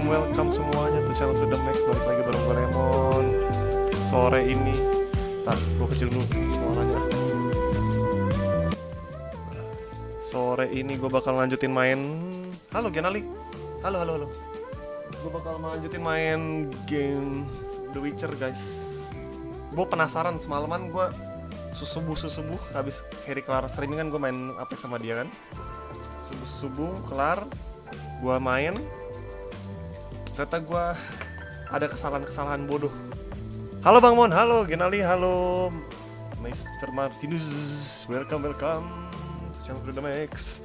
welcome semuanya tuh channel Freedom Max. Balik lagi bareng gue Lemon. Sore ini, tar gue kecil dulu suaranya. Sore ini gue bakal lanjutin main. Halo Genali. Halo. Gue bakal lanjutin main game The Witcher guys. Gue penasaran, semalaman gue subuh habis Harry kelar streaming kan, gue main Apex sama dia kan. Subuh kelar, gue main. Ternyata gue ada kesalahan bodoh. Halo Bang Mon, halo Genali, halo Mr. Martinus, welcome to channel Freedom Max.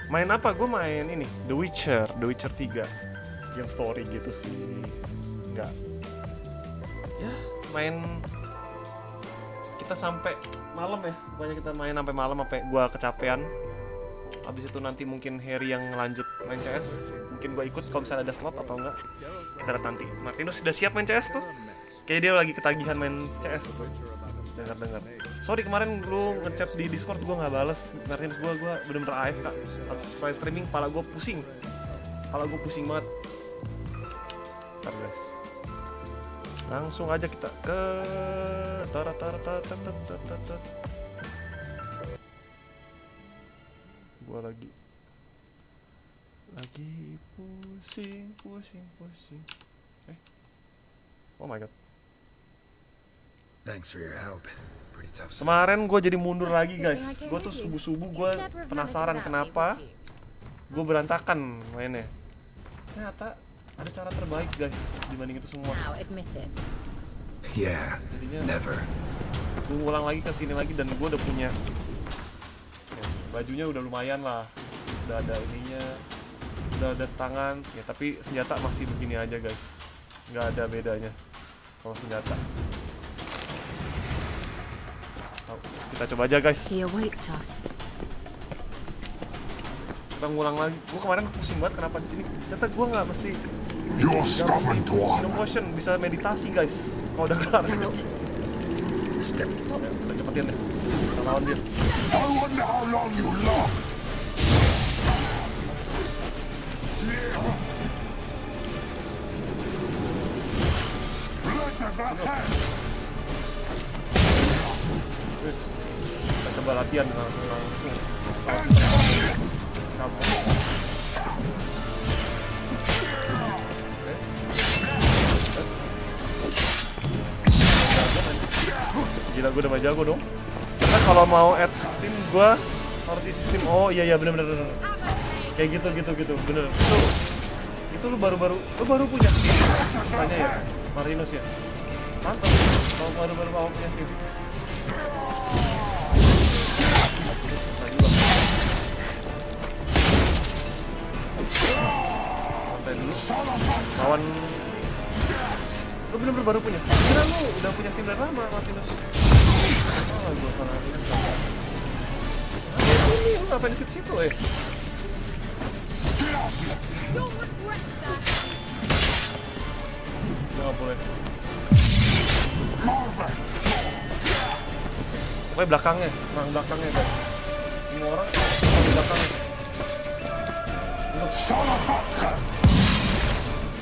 Main apa? Gue main ini, The Witcher 3. Yang story gitu sih. Enggak. Ya, main kita sampai malam ya. Pokoknya kita main sampai malam, sampai gue kecapean. Habis itu nanti mungkin Harry yang lanjut main CS. Mungkin gue ikut kalau misalnya ada slot atau enggak. Kita lihat nanti. Martinus sudah siap main CS tuh? Kayaknya dia lagi ketagihan main CS tuh. Dengar. Sorry kemarin lu ngechat di Discord gue nggak balas. Martinus gue bener-bener AFK. Habis live streaming kepala gue pusing. Banget. Ntar guys. Langsung aja kita ke gue lagi pusing. Oh my god. Thanks for your help. Pretty tough. Kemarin gue jadi mundur lagi guys. Gue tuh subuh gue penasaran kenapa gue berantakan mainnya. Ternyata ada cara terbaik guys dibanding itu semua. Yeah. Jadinya Never. gue ngulang lagi ke sini lagi dan gue udah punya bajunya udah lumayan lah. Udah ada ininya, udah ada tangan ya, tapi senjata masih begini aja guys. Nggak ada bedanya kalau senjata. Kita coba aja guys. Kita ngulang lagi. Gue kemarin pusing banget kenapa di sini. Ternyata gue nggak mesti motion, bisa meditasi guys. Kalau udah kelar guys. Kita cepetin deh. Kita lawan dia. Kita coba latihan langsung. Gila, gue udah main jago dong. Karena kalau mau add Steam gue harus isi Steam. Oh iya bener. Kayak gitu bener. Itu lu baru punya Steam. Tanya ya Martinus ya. Mantap kalau baru awal punya Steam. Santai dulu. Lawan lu bener-bener baru punya. Kira lu udah punya Steam dari lama Martinus. Oh gue salah lihat. Sini lu ngapain di situ Nggak boleh. Pokoknya belakangnya, serang belakangnya guys. Semua orang di belakangnya.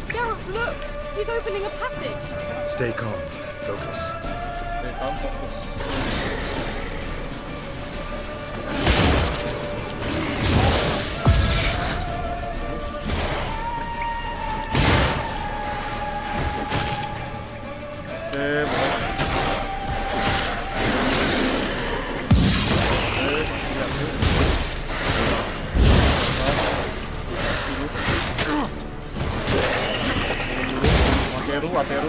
Geralt, look! He's opening a passage! Stay calm. Focus. Ateru.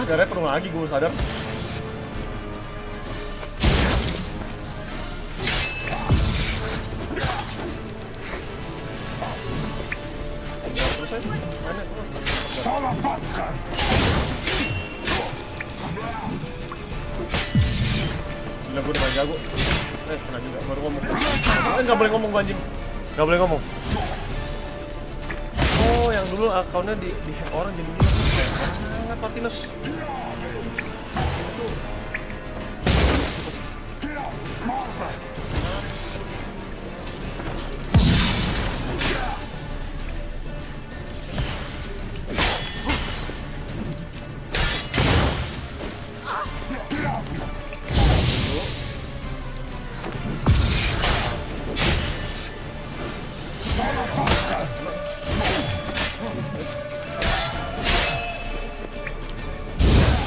Darahnya penuh lagi, gue sadar. Terus aja, mana? Gila, gue udah gak jago. Kena juga, baru ngomong. Gak boleh ngomong gue anjing. Gak boleh ngomong. Oh, yang dulu akunnya di hack orang jadi minus. Sangat Martinus.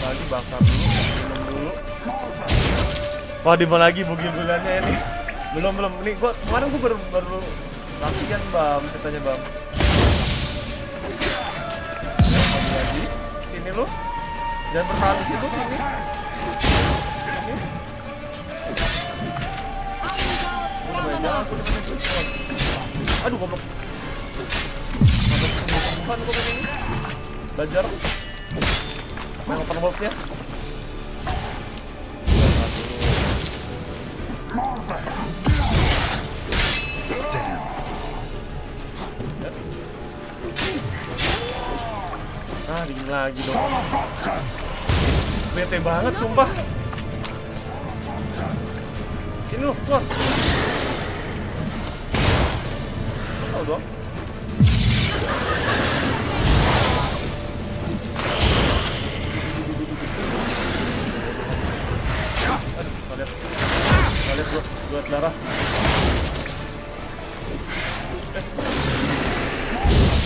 Lagi bakar dulu, minum dulu. Wah, di mana lagi bugi-bugiannya ini? Belum. Ini kemarin gua baru latihan, Bam, ceritanya, Bam. Lagi. Sini lu. Jangan bertahan di situ, sini. Aduh, goblok. Bukan gua ini. Belajar. Main open world-nya. Ah, dingin lagi dong. Bete banget, sumpah. Sini lu, keluar. Tahu dong. Aduh, lihat gua darah.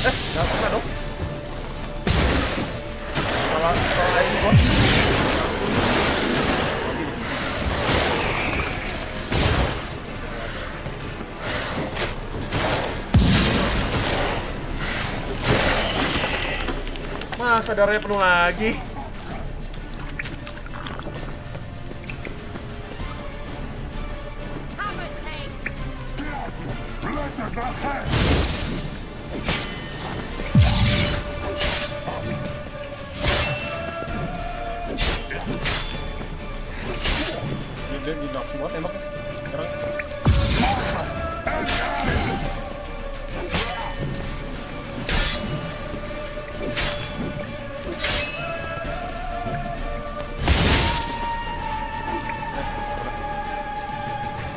Nggak pernah dong. Salah ini gua. Masa darahnya penuh lagi? Dia nafsu banget tembaknya. Sekarang.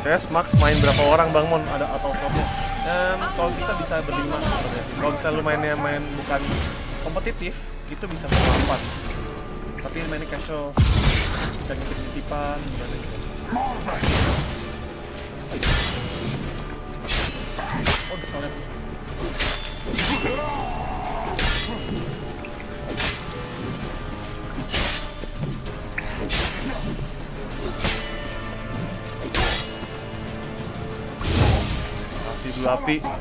CS max main berapa orang, Bang Mon? Ada atau slotnya? Kalau kita bisa berlima sebenarnya sih. Kalau bisa lu main bukan kompetitif, itu bisa berlapan. Tapi mainnya casual, bisa ngintip-ngintipan gimana gitu. Oh, udah salah. Masih dua api. Oh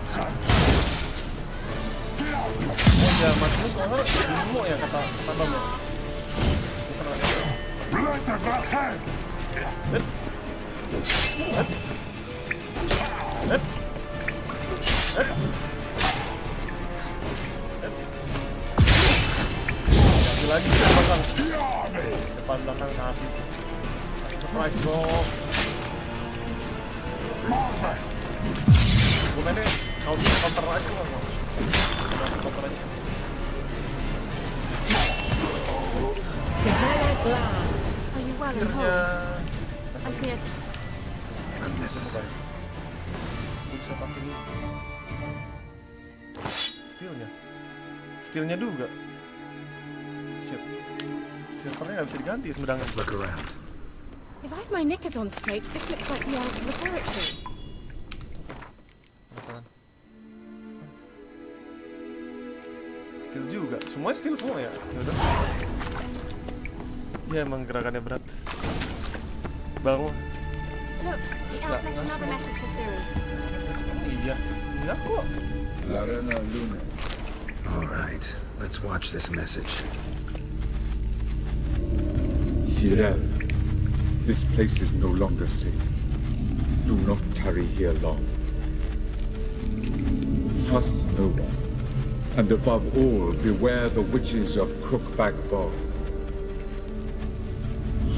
ya, Martinus kalau demo ya kata Bang ya. Bukan lagi. Lagi belakang. Depan belakang kasih surprise, bro. Gue mainnya counter aja kan, counter aja. Are you well and whole? I feared. Unnecessary. Gue bisa pakai ini. Steelnya juga. Shit. Silvernya nggak bisa diganti sebenarnya. Let's look around. If I have my knickers on straight, this looks like the Ark laboratory. Penasaran. Steel juga. Semuanya steel semua ya. Yaudah. Ya emang gerakannya berat. Baru. Look, the Ark left another message for Ciri. Iya. Enggak kok. All right, let's watch this message. Ciri, this place is no longer safe. Do not tarry here long. Trust no one, and above all, beware the witches of Crookback Bog.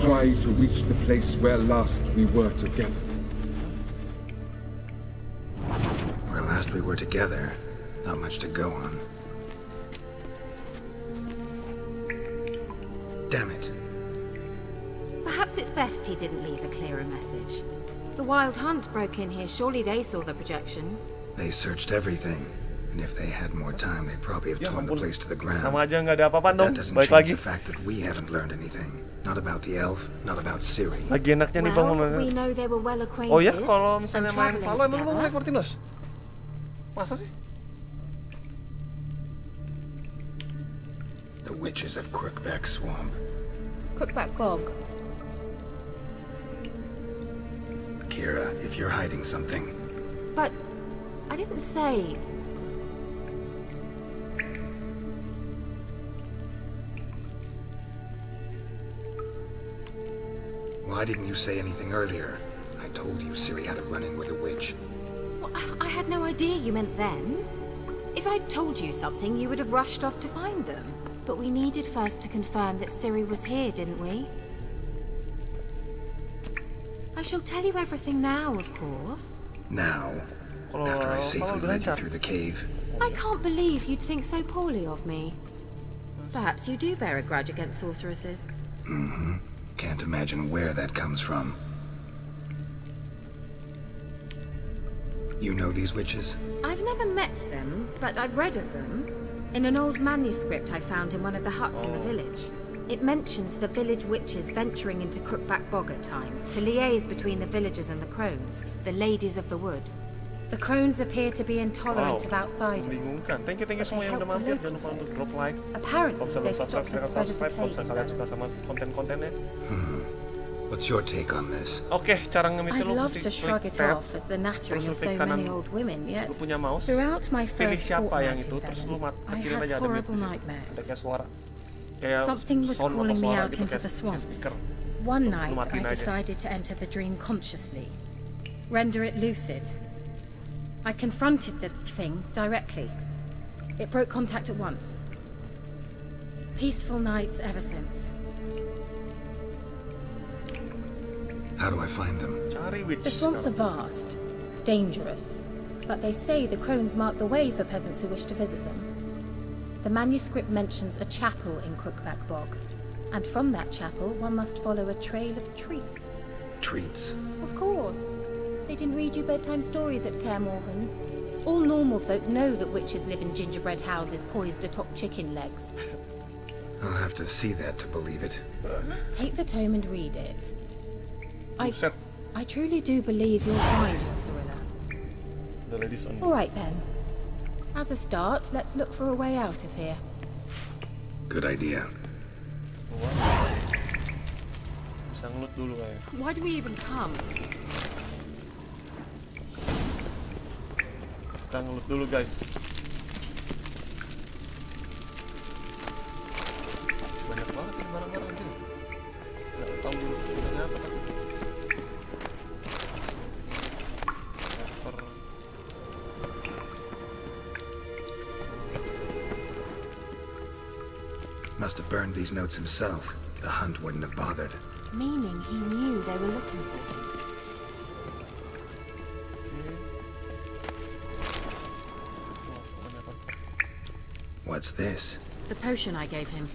Try to reach the place where last we were together. Where last we were together, not much to go on. Damn it. Perhaps it's best he didn't leave a clearer message. The Wild Hunt broke in here. Surely they saw the projection. They searched everything. And if they had more time, they'd probably have Ya torn the ampun, place to the ground. sama aja nggak ada apa-apaan But dong. that doesn't Baik change lagi. the fact that we haven't learned anything. Not about the elf, not about Ciri. Lagi enaknya nih Well, bangun. we know they were well acquainted. Oh ya, kalau misalnya and main traveling Valo emang lu together. nge-like Martinos? Masa sih? The witches of Crookback Swamp. Crookback Bog. Kira, if you're hiding something, But I didn't say. why didn't you say anything earlier? I told you Ciri had a run-in with a witch. Well, I had no idea you meant then. If I'd told you something, you would have rushed off to find them. But we needed first to confirm that Ciri was here, didn't we? I shall tell you everything now, of course. Now, Kalau after I kalau safely udah led you lancar. through the cave, I can't believe you'd think so poorly of me. Perhaps you do bear a grudge against sorceresses. can't imagine where that comes from. You know these witches? I've never met them, but I've read of them. In an old manuscript I found in one of the huts in the village. It mentions the village witches venturing into Crookback Bog at times to liaise between the villagers and the crones, the ladies of the wood. The crones appear to be intolerant of outsiders. Membingungkan. Thank you semua yang udah mampir. Jangan lupa untuk drop like. Apparently, Kalau misalnya they belum subscribe, stopped the silahkan spread of the subscribe. Kalau plague. misalnya kalian suka sama konten-kontennya. What's your take on this? Oke, cara nge-mitil I'd lu love mesti to shrug klik it tab. off as the nattering terus of lu so klik kanan. many old women, yet Lu punya mouse. throughout my Pilih first siapa yang fortnight itu, in terus lu Devon, I kecilin had aja ada mute horrible di situ. nightmares. Ada kayak suara. Kayak Something was sound calling apa me suara out gitu, into kayak the swamps. speaker. One night, matiin I aja. decided to enter the dream consciously, render it lucid. I confronted the thing directly. It broke contact at once. Peaceful nights ever since. How do I find them? Cari witch. The swamps are vast, dangerous, but they say the crones mark the way for peasants who wish to visit them. The manuscript mentions a chapel in Crookback Bog, and from that chapel one must follow a trail of treats. Treats. Of course. They didn't read you bedtime stories at Kaer Morhen. All normal folk know that witches live in gingerbread houses poised atop chicken legs. I'll have to see that to believe it. Take the tome and read it. Buset. I truly do believe you'll find your Cirilla. The ladies on. All right then. As a start, let's look for a way out of here. Good idea. Bisa ngelut dulu guys. Why do we even come? Kita ngelut dulu guys. Banyak banget ini barang-barang di sini. Nggak tahu dulu tulisannya apa tapi. Paper. Must have burned these notes himself. The hunt wouldn't have bothered. Meaning he knew they were looking for him. What's this? The potion I gave him.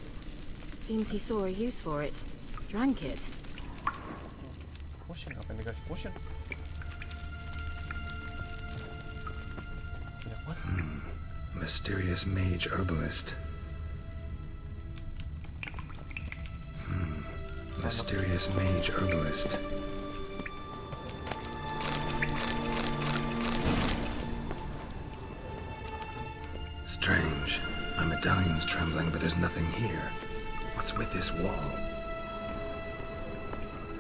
Seems he saw a use for it. Drank it. Potion, apa yang dikasih potion? Banyak banget. Mysterious mage herbalist. Mysterious mage herbalist. Strange. My medallion's trembling, but there's nothing here. What's with this wall?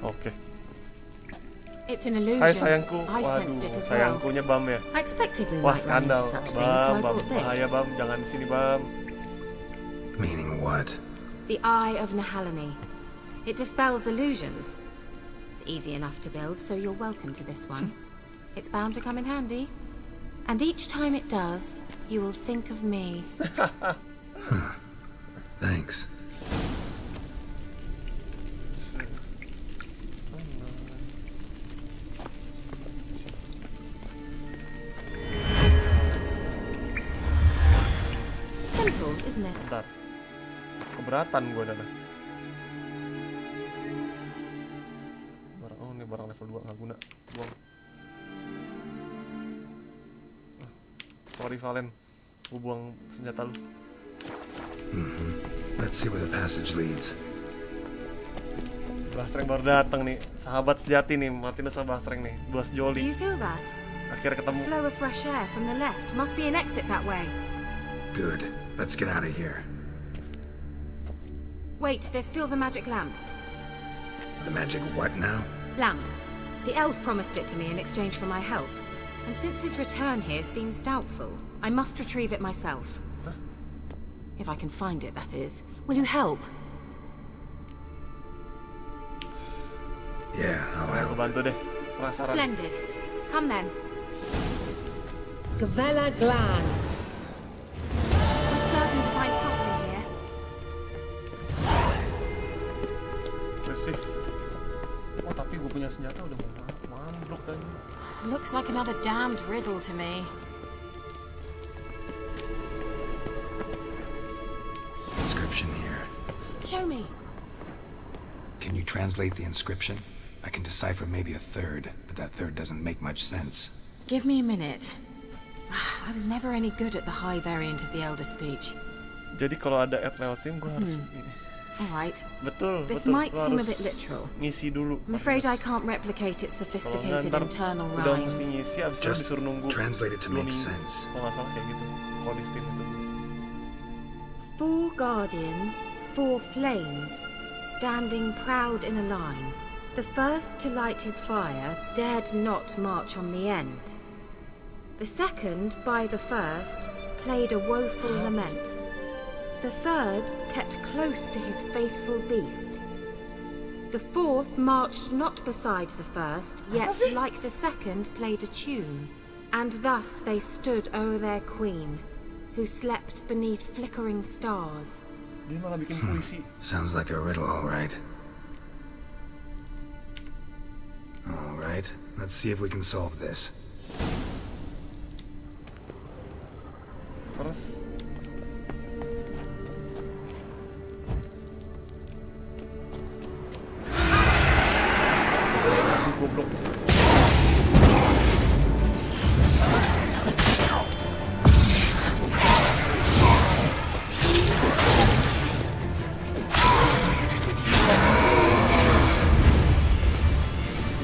Oke. It's an illusion. Hai sayangku. I sensed it Waduh, as well. sayangkunya Bam ya. I expected we Wah, might run into skandal. such things, so I Bam, brought this. bahaya Bam, jangan di sini Bam. Meaning what? The Eye of Nahalani. It dispels illusions. It's easy enough to build, so you're welcome to this one. It's bound to come in handy. And each time it does, you will think of me. Thanks. Simple, isn't it? Bentar. Keberatan gue dah. nggak guna. Buang. Sorry Valen, gue buang senjata lu. Let's see where the passage leads. Bastreng baru datang nih, sahabat sejati nih, Martinus sama Bastreng nih, Blas Do Joli. you feel that? Akhirnya ketemu. Flow of fresh air from the left. Must be an exit that way. Good. Let's get out of here. Wait, there's still the magic lamp. The magic what now? Lamp. The elf promised it to me in exchange for my help. And since his return here seems doubtful, I must retrieve it myself. Huh? If I can find it, that is. Will you help? Yeah, I'll Aku help. bantu deh, penasaran. Splendid. Come then. Gavella Glan. We're certain to find something here. Receive. Oh tapi gue punya senjata udah mau mambruk kan. Looks like another damned riddle to me. Inscription here. Show me. Can you translate the inscription? I can decipher maybe a third, but that third doesn't make much sense. Give me a minute. I was never any good at the high variant of the Elder Speech. Jadi kalau ada app lewat Steam gue harus Alright. betul. This betul. might Lo seem a harus bit literal. Ngisi dulu. I'm afraid I can't replicate its Kalau nggak sophisticated ntar internal udah mesti rhymes. ngisi, abis itu Just disuruh nunggu translate it to 2 make minggu. sense. Kalau nggak salah kayak gitu. Kalau di Steam itu. 4 guardians, 4 flames, standing proud in a line. The first to light his fire dared not march on the end. The second, by the first, played a woeful lament. The third kept close to his faithful beast. The fourth marched not beside the first, yet like the second played a tune. And thus they stood o'er their queen, who slept beneath flickering stars. Dia malah bikin puisi. Sounds like a riddle, all right. All right, let's see if we can solve this. First. Aduh, goblok.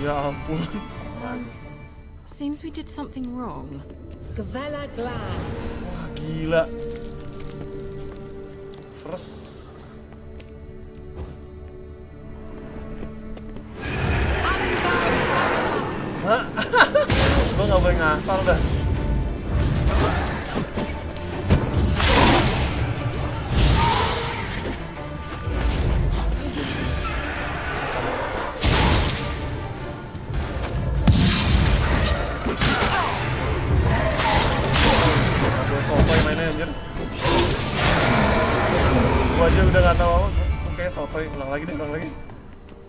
Ya ampun. Seems we did something wrong. Gavella Glan. Wah, gila. First. Hah? Gue gak boleh ngasal dah. Gue sotoy mainnya anjir. Gue aja udah gak tau apa. Kayak sotoy. Ulang lagi deh, ulang lagi.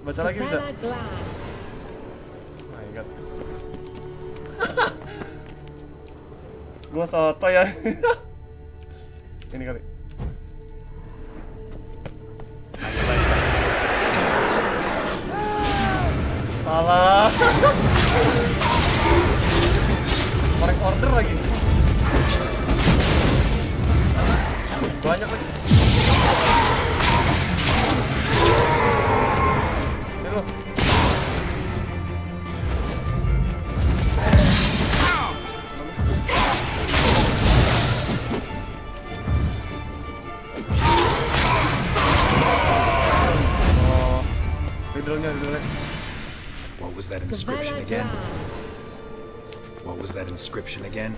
Baca lagi bisa. Gavella Glan. My god. Gue sotoy ya. Ini kali. Salah. Korek order lagi. Banyak lagi. Sini lo. Oh, riddle-nya. What was that inscription Gavella again? Glan. What was that inscription again?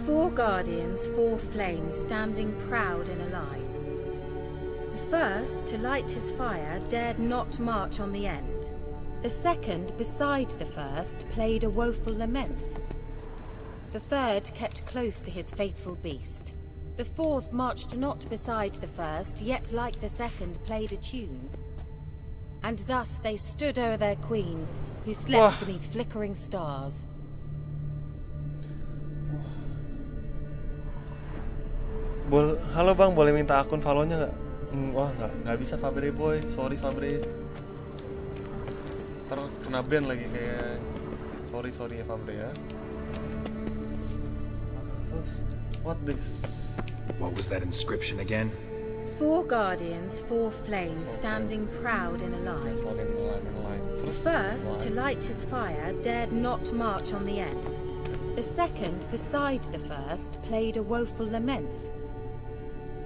4 guardians, 4 flames, standing proud in a line. The first, to light his fire, dared not march on the end. The second, beside the first, played a woeful lament. The third kept close to his faithful beast. The fourth marched not beside the first, yet like the second played a tune. And thus they stood o'er their queen, who slept Wah. beneath flickering stars. Halo bang, boleh minta akun follow-nya nggak? Wah nggak bisa Fabre boy, sorry Fabre. Ntar kena ban lagi kayak. Sorry ya Fabre ya. Terus, what this? What was that inscription again? 4 guardians, 4 flames, standing proud in a line. The first, to light his fire, dared not march on the end. The second, beside the first, played a woeful lament.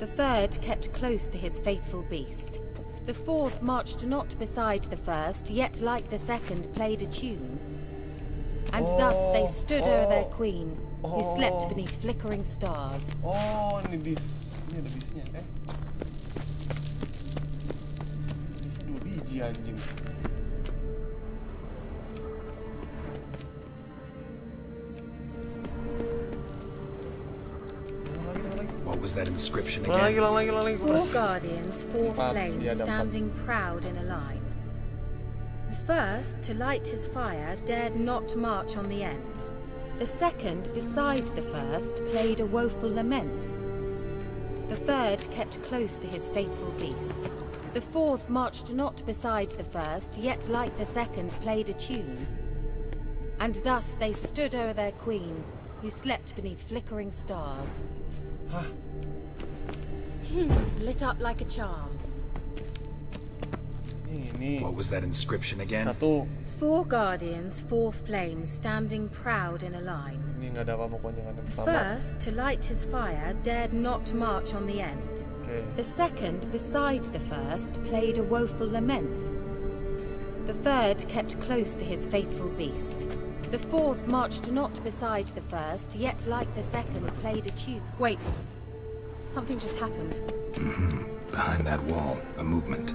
The third kept close to his faithful beast. The fourth marched not beside the first, yet like the second played a tune. And thus they stood o'er their queen, who slept beneath flickering stars. Oh, ini bis. Ini ada bisnya, Bis 2 biji anjing. What was that inscription Ulang again? lagi. 4 guardians, 4 Empat, flames, iya, ada empat. standing proud in a line. The first, to light his fire, dared not march on the end. The second, beside the first, played a woeful lament. The third kept close to his faithful beast. The fourth marched not beside the first, yet like the second played a tune. And thus they stood o'er their queen, who slept beneath flickering stars. Lit up like a charm. Ini. What was that inscription again? 1. 4 guardians, 4 flames, standing proud in a line. Ini nggak ada apa pokoknya kan yang pertama. First, to light his fire, dared not march on the end. Oke. The second, beside the first, played a woeful lament. The third kept close to his faithful beast. The fourth marched not beside the first, yet like the second played a tune. Wait. Something just happened. Behind that wall, a movement.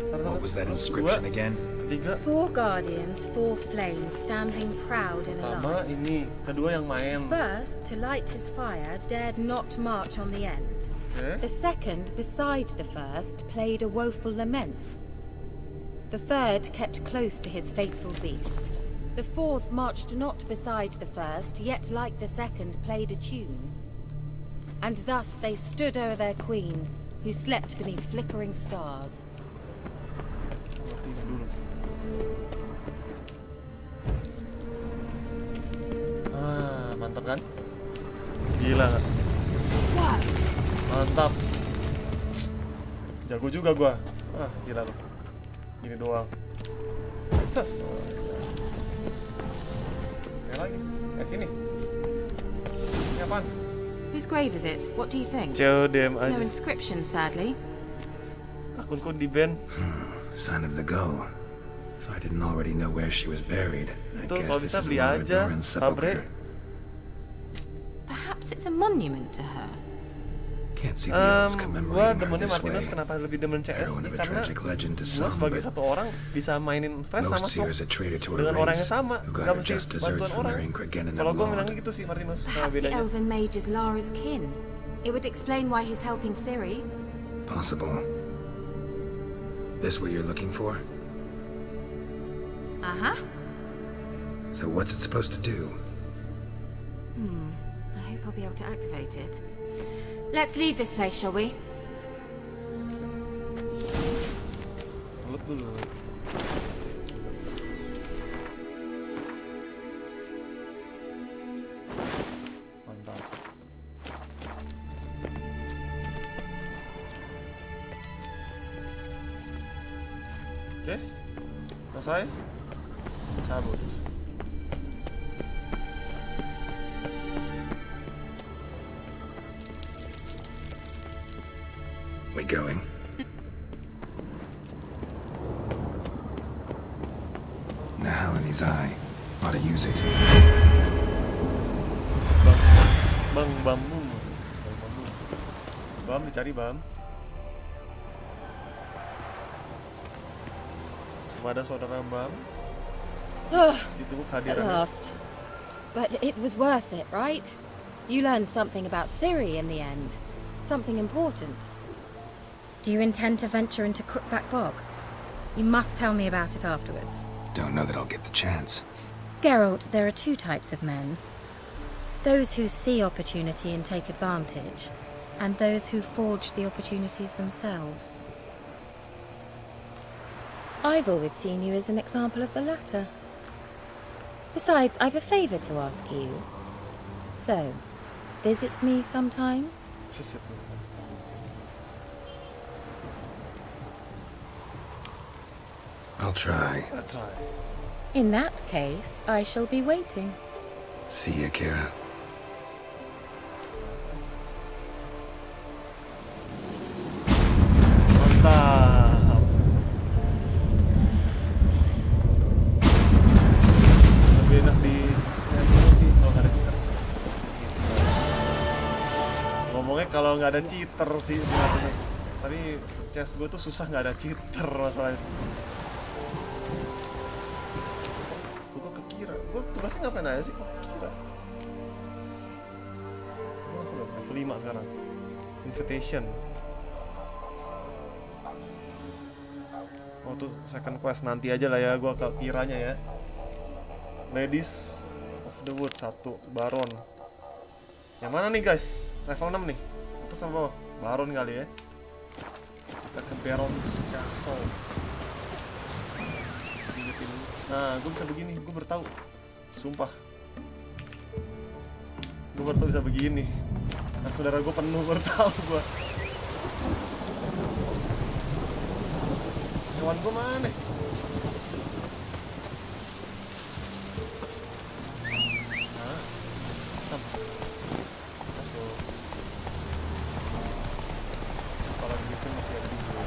What was that inscription again? 3. 4 guardians, 4 flames, standing proud in a Pertama line. ini, kedua yang main. First, to light his fire, dared not march on the end. Oke. The second, beside the first, played a woeful lament. The third kept close to his faithful beast. The fourth marched not beside the first, yet like the second played a tune. And thus they stood o'er their queen, who slept beneath flickering stars. Tidur dulu. Mantap kan? Gila nggak? Mantap. Jago juga gua. Gila lu. Gini doang. Ses. Lagi. Sini. Ini apaan? Whose grave is it? What do you think? CODM aja. No inscription, sadly. Akunku di ban. Sign of the gull. If I didn't already know where she was buried, I Tuh, guess kalau this bisa is beli Laura aja. Doran's Fabre. sepulcher. Perhaps it's a monument to her. Can't see the elves Gua commemorating her demennya this Martinez way. kenapa lebih demen CS Heroine ini of a karena tragic legend to gua some, sebagai but satu orang bisa mainin fresh sama most Sok seers a traitor to her dengan orang yang race, sama, who got gak her mesti just desserts bantuan for orang. marrying Cregenna Kalau gua Lord. bilangnya gitu sih Martinez, Perhaps the bedanya. elven mage is Lara's kin. It would explain why he's helping Ciri. Possible. This what you're looking for? Uh-huh. So what's it supposed to do? I hope I'll be able to activate it. Let's leave this place, shall we? Look dulu. Mantap. Oke, selesai. Cabut. We going? Now in his eye. Ought to use it. Bam, bam, bam. Bam, dicari bam. Kepada saudara Bam. Ditunggu At kehadirannya. last. But it was worth it, right? You learned something about Ciri in the end. Something important. Do you intend to venture into Crookback Bog? You must tell me about it afterwards. Don't know that I'll get the chance. Geralt, there are 2 types of men. Those who see opportunity and take advantage, and those who forge the opportunities themselves. I've always seen you as an example of the latter. Besides, I've a favor to ask you. So, visit me sometime? Visit me sometime. I'll try. I'll try. In that case, I shall be waiting. See ya, Kira. Mantap. Lebih enak di CS sih kalau nggak ada cheater. Ngomongnya kalau nggak ada cheater sih sebenarnya. Tapi CS gue tuh susah nggak ada cheater masalahnya. Gue kekira. Gue tugasnya ngapain aja sih kok kekira? Gue level 5 sekarang. Invitation. Oh tuh second quest nanti aja lah ya, gua ke kiranya ya. Ladies of the Wood 1, Baron. Yang mana nih guys? Level 6 nih. Atas apa bawah? Baron kali ya. Kita ke Baron's Castle. Nah, gue bisa begini, gue bertahu. Sumpah. Gue bertahu bisa begini. Nah, saudara gue penuh bertahu gue. Hewan gue mana? Nah, kalau gitu masih ada di gue.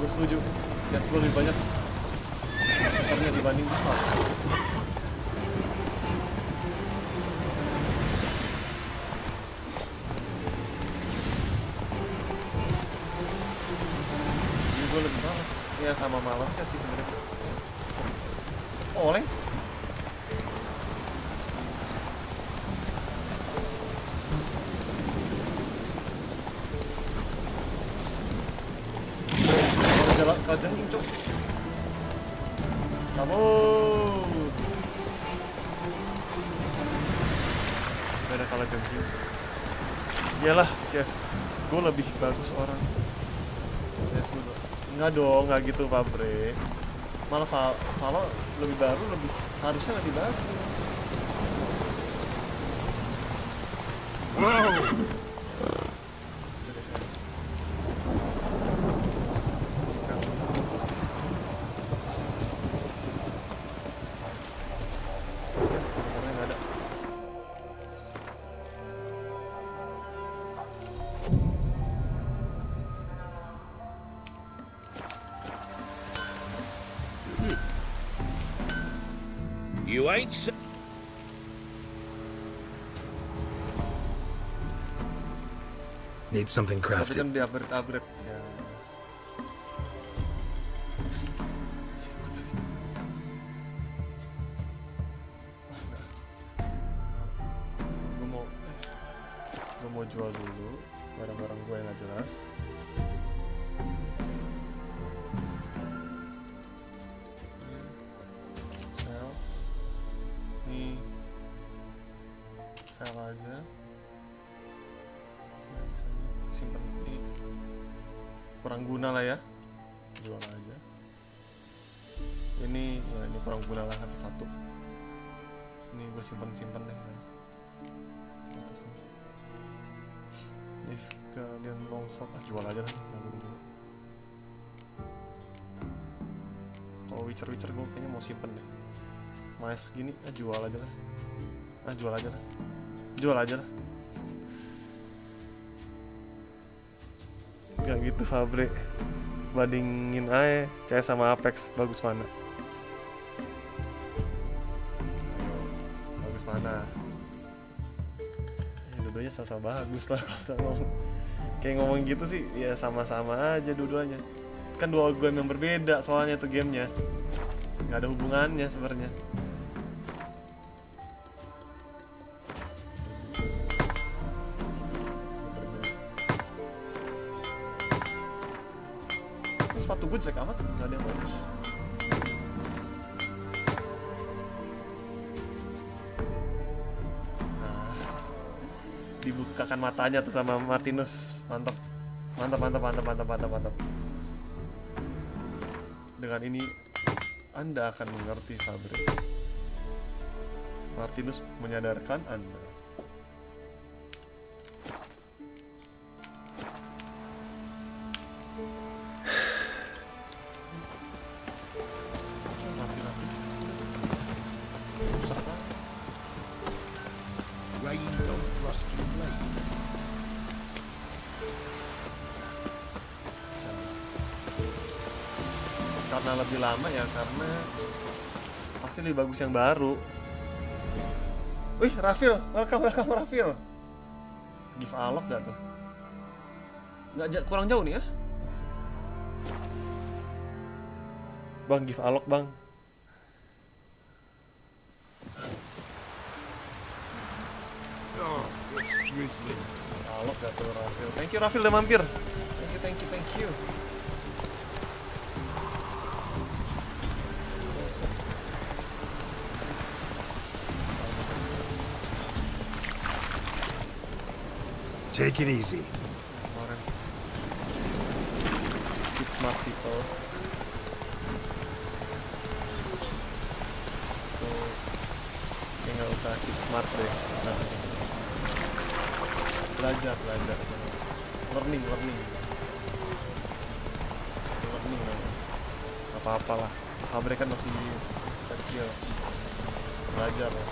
Gue setuju. Jas gue lebih banyak seternya dibanding Buffalo. Gue lebih males, ya sama malesnya sih sebenarnya. Oleng. Kalau jengking cok. Kamu. Beda kalau jengking. Iyalah, chess gue lebih bagus orang. Chess gue. Enggak dong, enggak gitu Fabre. Malah Valo lebih baru, harusnya lebih bagus. Wow. You ain't Need something Tapi crafted. kan di upgrade ya. Gue mau jual dulu barang-barang gue yang gak jelas. Sell. Nih sell aja. Simpen ini kurang guna lah ya, jual aja. Ini ya ini kurang guna lah, satu. Ini gue simpen deh saya. If kalian longsot jual aja lah, dulu. Kalau Witcher gue kayaknya mau simpen deh. Mas gini jual aja lah. Jual aja lah. Gak gitu Fabre, bandingin aja CS sama Apex, bagus mana? Bagus mana? Ya dua-duanya sama-sama bagus lah kalau kayak ngomong gitu sih, ya sama-sama aja dua-duanya. Kan dua game yang berbeda soalnya tuh gamenya, nggak ada hubungannya sebenarnya. Sepatu gue jelek amat, gak ada yang bagus. bukakan matanya tuh sama Martinus. Mantap. Dengan ini Anda akan mengerti Fabre. Martinus menyadarkan Anda. Rain don't rust your blades. Karena lebih lama ya, karena pasti lebih bagus yang baru. Wih, Rafil, welcome Rafil. Give alok gak tuh? Nggak kurang jauh nih ya? Bang, give alok bang. Oh, it's drizzling. Alok gak tuh Rafil? Thank you Rafil udah mampir. Thank you. Take it easy. Kemarin keep smart people. Tuh, kayak nggak usah keep smart deh. Nah, belajar. Learning. Apa-apalah. Fabre kan masih kecil. Belajar lah.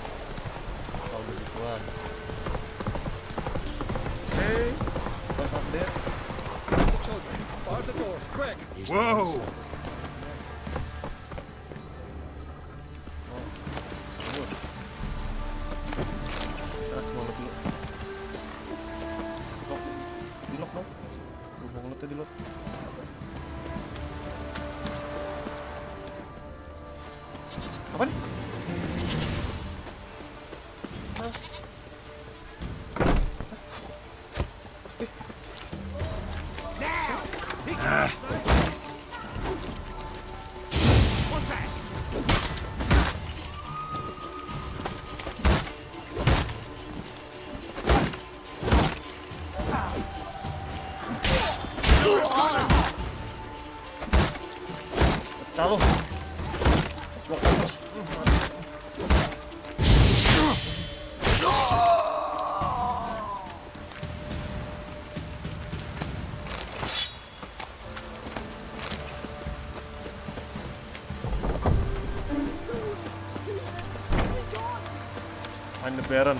Soal begituan. Hey, what's up there? Children, bar the door, quick! Whoa! Saat mau ngelut dulu. Di-lock dong. Gue mau ngelutnya di-lock. Apa nih? What's that? Pecah lu. Blok terus. Find the Baron.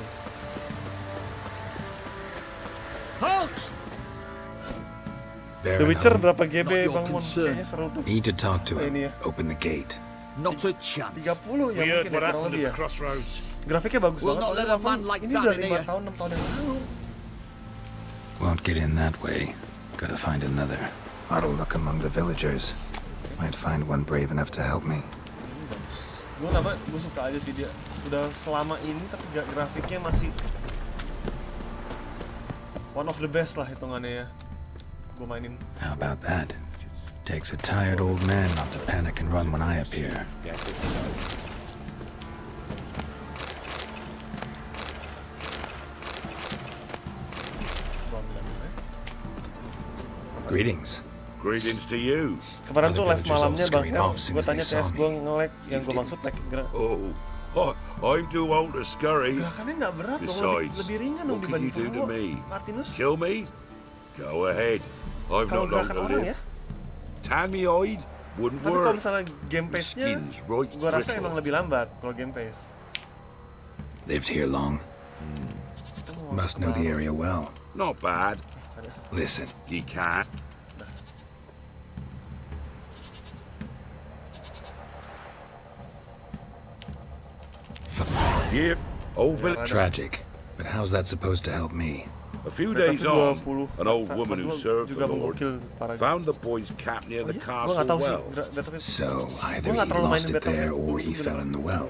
Halt! The Witcher berapa GB Bang Mon? Kayaknya seru tuh. Need to talk to Ini ya. him. Open the gate. Not a chance. 30 ya We heard mungkin ya, what kurang happened lebih at ya. the crossroads. Grafiknya bagus We'll banget. not Soalnya let a walaupun man like ini that udah in 5 here. tahun, 6 tahun yang lalu. Won't get in that way. Gotta find another. Ought to look among the villagers. Might find one brave enough to help me. Gue suka aja sih dia. Udah selama ini tapi grafiknya masih one of the best lah hitungannya ya. Gue mainin. How about that? Takes a tired old man not to panic and run when I appear. Greetings. Greetings to you. Kemarin tuh live malamnya Bang Scurried Hel, off soon gue as tanya they saw CS me. gue nge-lag, yang gue maksud lag Oh, I'm too old to scurry. gerakannya nggak berat dong, Besides, lebih ringan dong what can you dibanding do to me? Martinus. Kill me? Go ahead. I've Kalau not long gerakan to orang ya, live. Tan me hide wouldn't tapi kalau work. misalnya game pace-nya, Skin's right gue rasa brittle. emang lebih lambat kalau game pace. Lived here long. Must know the area well. Not bad. Listen, You can't. Yep. Old village. tragic. But how's that supposed to help me? A few days on, an old woman who served juga the Lord menggokil para. found the boy's cap near the Gue castle nggak tahu sih well. Battlefield. So, either Gua nggak he terlalu lost mainin it there Battlefield. or he Gua fell in the well.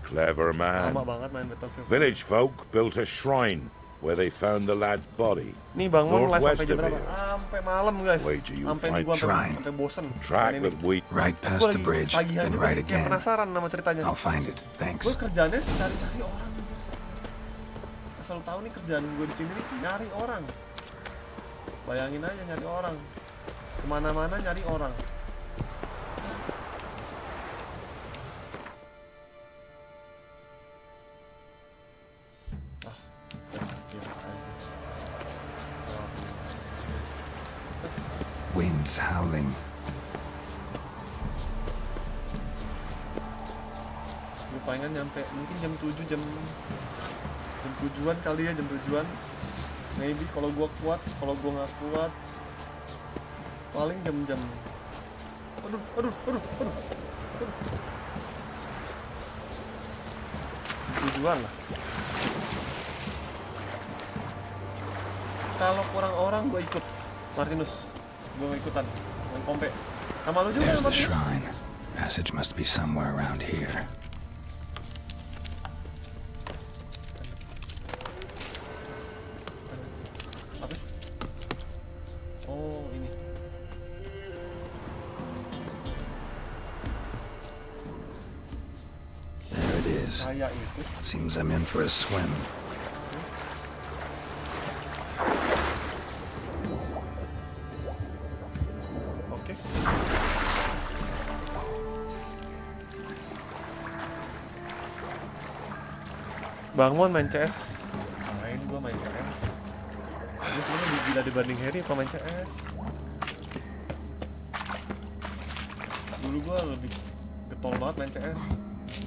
Clever Lama man. banget main Battlefield. Village folk built a shrine where they found the lad's body. Nih Bang Mon live Northwest sampai jam of berapa? here. Sampai malam guys. Wait till you Sampai find gua shrine. sampai bosen. Track main that ini. we Right Gua past the lagi bridge, tagihan then juga right sih, kayak again. penasaran sama ceritanya. I'll find it. Thanks. Gue kerjanya cari-cari orang. Asal lu tahu nih, kerjaan gue di sini nih nyari orang. Bayangin aja, nyari orang. Kemana-mana nyari orang. Winds howling. Gue pengen nyampe mungkin jam 7, jam 7-an kali ya, jam 7-an. Maybe kalau gue kuat, kalau gue nggak kuat paling jam-jam. Aduh. 7-an lah. Kalau kurang orang gue ikut Martinus. Gue mau ikutan, main kompe. Sama lu juga, There's the Martinus. shrine. Passage must be somewhere around here. Apa sih? Oh, ini. There it is. Kayak itu. Seems I'm in for a swim. Oke. Bangun main CS. Main gua main CS. Gue sebenernya lebih gila dibanding Harry kalau main CS. Dulu gua lebih getol banget main CS.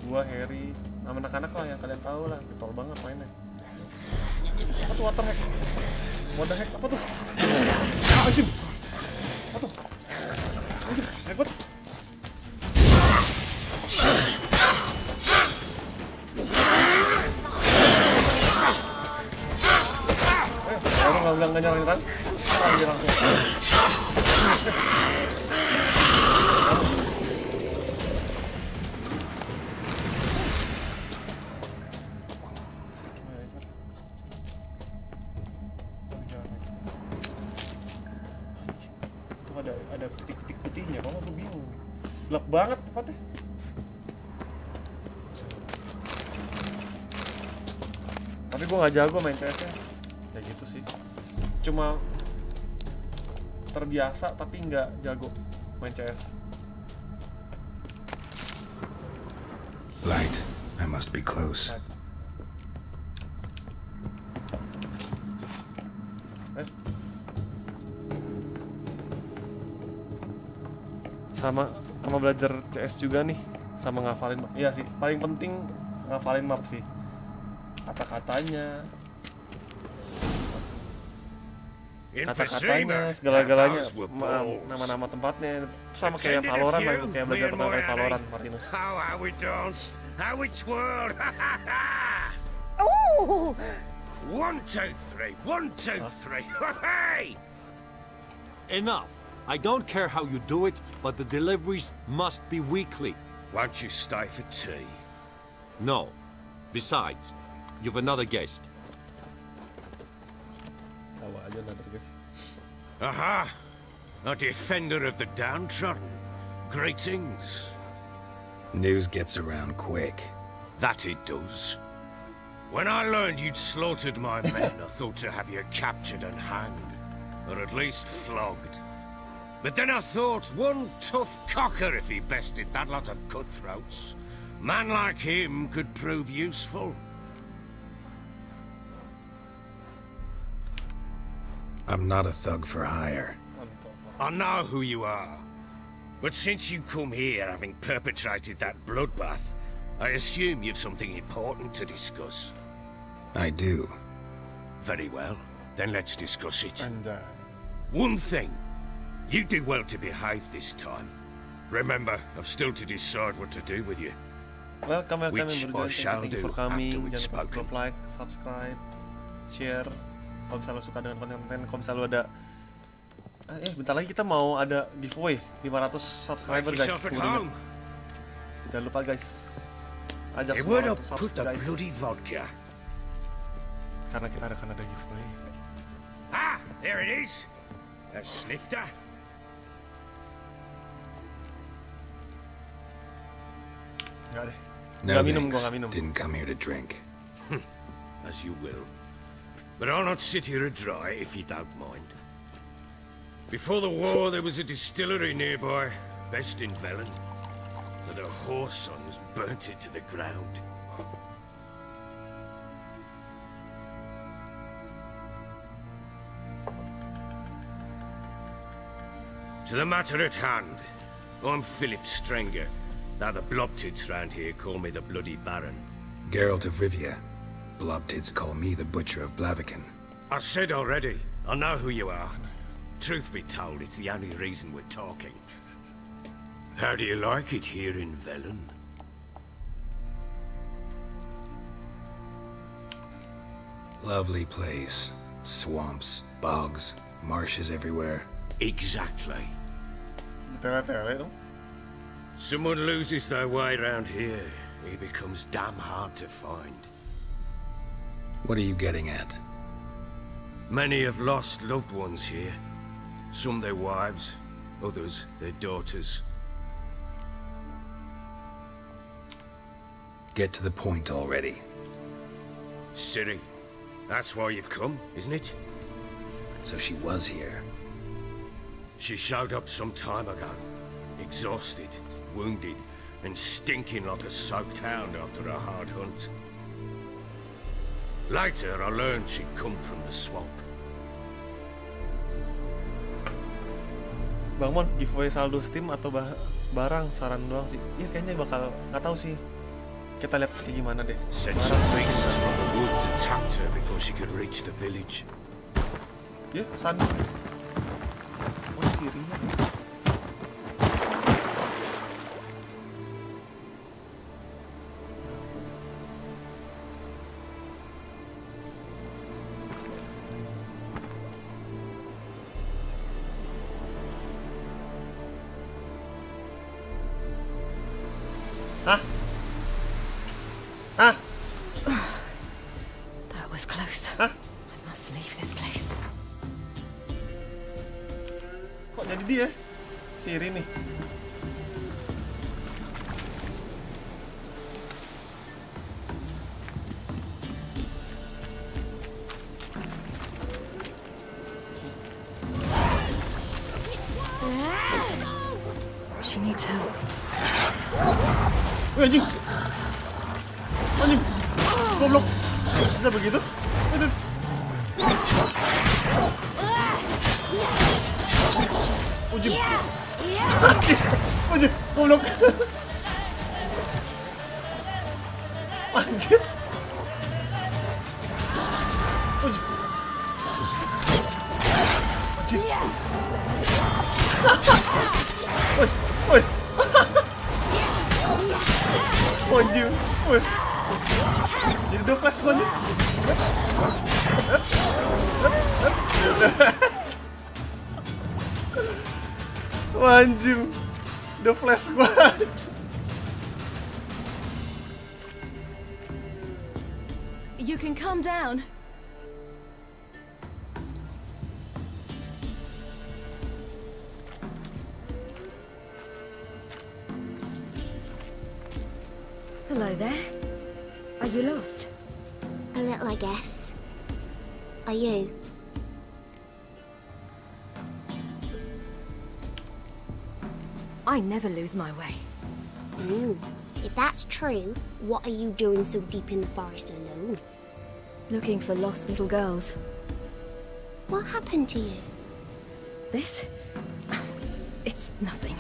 Gua, Harry, sama anak-anak lah yang kalian tahu lah, getol banget mainnya. Apa tuh water hack? What the heck? Apa tuh? Anjing! Apa tuh? Anjing, hebat! Orang nggak bilang nggak nyerang-nyerang, nyerang langsung. Tuh ada titik-titik putihnya, kalau aku bingung. Gelap banget tempatnya. Tapi gue nggak jago main CS-nya. Ya gitu sih, cuma terbiasa tapi nggak jago main CS. Light. I must be close. Sama belajar CS juga nih, sama ngafalin map. Iya sih, paling penting ngafalin map sih, kata-katanya, segala-galanya, nama-nama tempatnya, sama kayak Valorant lah, kayak belajar pertama kali Valorant, Martinus. How we danced, how we twirled. Ooh! 1, 2, 3, 1, 2, 3. Hey! Enough. I don't care how you do it, but the deliveries must be weekly. Won't you stay for tea? No. Besides, you've another guest. Tawa aja lah guys. Aha! A defender of the downtrodden. Greetings. News gets around quick. That it does. When I learned you'd slaughtered my men, I thought to have you captured and hanged. Or at least flogged. But then I thought, one tough cocker if he bested that lot of cutthroats. Man like him could prove useful. I'm not a thug for hire. I know who you are. But since you come here having perpetrated that bloodbath, I assume you've something important to discuss. I do. Very well, then let's discuss it. Anjay. One thing, you do well to behave this time. Remember, I've still to decide what to do with you. Welcome Which yang I shall thank you do for coming. after we've Jangan lupa spoken. like, subscribe, share. Kalau misalnya suka dengan konten-konten, kalau misalnya ada bentar lagi kita mau ada giveaway 500 subscriber Make guys. yourself at Kudunya. home. Jangan lupa guys, ajak Hey, semua where to untuk put subscribe the guys. bloody vodka? Karena kita akan ada giveaway. Ah, there it is. A snifter. Enggak deh. No Nggak minum, thanks. gua nggak minum. Didn't come here to drink. As you will. But I'll not sit here and dry if you don't mind. Before the war, there was a distillery nearby, best in Velen. But a horse sons burnt it to the ground. To the matter at hand, I'm Philip Strenger. Now the blobtids round here call me the Bloody Baron. Geralt of Rivia. Blobtids call me the Butcher of Blaviken. I said already, I know who you are. Truth be told, it's the only reason we're talking. How do you like it here in Velen? Lovely place. Swamps, bogs, marshes everywhere. Exactly. Tele-tele dong. Someone loses their way around here, he becomes damn hard to find. What are you getting at? Many have lost loved ones here. Some their wives, others their daughters. Get to the point already. Ciri, that's why you've come, isn't it? So she was here. She showed up some time ago, exhausted, wounded, and stinking like a soaked hound after a hard hunt. Later, I learned she'd come from the swamp. Bang Mon, giveaway saldo Steam atau barang, saran doang sih. Ya kayaknya bakal, nggak tahu sih. Kita lihat kayak gimana deh. Said some beasts from the woods attacked her before she could reach the village. Ya, saldo. Oh, Cirinya. Hah? Hah? That was close. Hah? I must leave this place. Kok jadi dia? Ciri nih. She needs help. Wih, anjing. Anjing. Goblok. Bisa begitu? Aduh. Ujung. Anjir, goblok. Anjir. Ujung. Anjir. Wes, wes. Anjir, wes. Jadi dua flash gua anjir. Anjir. The flash squad. You can calm down. Hello there. Are you lost? A little, I guess. Are you? I never lose my way. If that's true, what are you doing so deep in the forest alone? Looking for lost little girls. What happened to you? This? It's nothing.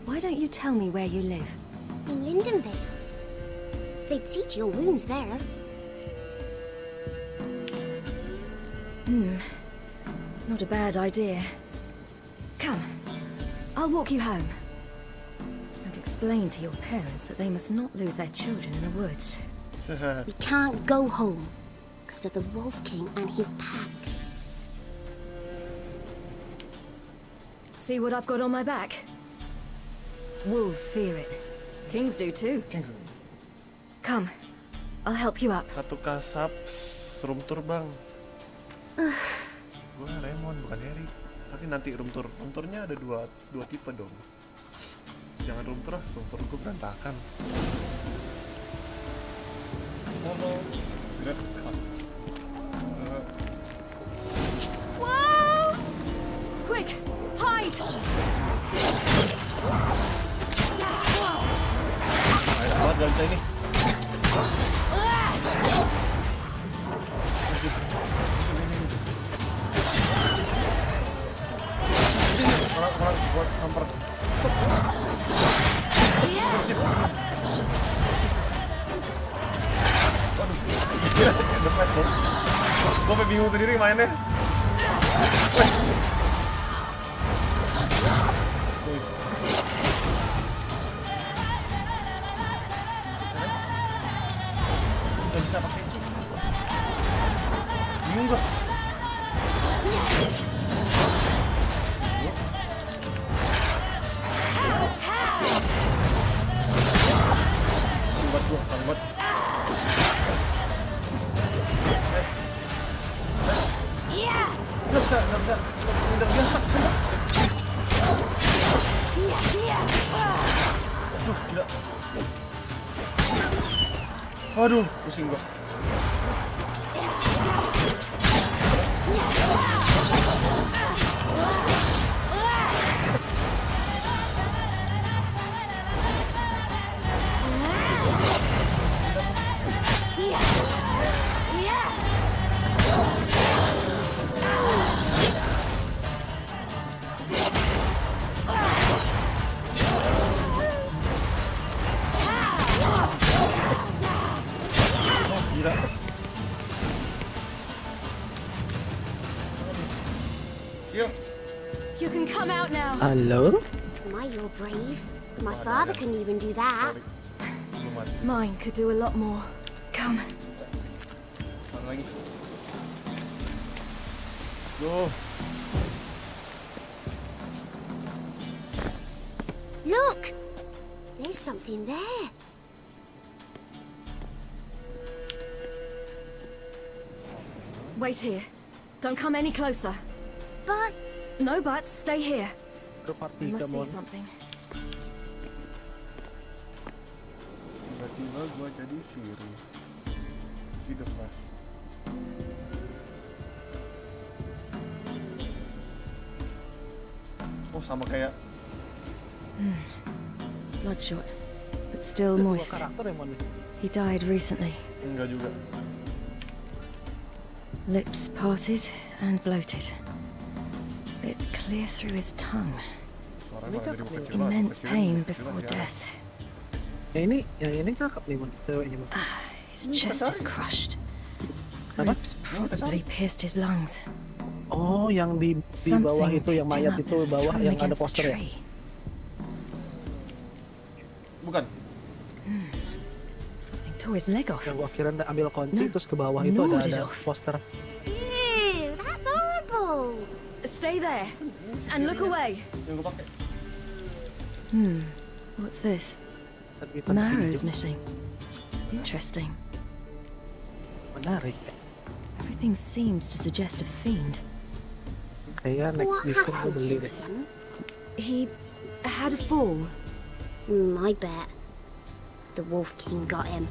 Why don't you tell me where you live? In Lindenvale. They'd see to your wounds there. Not a bad idea. Come, I'll walk you home. And explain to your parents that they must not lose their children in the woods. We can't go home because of the Wolf King and his pack. See what I've got on my back? Wolves fear it. Kings do too. Come, I'll help you up. Satu kasap room tour, Bang. Gua Raymond bukan Harry. Tapi nanti room tour. Room tournya ada dua tipe dong. Jangan room tour gue berantakan. Follow Great Cup. Wolves! Quick, hide! Enak banget gak bisa ini. Orang buat samper. Waduh, the best dong. Gue sampai bingung sendiri mainnya. Gak bisa pakai kick. Bingung gue. Buat gue, buat. Nggak bisa. Udah biasa, sumpah. Aduh, gila. Aduh, pusing gue. Gila. Siap. You can come out now. Halo? My, you're brave. My father couldn't even do that. Belum mati. Mine could do a lot more. Come. Mana lagi? Go. Look! There's something there. Wait here. Don't come any closer. But No buts. Stay here. Ke part I 3 must see mon. something. Tiba-tiba gue jadi Ciri. See the flash. Oh, sama kayak Bloodshot, but still Dua moist. karakter ya mon. He died recently. enggak juga. Lips parted and bloated. Bit clear through his tongue. Suaranya malah jadi kecil banget. Immense Kecilnya pain kecil before banget sih, death. Yang ini cakep nih mon, ceweknya mon. His chest is crushed. Apa? Ropes probably pierced his lungs. Oh, yang di bawah Something itu, yang picked him mayat up itu and bawah threw him yang ada against the poster ya. tree. Bukan. Something tore his leg off. Yang gua kira ambil kunci No. terus ke bawah itu Gnawed it ada off. poster. ew, that's horrible. Stay there and look away. Yang gue pakai. What's this? Terbitan Marrow's hijau. missing. Interesting. Menarik. Everything seems to suggest a fiend. Kayak next What edition gue happened beli to deh. him? He had a fall. I bet. The Wolf King got him.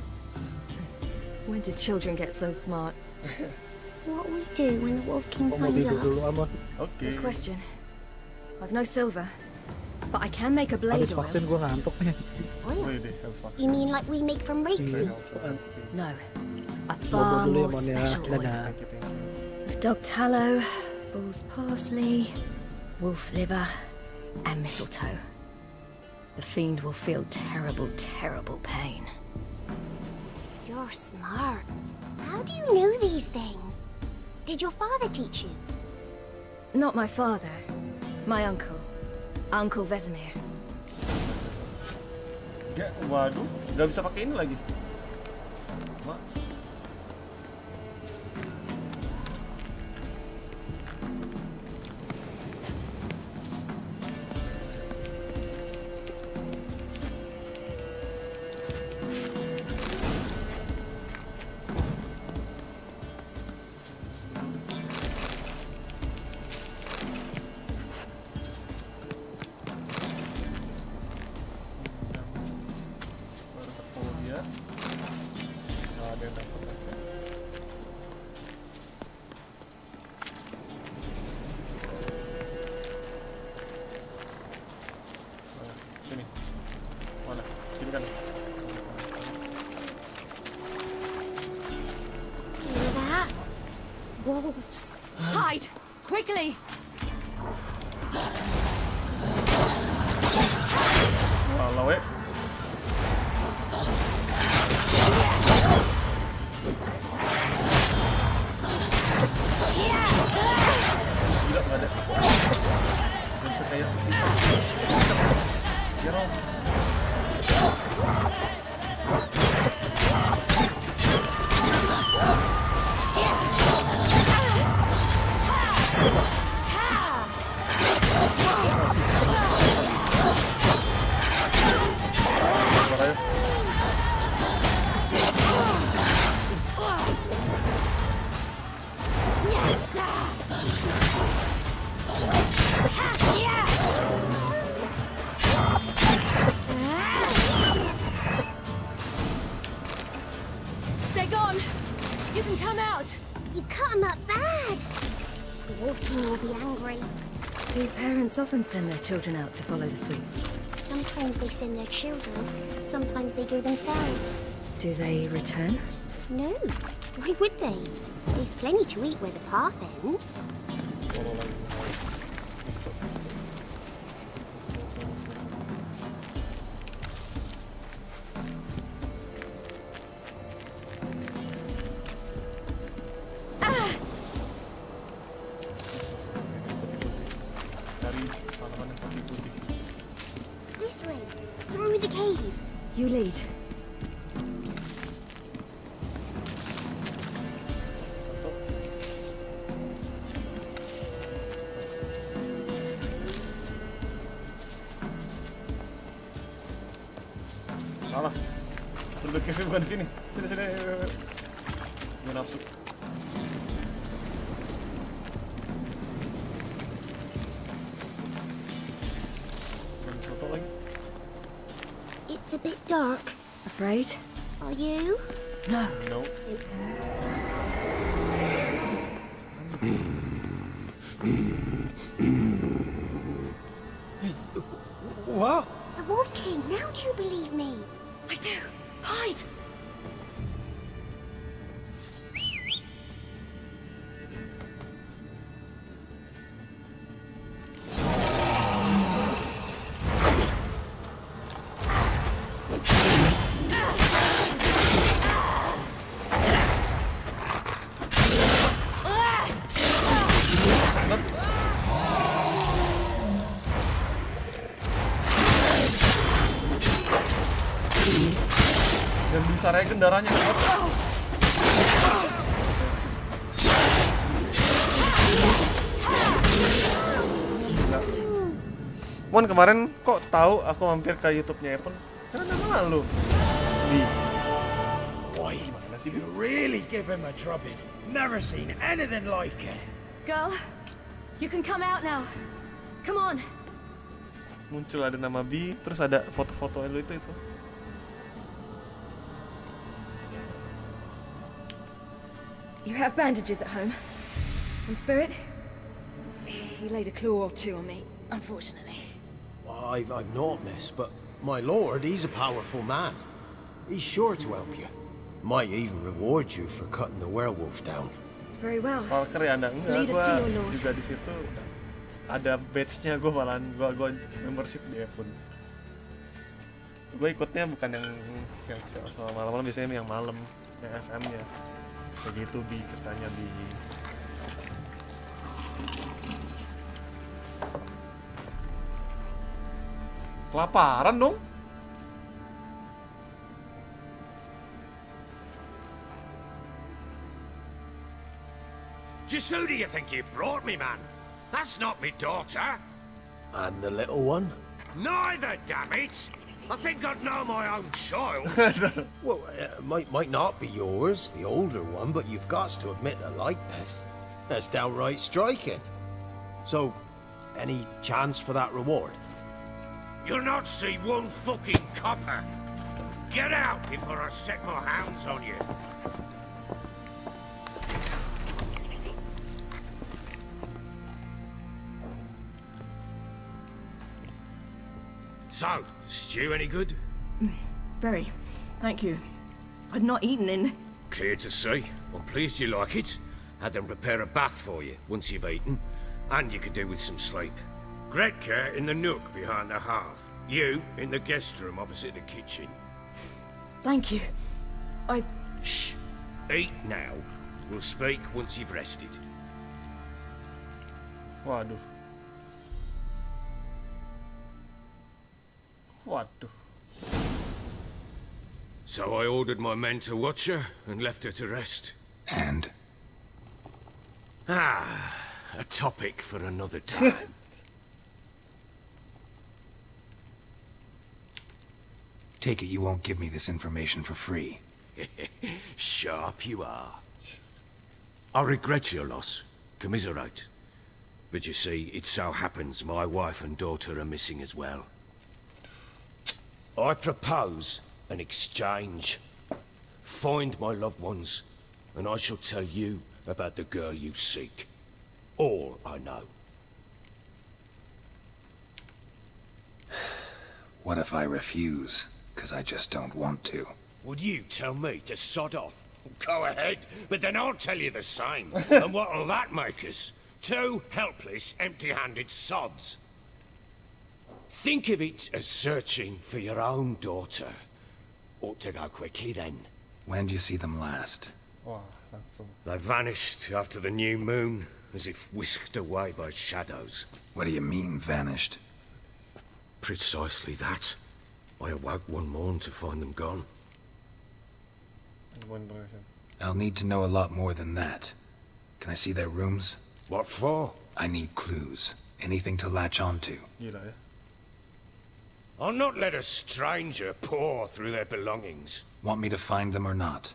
When did children get so smart? What we do when the Wolf King Gua mau finds tidur dulu us? Amon. Oke. Good question. I've no silver, but I can make a blade Habis oil. vaksin gue ngantuk nih. Oh iya deh, harus vaksin. You mean like we make from rapeseed? No, a Bobo far dulu ya more mon ya. special oil. Dadah. Thank you. Of dog tallow, bull's parsley, wolf's liver, and mistletoe. The fiend will feel terrible, terrible pain. You're smart. How do you know these things? Did your father teach you? Not my father, my uncle, Uncle Vesemir. Ya, waduh, nggak bisa pakai ini lagi. Ma. ada yang dapat. Sini. Mana? Sini kan. Hear that? Wolves. Hide! Quickly! Walau ya. Gila, nggak ada. Gak bisa kayak si Geralt. Sabar aja. They're gone! You can come out! You cut 'em up bad. The Wolf King will be angry. Do parents often send their children out to follow the sweets? Sometimes they send their children. Sometimes they go themselves. Do they return? No. Why would they? They've plenty to eat where the path ends. Follow lagi. Stop. Cari tanaman yang putih-putih. This way. Through the cave. You lead. Satu. Salah. Terlalu cave bukan di sini. Sini. Gue nafsu. Gak bisa foto lagi. It's a bit dark. Afraid? Are you? No. No. What? The Wolf King. Now do you believe me? I do. Hide! Dan bisa regen darahnya kan. Gila. Mon kemarin kok tahu aku mampir ke YouTube-nya Epon? Karena malu. Di. Why? Gimana sih? You really give him a drubbing. Never seen anything like it. Girl, you can come out now. Come on. Muncul ada nama B, terus ada foto-foto lu itu. You have bandages at home. Some spirit? He laid a claw or two on me, unfortunately. Well, I've not, miss, but my lord, he's a powerful man. He's sure to help you. Might even reward you for cutting the werewolf down. Very well. Stalker ya anda enggak, Lead us to your gua lord. juga di situ ada badge-nya, gue malahan gue membership dia pun. Gue ikutnya bukan yang siang malam-malam, biasanya yang malam, yang FM-nya. Kayak gitu Bi ceritanya Bi. Kelaparan dong. Just who do you think you brought me, man? That's not me daughter. And the little one? Neither, damn it! I think I'd know my own child. Well, might not be yours, the older one, but you've got to admit the likeness. That's downright striking. So, any chance for that reward? You'll not see one fucking copper. Get out before I set my hounds on you. So, stew any good? Very. Thank you. I'd not eaten in... Clear to see. I'm pleased you like it. Had them prepare a bath for you once you've eaten. And you could do with some sleep. Gretka in the nook behind the hearth. You in the guest room opposite the kitchen. Thank you. I... Shh. Eat now. We'll speak once you've rested. Waduh. Waduh. So I ordered my men to watch her and left her to rest. And? A topic for another time. Take it you won't give me this information for free. Sharp you are. I regret your loss. Commiserate. But you see, it so happens my wife and daughter are missing as well. I propose an exchange. Find my loved ones, and I shall tell you about the girl you seek. All I know. What if I refuse? 'Cause I just don't want to. Would you tell me to sod off? Go ahead, but then I'll tell you the same. And what'll that make us? Two helpless, empty-handed sods. Think of it as searching for your own daughter. Ought to go quickly then. When do you see them last? Wah, langsung. They vanished after the new moon, as if whisked away by shadows. What do you mean, vanished? Precisely that. I awoke one morn to find them gone. I'll need to know a lot more than that. Can I see their rooms? What for? I need clues. Anything to latch onto. Gila ya. I'll not let a stranger pore through their belongings. Want me to find them or not?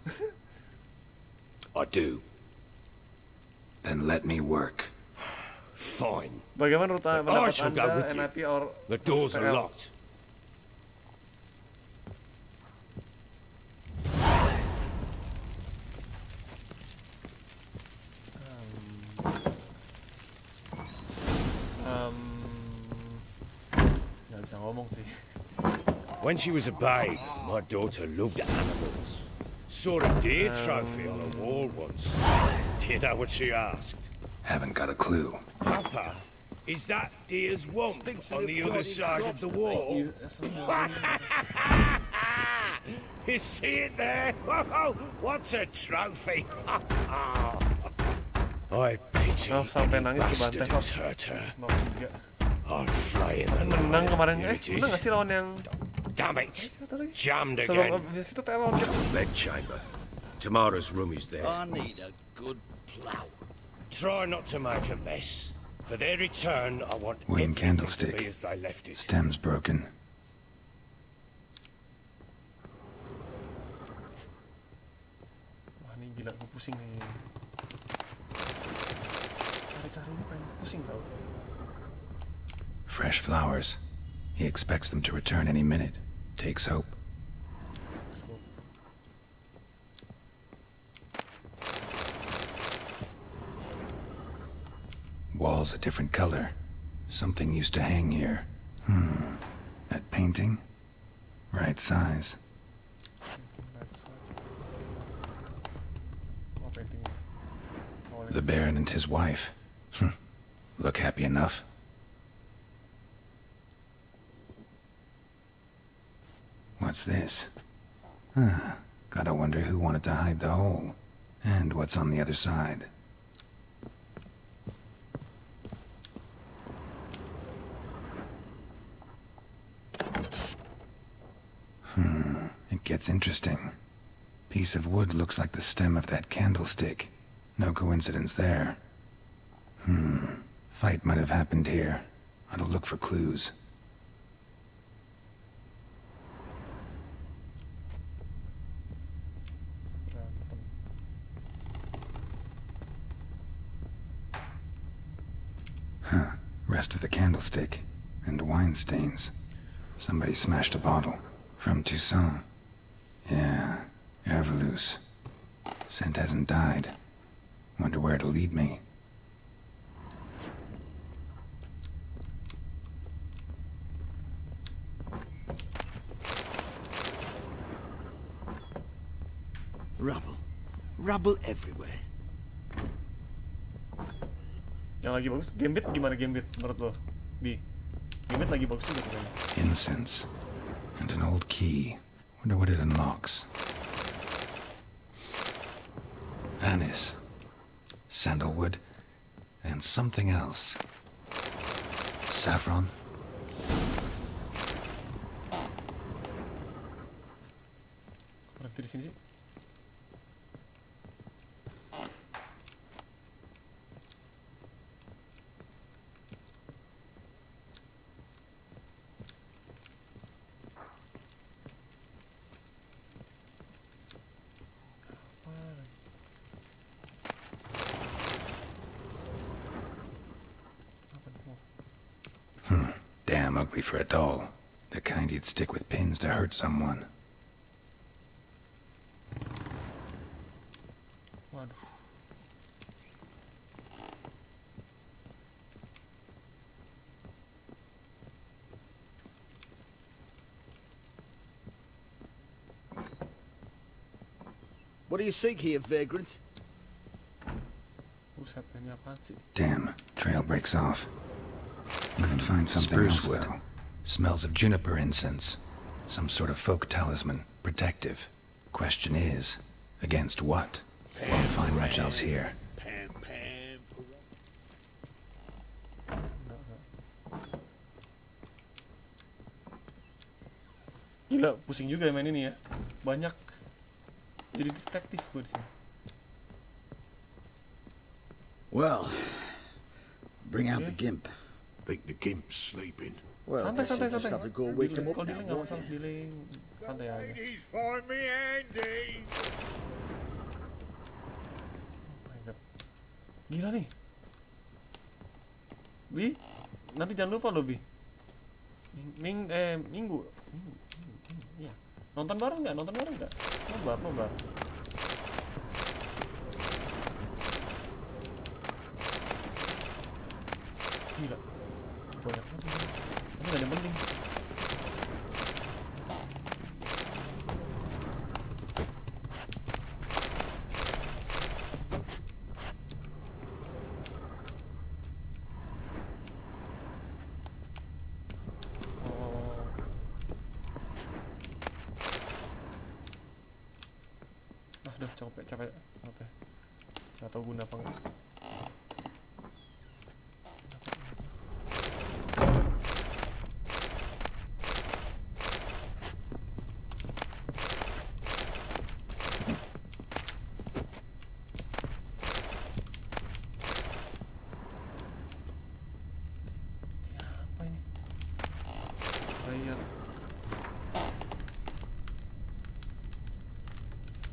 I do. Then let me work. Fine. Bagaimana pendapat shall go Anda, with you. NIP or The doors are STL? locked. Nggak bisa ngomong sih. When she was a babe, my daughter loved animals. Saw a deer trophy on a wall once. Do you know what she asked? Haven't got a clue. Papa, is that deer's womb on the other side of the wall? You see it there? Whoa, what's a trophy? I pity Oh, sampai any nangis bastard kebantai who's kok. hurt her. Mau juga. I'll flay him alive. Menang kemarin Here it is. menang nggak sih lawan yang Damn it! Jammed sebelum again. habis itu telon sih. Bedchamber. Tamara's room is there. I need a good plow. Try not to make a mess. For their return, I want Wooden everything to candlestick. be as they left it. Stem's broken. Wah ini gila, gue pusing nih. Cari-cari ini pengen pusing tau. Fresh flowers. He expects them to return any minute. Takes hope. Walls a different color. Something used to hang here. That painting? Right size. Oh, painting ini. Oh, The Baron and his wife. Look happy enough. What's this? Gotta wonder who wanted to hide the hole. And what's on the other side. It gets interesting. Piece of wood looks like the stem of that candlestick. No coincidence there. Fight might have happened here. Ought to look for clues. berantem. Rest of the candlestick. And wine stains. Somebody smashed a bottle. From Toussaint. Yeah, Ervelus. Scent hasn't died. Wonder where it'll lead me. Rubble. Rubble everywhere. Yang lagi bagus, Gambit gimana Gambit menurut lo? Gambit lagi bagus juga kayaknya. Incense. And an old key. Wonder what it unlocks. Anise. Sandalwood. And something else. Saffron. Berhenti di sini sih. Damn ugly for a doll. The kind you'd stick with pins to hurt someone. Waduh. What do you seek here, vagrant? Buset, ini apaan sih? Damn, trail breaks off. We can find something else, though. Smells of juniper incense. Some sort of folk talisman. Protective. Question is, against what? Won't find much else here. Pam, pam. Gila, pusing juga main ini ya. Banyak. Jadi detektif gue di sini. Well, bring out the gimp. Think the gimp's sleeping. Well, Santai, santai, santai. Have to go wake him up. Kalau dealing nggak masalah, dealing santai aja. Ladies, find me Andy. Oh my God. Gila nih. Bi, nanti jangan lupa lo Bi. Minggu. Iya. Nonton bareng nggak? Nobar. Gila. Banyak banget. Tapi nggak ada yang penting. Udah capek. Nggak tahu guna apa nggak.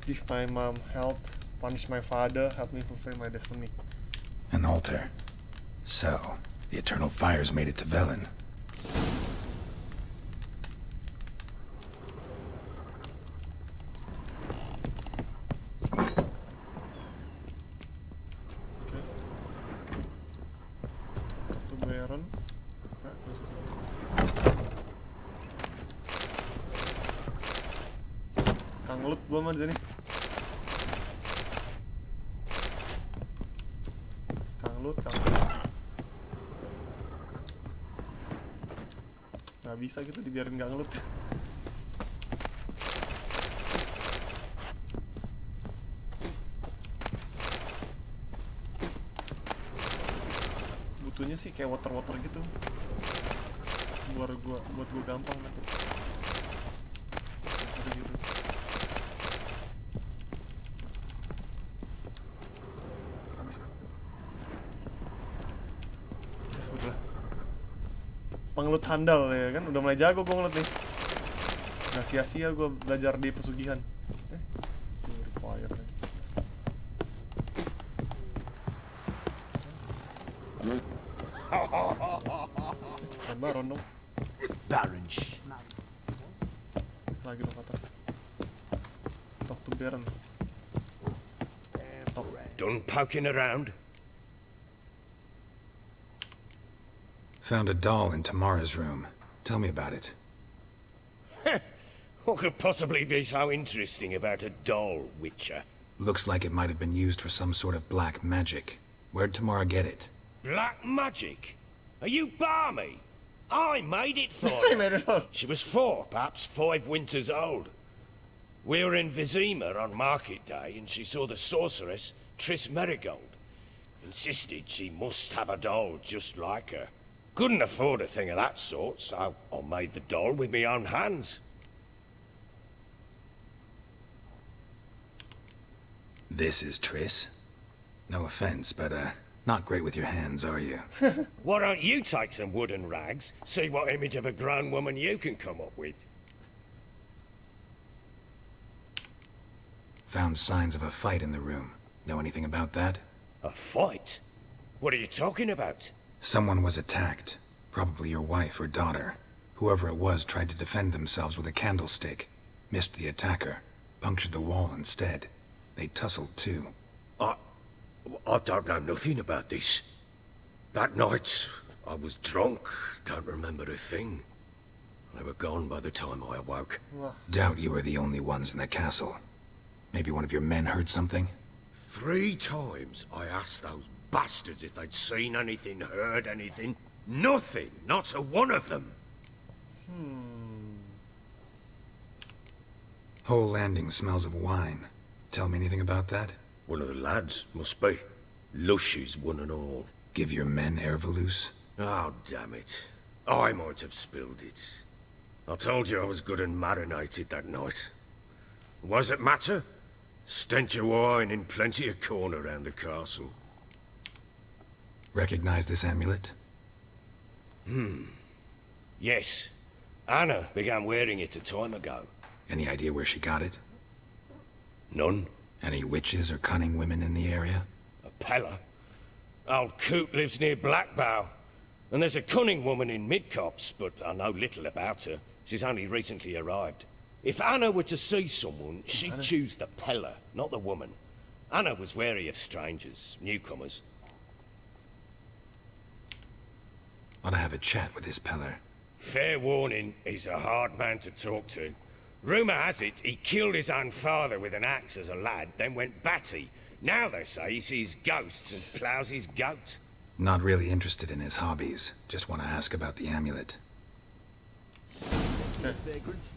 Give my mom help, punish my father, help me fulfill my destiny. An altar. So, the eternal fires made it to Velen. Itu Baron. Kanglut gua mah di sini. Kanglut. Nggak bisa gitu dibiarin kanglut. Butuhnya sih kayak water gitu. Buat gua gampang nanti. Gitu. Pengelut handal ya kan, udah mulai jago gue ngelut nih. Nggak sia-sia gue belajar di pesugihan. Require. Baron dong. Baron Lagi dong atas. modern. Done poking around? Found a doll in Tamara's room. Tell me about it. What could possibly be so interesting about a doll, Witcher? Looks like it might have been used for some sort of black magic. Where'd Tamara get it? Black magic? Are you balmy? I made it for I her. made it for- She was 4, perhaps 5 winters old. We were in Vizima on market day, and she saw the sorceress, Triss Merigold. Insisted she must have a doll just like her. Couldn't afford a thing of that sort, so I made the doll with my own hands. This is Triss. No offense, but, not great with your hands, are you? Why don't you take some wooden rags, see what image of a grown woman you can come up with? Found signs of a fight in the room. Know anything about that? A fight? What are you talking about? Someone was attacked. Probably your wife or daughter. Whoever it was tried to defend themselves with a candlestick. Missed the attacker. Punctured the wall instead. They tussled too. I don't know nothing about this. That night, I was drunk, don't remember a thing. They were gone by the time I awoke. Doubt you were the only ones in the castle. Maybe one of your men heard something? 3 times I asked those bastards if they'd seen anything, heard anything. Nothing, not a one of them. Whole landing smells of wine. Tell me anything about that? One of the lads, must be. Lushes, one and all. Give your men Ervelus? Oh, damn it. I might have spilled it. I told you I was good and marinated that night. What does it matter? Stench of wine in plenty of corn around the castle. Recognize this amulet? Yes. Anna began wearing it a time ago. Any idea where she got it? None. Any witches or cunning women in the area? A Pella. Old Coot lives near Blackbow. And there's a cunning woman in Midcopse, but I know little about her. She's only recently arrived. If Anna were to see someone, she'd choose the Pella, not the woman. Anna was wary of strangers, newcomers. Ought to have a chat with this Peller. Fair warning, he's a hard man to talk to. Rumour has it he killed his own father with an axe as a lad, then went batty. Now they say he sees ghosts and ploughs his goat. Not really interested in his hobbies. Just want to ask about the amulet. Vagrants?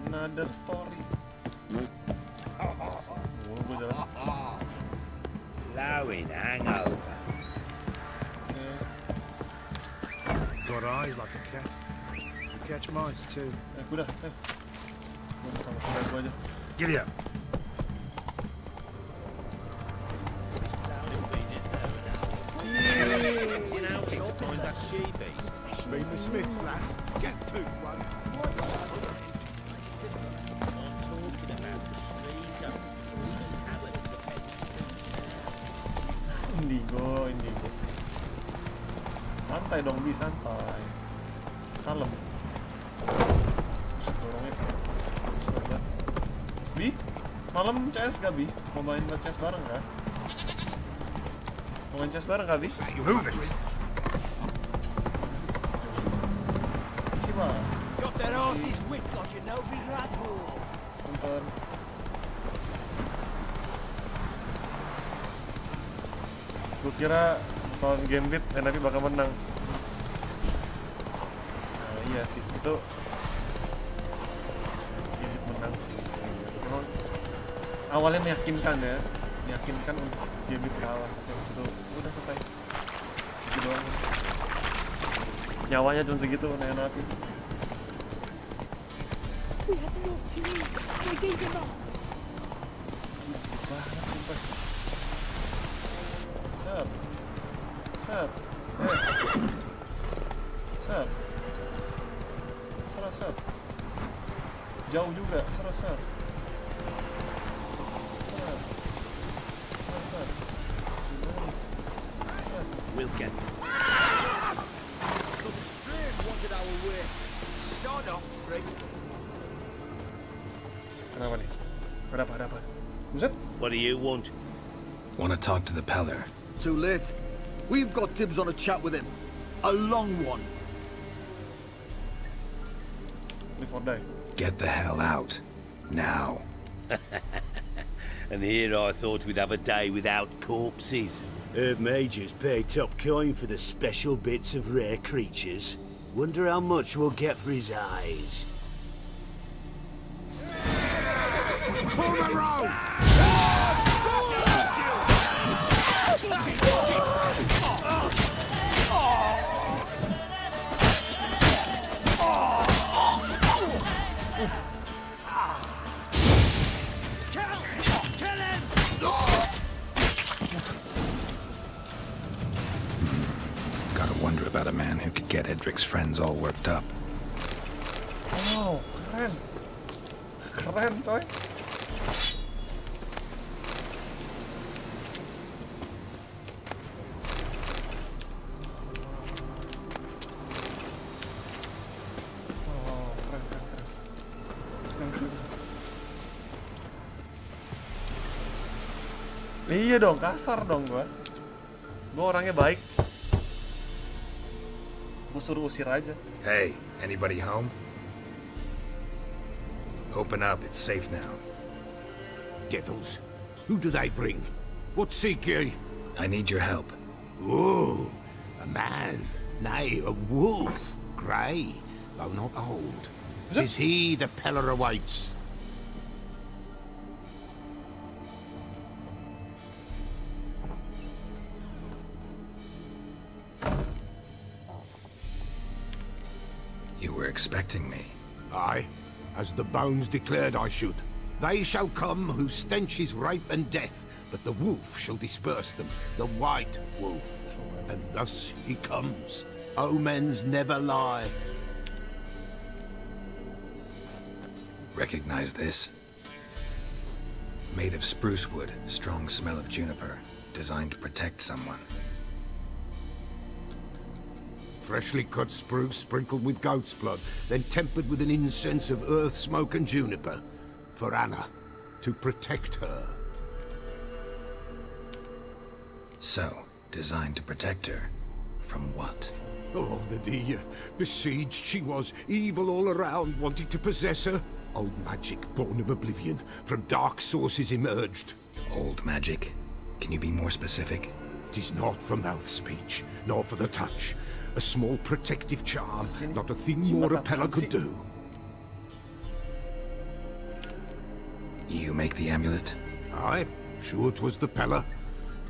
Another story. Gue jalan. Blowing hangover. Got eyes like a cat. You catch mice too. Gue dah. Gue sama kuda gue aja. Giddy up. Been the Smiths, lads. Get toothed one. Indigo. Santai dong, Bi, santai. Kalem. Buset, dorongnya. Buset banget. Bi, malam CS gak, Bi? Mau main CS bareng gak? Mau main CS bareng gak, Bi? Move it. Isi, Bang. Got their asses whipped like you know we rat hole. Nonton. Gue kira soal Gambit tapi bakal menang. Nah, iya sih, itu Gambit menang sih. Memang awalnya meyakinkan untuk Gambit kalah, tapi habis itu udah selesai. Gitu doang. Nyawanya cuma segitu, naik-naikin. We have no team, so give them up. Banget sumpah. Set. Set. Jauh juga, set. We'll get it. Kenapa nih? Ada apa? Buset. What do you want? Want to talk to the Peller. Too late. We've got dibs on a chat with him. A long one. Live or die. Get the hell out. Now. And here I thought we'd have a day without corpses. Herb Major's paid top coin for the special bits of rare creatures. Wonder how much we'll get for his eyes. Form a row! Gotta wonder about a man who could get Edric's friends all worked up. Wow, keren. Keren, coy. Iya dong, kasar dong gua. Gua orangnya baik. Gua suruh usir aja. Hey, anybody home? Open up, it's safe now. Devils. Who do they bring? What seek ye? I need your help. Oh, a man. Nay, a wolf. Grey, though not old. Is he the Peller awaits? You were expecting me. Aye, as the bones declared I should. They shall come whose stench is rape and death, but the wolf shall disperse them, the white wolf. And thus he comes. Omens never lie. Recognize this? Made of spruce wood, strong smell of juniper, designed to protect someone. Freshly cut spruce sprinkled with goat's blood, then tempered with an incense of earth, smoke and juniper. For Anna, to protect her. So, designed to protect her. From what? Oh, the dear. Besieged she was, evil all around, wanting to possess her. Old magic, born of oblivion, from dark sources emerged. Old magic? Can you be more specific? 'Tis not for mouth speech, nor for the touch. A small protective charm, not a thing more a Peller could do. You make the amulet? Aye, sure 'twas the Peller.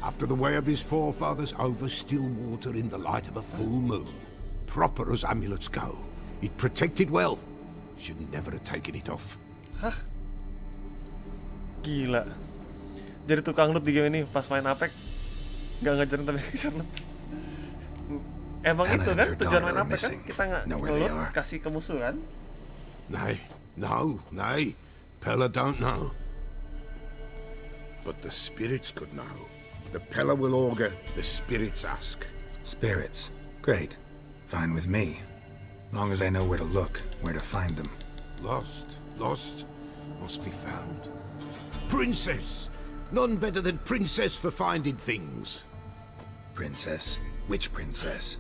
After the way of his forefathers, over still water in the light of a full moon. Proper as amulets go. It protected well. Should never have taken it off. Hah? Gila. Jadi tukang loot di game ini pas main Apex nggak ngejar tapi ngejar loot. Emang itu kan tujuan main Apex kan? Kita nggak ngeloot, kasih ke musuh kan? Nay, nay. Peller don't know. But the spirits could know. The Peller will augur, the spirits ask. Spirits? Great. Fine with me. Long as I know where to look, where to find them. Lost, must be found. Princess! None better than Princess for finding things. Princess? Which princess?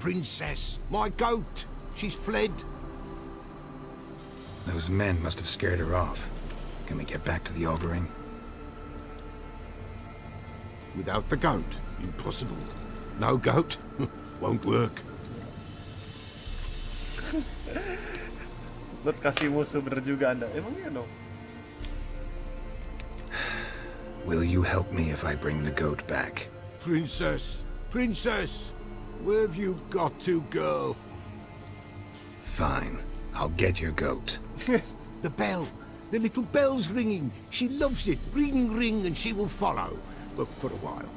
Princess, my goat! She's fled. Those men must have scared her off. Can we get back to the auguring? Without the goat, impossible. No goat, won't work. Loot kasih musuh bener juga Anda. Emang iya dong? Will you help me if I bring the goat back? Princess! Where have you got to, girl? Fine. I'll get your goat. The bell! The little bell's ringing. She loves it. Ring, ring, and she will follow. But for a while.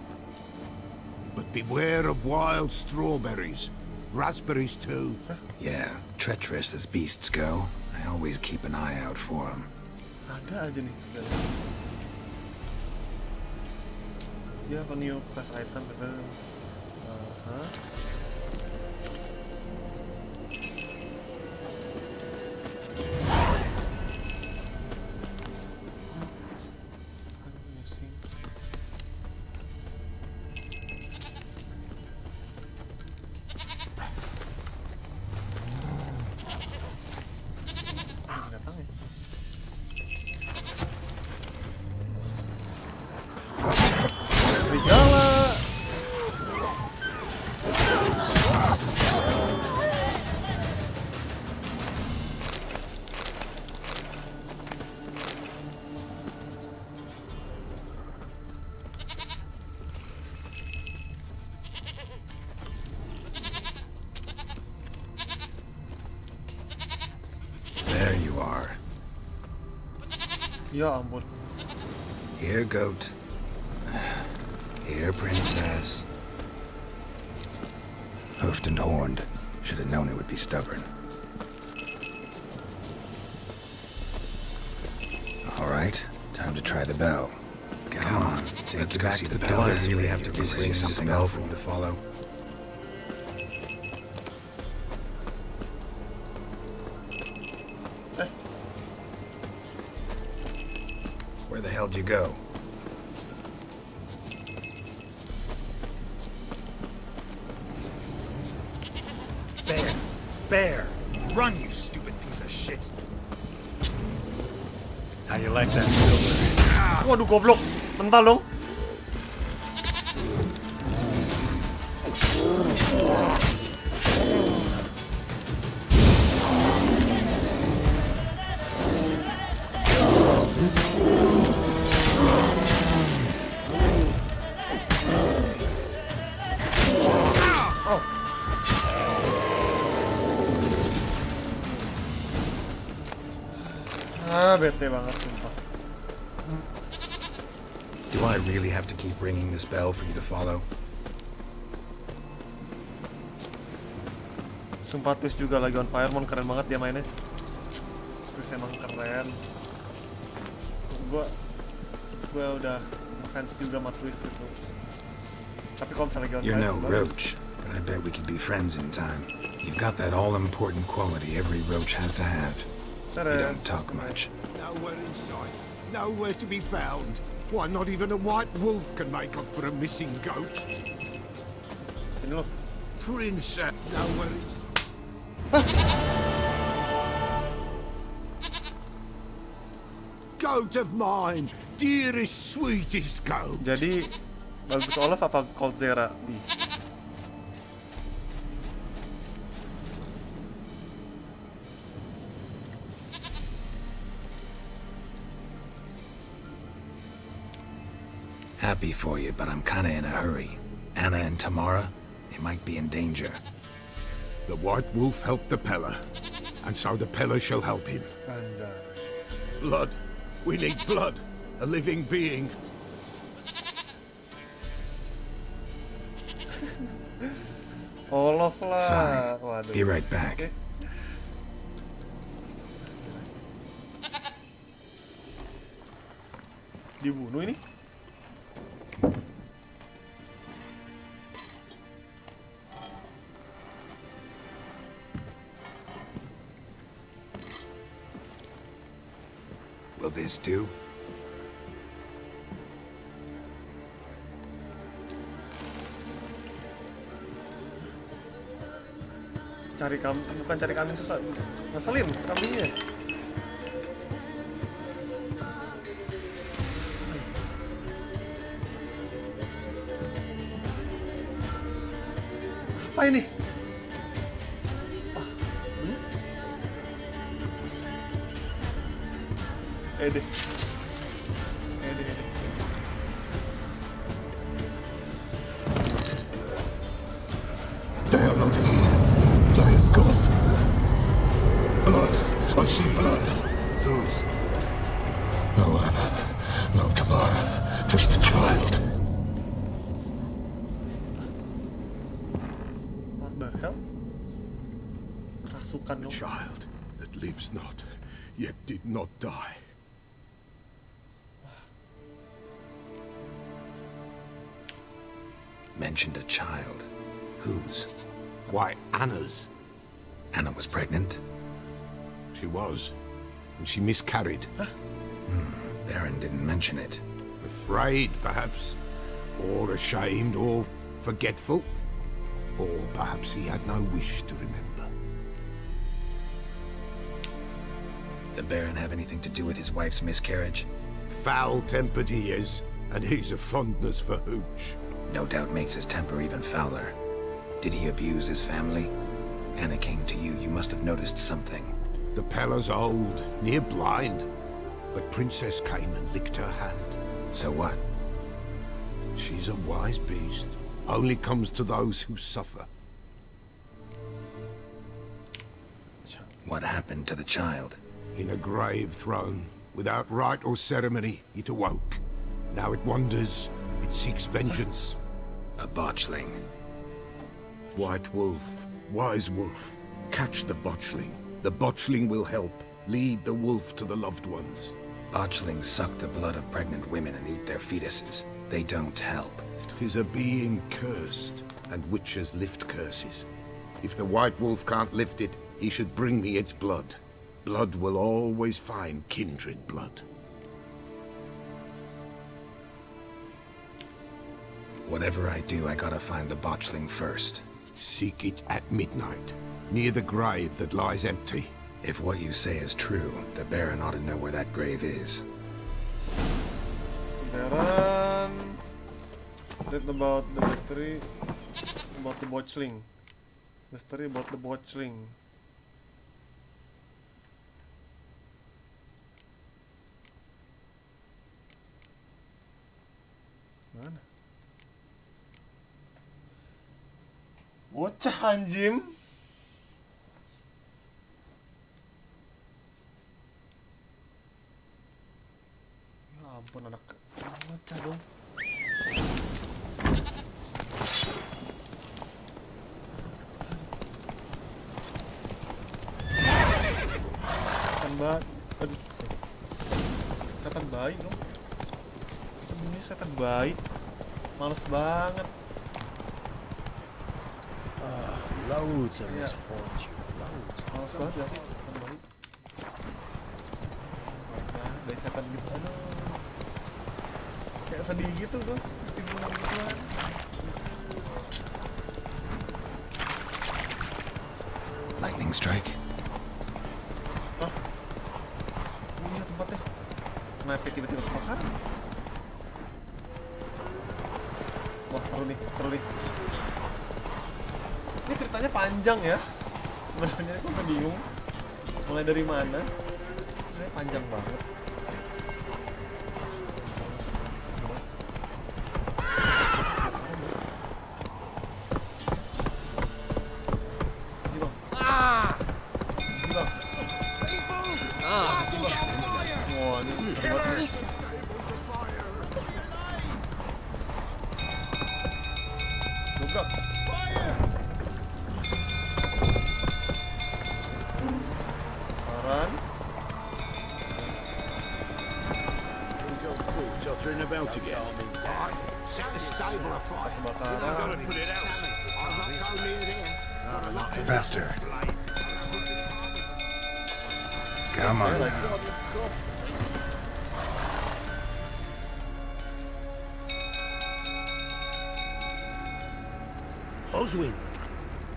But beware of wild strawberries. Raspberries, too. Yeah, treacherous as beasts go. I always keep an eye out for them. Ada aja nih. You have a new class item. There you are. Ya ampun. Here, goat. Here, princess. Hoofed and horned. Should have known it would be stubborn. All right, time to try the bell. Come on, let's go see the bell. I really have to keep ringing this bell for you to follow. Where the hell did you go? Bear! Run, you stupid piece of shit! How you like that silver? Waduh goblok, mental dong. Bete banget sumpah. Do I really have to keep ringing this bell for you to follow? Sumpah Twist juga lagi on fire, mon keren banget dia mainnya. Twist emang keren. Gue udah fans juga sama Twist itu. Tapi kalau misalnya lagi on fire, you're no roach, but I bet we could be friends in time. You've got that all-important quality every roach has to have. You don't talk much. Nowhere in sight. Nowhere to be found. Why, not even a white wolf can make up for a missing goat. Ini loh. Princess. Nowhere in sight. Goat of mine. Dearest, sweetest goat. Jadi, bagus Olaf apa Cold Zera? Happy for you, but I'm kinda in a hurry. Anna and Tamara, they might be in danger. The white wolf helped the Pella, and so the Pella shall help him. Blood. We need blood. A living being. Olaf lah. Fine. Waduh. Be right back. Okay. Dibunuh ini? Will this do? Cari kambing, bukan cari kambing susah. Ngeselin kambingnya. Apa ini? Ede. They are not here. They have gone. Blood. I see blood. Whose? No Anna. No Tamara. Just the child. What the hell? Rasukan A child that lives not, yet did not die. Mentioned a child. Whose? Why, Anna's. Anna was pregnant? She was. And she miscarried. Baron didn't mention it. Afraid, perhaps. Or ashamed, or forgetful. Or perhaps he had no wish to remember. The Baron have anything to do with his wife's miscarriage? Foul-tempered he is, and he's a fondness for hooch. No doubt makes his temper even fouler. Did he abuse his family? Anna came to you. You must have noticed something. The Pella's old, near blind. But Princess came and licked her hand. So what? She's a wise beast. Only comes to those who suffer. What happened to the child? In a grave thrown, without rite or ceremony, it awoke. Now it wanders, it seeks vengeance. A botchling. White wolf, wise wolf, catch the botchling. The botchling will help, lead the wolf to the loved ones. Botchlings suck the blood of pregnant women and eat their fetuses. They don't help. 'Tis a being cursed, and witches lift curses. If the white wolf can't lift it, he should bring me its blood. Blood will always find kindred blood. Whatever I do, I gotta find the botchling first. Seek it at midnight, near the grave that lies empty. If what you say is true, the Baron ought to know where that grave is. Baron, read about the mystery about the botchling. Mystery about the botchling. Mana? Bocah anjim. Ya ampun, anak bocah dong. Aduh, setan bayi dong. Ini setan bayi. Males banget. Loads of misfortune. Loads. Males banget gak sih setan bayi? Males banget, bayi setan gitu. Aduh. Kayak sedih gitu tuh. Mesti bunuh gituan. Lightning strike. Kenapa tiba-tiba kebakaran? Wah, seru nih, seru nih. Ini ceritanya panjang ya. Sebenarnya aku bingung mulai dari mana. Ceritanya panjang banget. About again. Set the stable afire. I'm not going near there. Faster. Come on now. Oswin?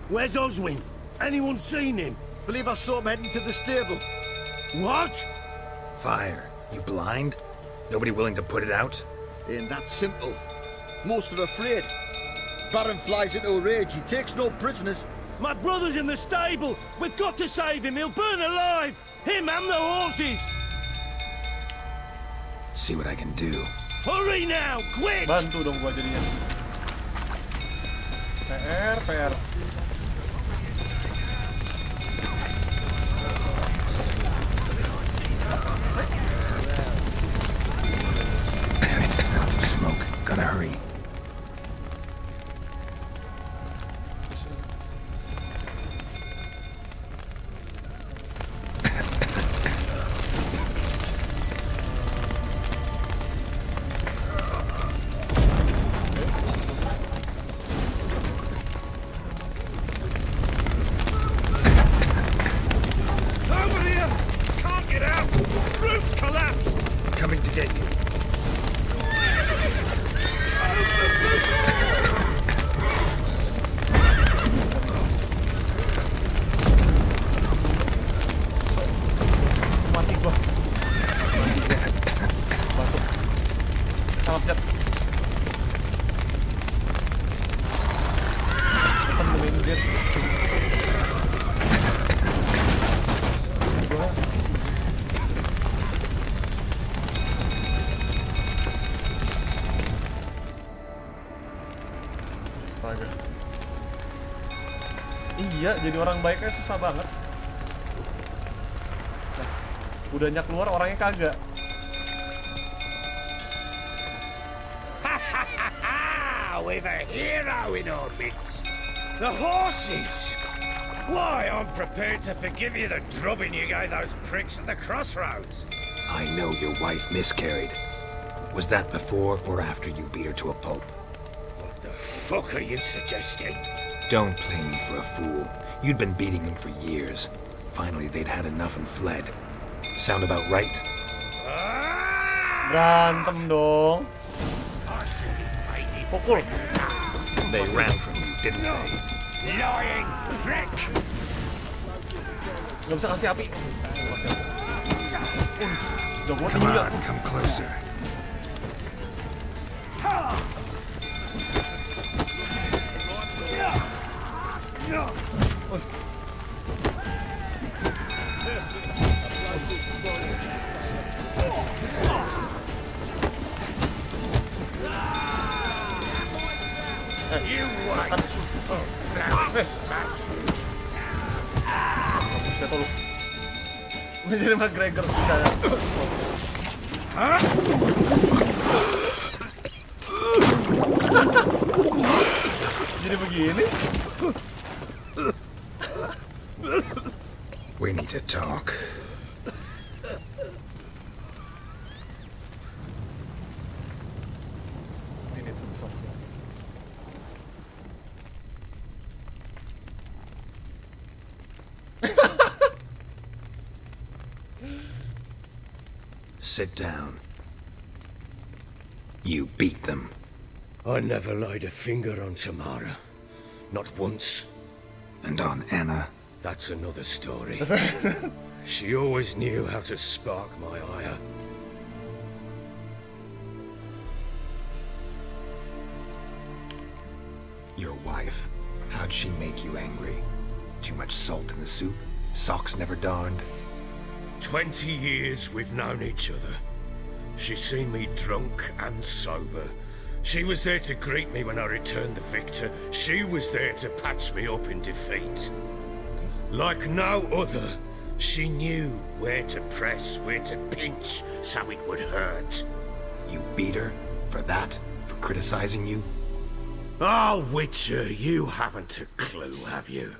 Where's Oswin? Anyone seen him? Believe I saw him heading to the stable. What? Fire. You blind? Nobody willing to put it out? Ain't that simple. Most are afraid. Baron flies into a rage. He takes no prisoners. My brother's in the stable. We've got to save him. He'll burn alive. Him and the horses. See what I can do. Hurry now, quick! Bantu dong gua jadinya. PR. Lots of smoke. Gotta hurry. Iya, jadi orang baiknya susah banget. Nah, Kudanya keluar, orangnya kagak. We've a hero in our midst. The horses. Why, I'm prepared to forgive you the drubbing you gave those pricks at the crossroads. I know your wife miscarried. Was that before or after you beat her to a pulp? What the fuck are you suggesting? Don't play me for a fool. You'd been beating them for years. Finally, they'd had enough and fled. Sound about right? Berantem dong. Pukul. They ran from you, didn't they? Lying prick! Gak bisa kasih api. Come on, come closer. You wait! Mampus deh lu. Jadi McGregor kita. Jadi begini. We need to talk. Sit down. You beat them. I never laid a finger on Tamara. Not once. And on Anna? That's another story. She always knew how to spark my ire. Your wife, how'd she make you angry? Too much salt in the soup? Socks never darned? 20 years we've known each other. She's seen me drunk and sober. She was there to greet me when I returned the victor. She was there to patch me up in defeat. Like no other, she knew where to press, where to pinch, so it would hurt. You beat her? For that? For criticizing you? Oh, Witcher, you haven't a clue, have you?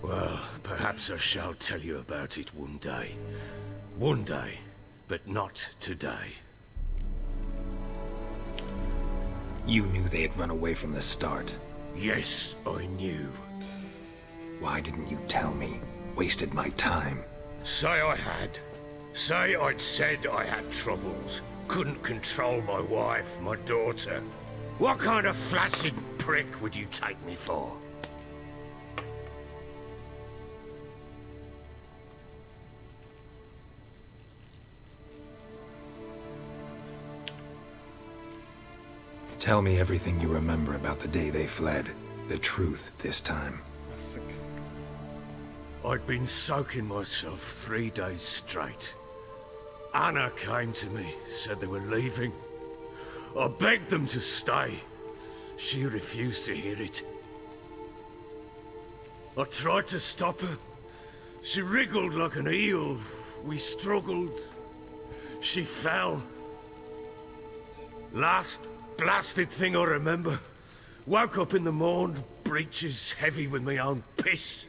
Well, perhaps I shall tell you about it one day. One day, but not today. You knew they had run away from the start. Yes, I knew. Why didn't you tell me? Wasted my time. Say I had. Say I'd said I had troubles. Couldn't control my wife, my daughter. What kind of flaccid prick would you take me for? Tell me everything you remember about the day they fled. The truth this time. I'd been soaking myself 3 days straight. Anna came to me, said they were leaving. I begged them to stay. She refused to hear it. I tried to stop her. She wriggled like an eel. We struggled. She fell. Last blasted thing I remember. Woke up in the morn, breeches heavy with my own piss.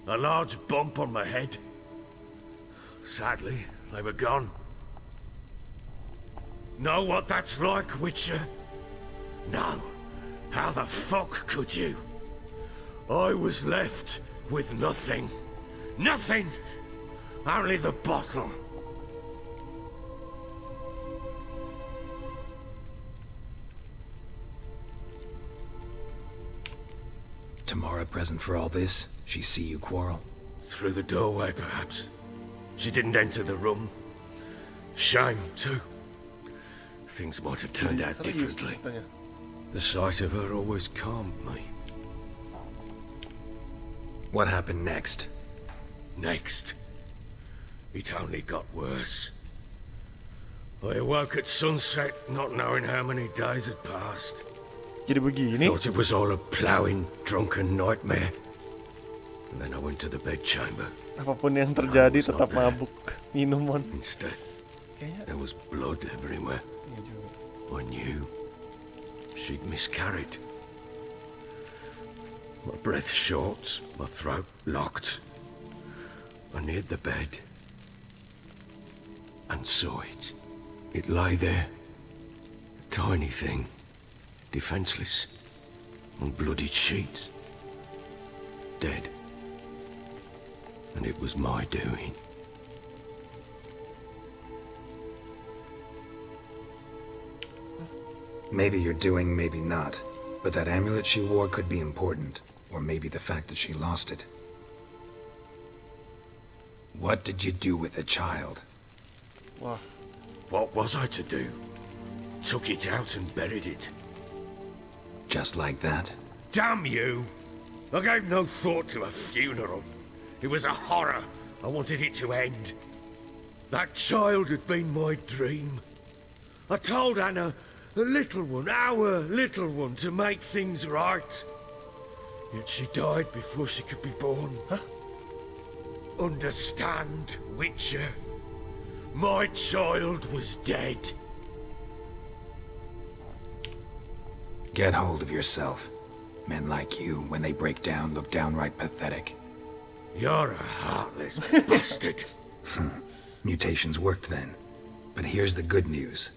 A large bump on my head. Sadly, they were gone. Know what that's like, Witcher? No. How the fuck could you? I was left with nothing. Nothing! Only the bottle. Tamara present for all this? She see you quarrel? Through the doorway, perhaps. She didn't enter the room. Shame, too. Things might have turned out differently. The sight of her always calmed me. What happened next? Next? It only got worse. I awoke at sunset, not knowing how many days had passed. Jadi begini. Thought it was all a ploughing, drunken nightmare. And then I went to the bedchamber. Apapun yang terjadi tetap mabuk minuman. Instead, there was blood everywhere. I knew she'd miscarried. My breath short, my throat locked. I neared the bed and saw it. It lay there, a tiny thing, defenseless, on bloodied sheets, dead. And it was my doing. Maybe you're doing, maybe not. But that amulet she wore could be important. Or maybe the fact that she lost it. What did you do with the child? What was I to do? Took it out and buried it. Just like that? Damn you! I gave no thought to a funeral. It was a horror. I wanted it to end. That child had been my dream. I told Anna, the little one, our little one, to make things right. Yet she died before she could be born. Huh? Understand, Witcher? My child was dead. Get hold of yourself. Men like you, when they break down, look downright pathetic. You're a heartless bastard. Mutations worked then. But here's the good news.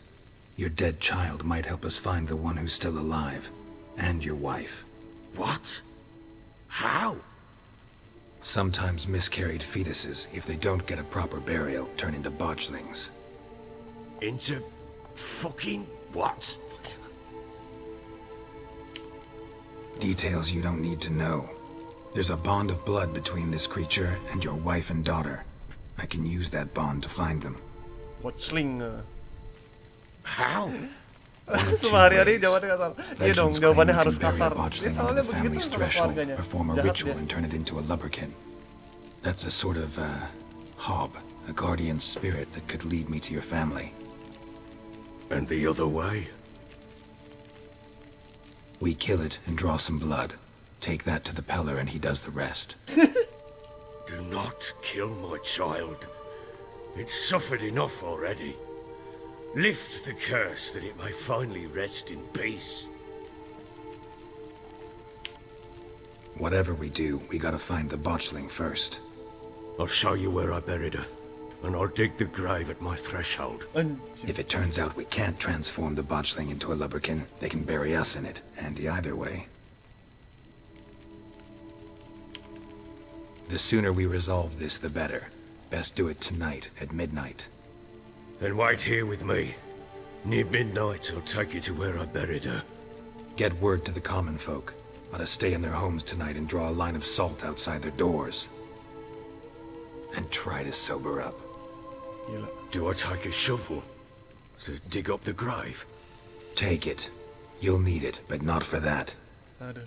Your dead child might help us find the one who's still alive. And your wife. What? How? Sometimes miscarried fetuses, if they don't get a proper burial, turn into botchlings. Into fucking what? Details you don't need to know. There's a bond of blood between this creature and your wife and daughter. I can use that bond to find them. Botchling. How? Sehari-hari jawabannya kasar. Iya dong, jawabannya harus kasar. Dia soalnya begitu sama keluarganya. Perform a ritual and turn it into a lubberkin. That's a sort of hob, a guardian spirit that could lead me to your family. And the other way? We kill it and draw some blood. Take that to the Peller and he does the rest. Do not kill my child. It's suffered enough already. Lift the curse that it may finally rest in peace. Whatever we do, we gotta find the botchling first. I'll show you where I buried her, and I'll dig the grave at my threshold. If it turns out we can't transform the botchling into a lubberkin, they can bury us in it. Handy either way. The sooner we resolve this, the better. Best do it tonight, at midnight. Then wait here with me. Near midnight, I'll take you to where I buried her. Get word to the common folk. Ought to stay in their homes tonight and draw a line of salt outside their doors. And try to sober up. Do I take a shovel to dig up the grave? Take it. You'll need it, but not for that. Aduh.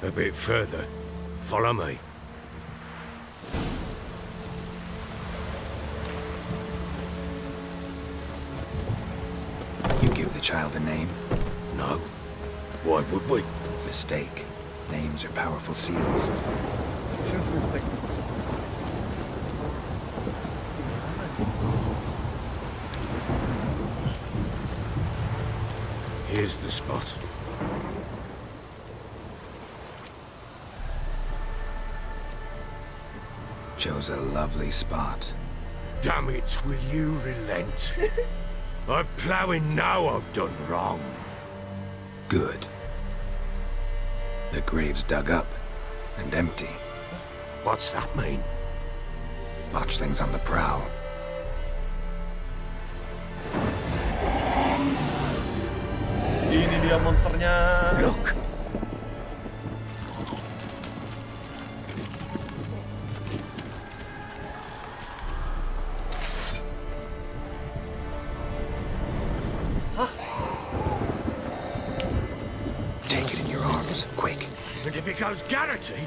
A bit further. Follow me. You give the child a name? No. Why would we? Mistake. Names are powerful seals. Mistake. Here's the spot. Chose a lovely spot. Damn it, will you relent? I'm ploughing now I've done wrong. Good. The grave's dug up and empty. What's that mean? Botchling's on the prowl. Ini dia monsternya. Look. Take it in your arms, quick. And if it goes Garrity,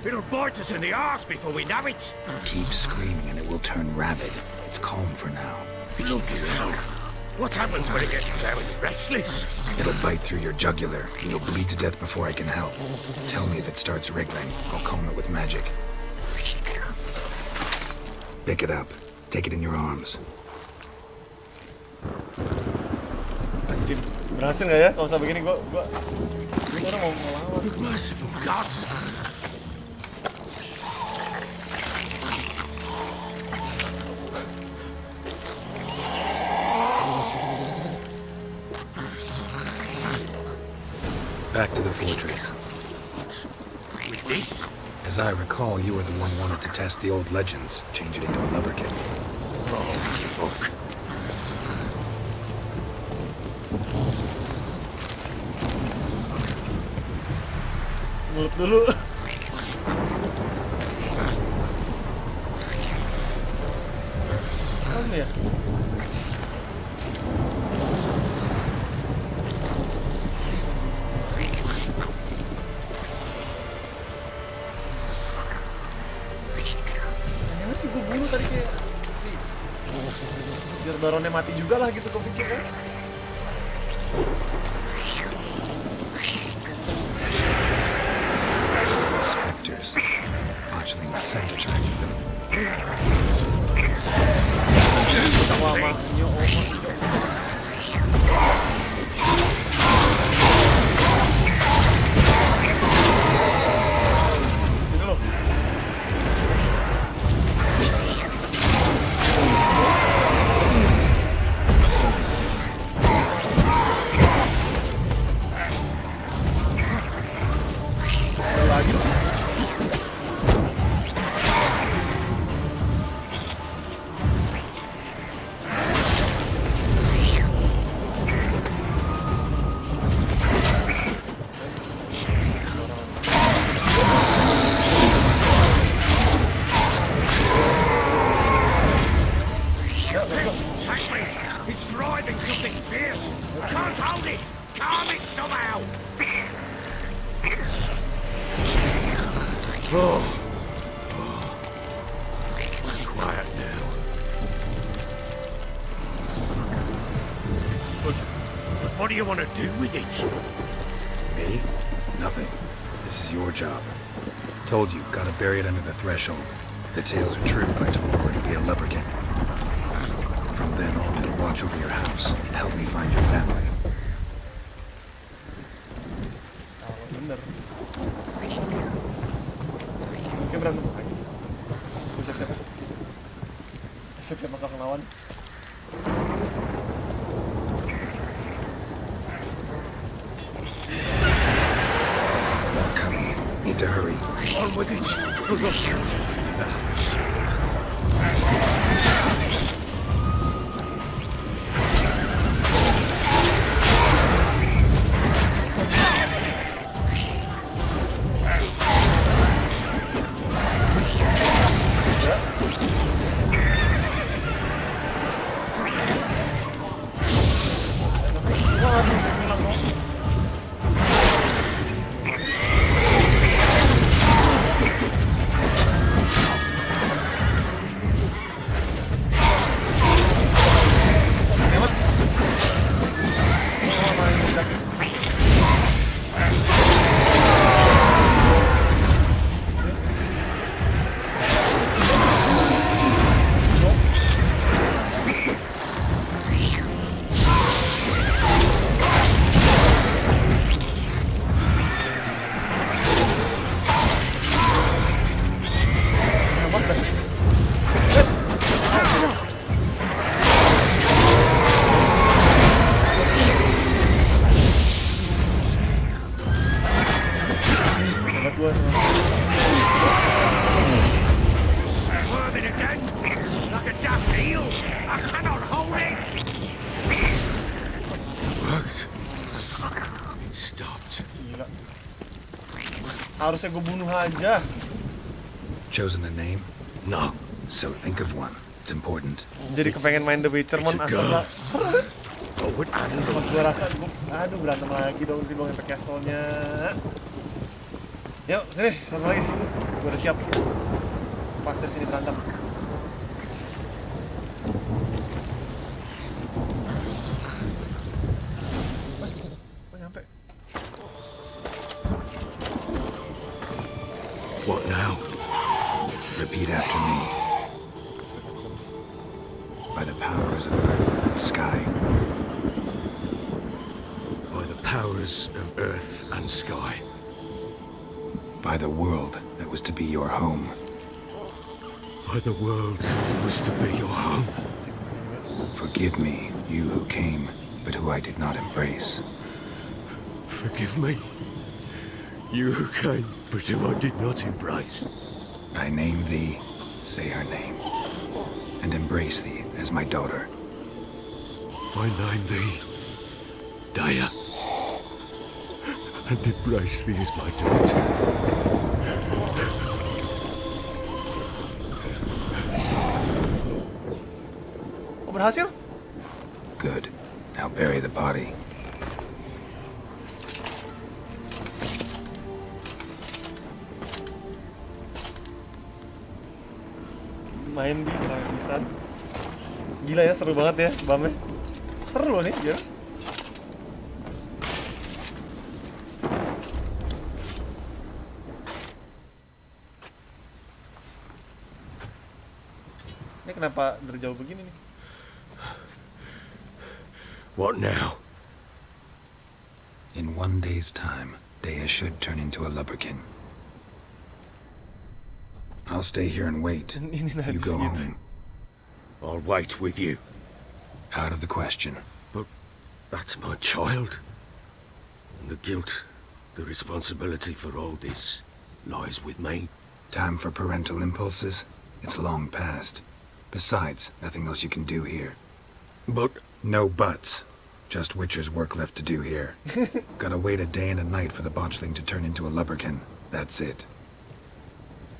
it'll bite us in the arse before we know it. Keep screaming and it will turn rabid. It's calm for now. Bloody hell. What happens when it gets very restless? It'll bite through your jugular, and you'll bleed to death before I can help. Tell me if it starts wriggling. I'll calm it with magic. Pick it up. Take it in your arms. Anjir, berhasil nggak ya? Kalau usah begini gue sekarang mau lawan. Merciful gods. Back to the fortress. What? With this? As I recall, you were the one wanted to test the old legends, change it into a lubberkin. Oh, fuck. Mulut dulu. Serem ya? Pengennya sih gue bunuh tadi kayak biar baronnya mati juga lah gitu gue pikir kan. Spectres. Botchling's scent attracted them. Sama maknya sini loh. Lagi loh. Attack me! It's thriving something fierce! Can't hold it! Calm it somehow! Oh. Quiet now. But what do you want to do with it? Me? Nothing. This is your job. Told you, gotta bury it under the threshold. If the tales are true, by tomorrow it'll be a lubberkin. From then on, it'll watch over your house and help me find your family. Kalau bener. Oke, berantem lagi. Gue siap-siap. Siap-siap bakal ngelawan. More coming. Need to hurry. On with it! We're not going to find the house. Swerving again, like a daft eel. I cannot hold it. Worked. It stopped. Gila. Harusnya gue bunuh aja. Chosen a name? No. So think of one. It's important. Jadi kepengen main The Witcher, mon asal lah. Seru. Aduh, gue rasa aduh berantem lagi dong sih bang, sampai castle-nya. Yuk sini berantem lagi. Gue udah siap. Pas dari sini berantem. by the powers of earth and sky. By the powers of earth and sky. By the world that was to be your home. By the world that was to be your home. Forgive me, you who came, but who I did not embrace. Forgive me, you who came, but who I did not embrace. I name thee, say her name, and embrace thee as my daughter. I name thee, Daya, and embrace thee as my daughter. Oh, berhasil? Good. Now bury the body. Main di gratisan. Gila ya, seru banget ya bamnya. Seru loh nih ya. Ini kenapa dari jauh begini nih? What now? In 1 day's time, Dea should turn into a lubberkin. I'll stay here and wait. You go home. I'll wait with you. Out of the question. But that's my child. And the guilt, the responsibility for all this lies with me. Time for parental impulses? It's long past. Besides, nothing else you can do here. But... No buts. Just Witcher's work left to do here. Gotta wait a day and a night for the botchling to turn into a lubberkin. That's it.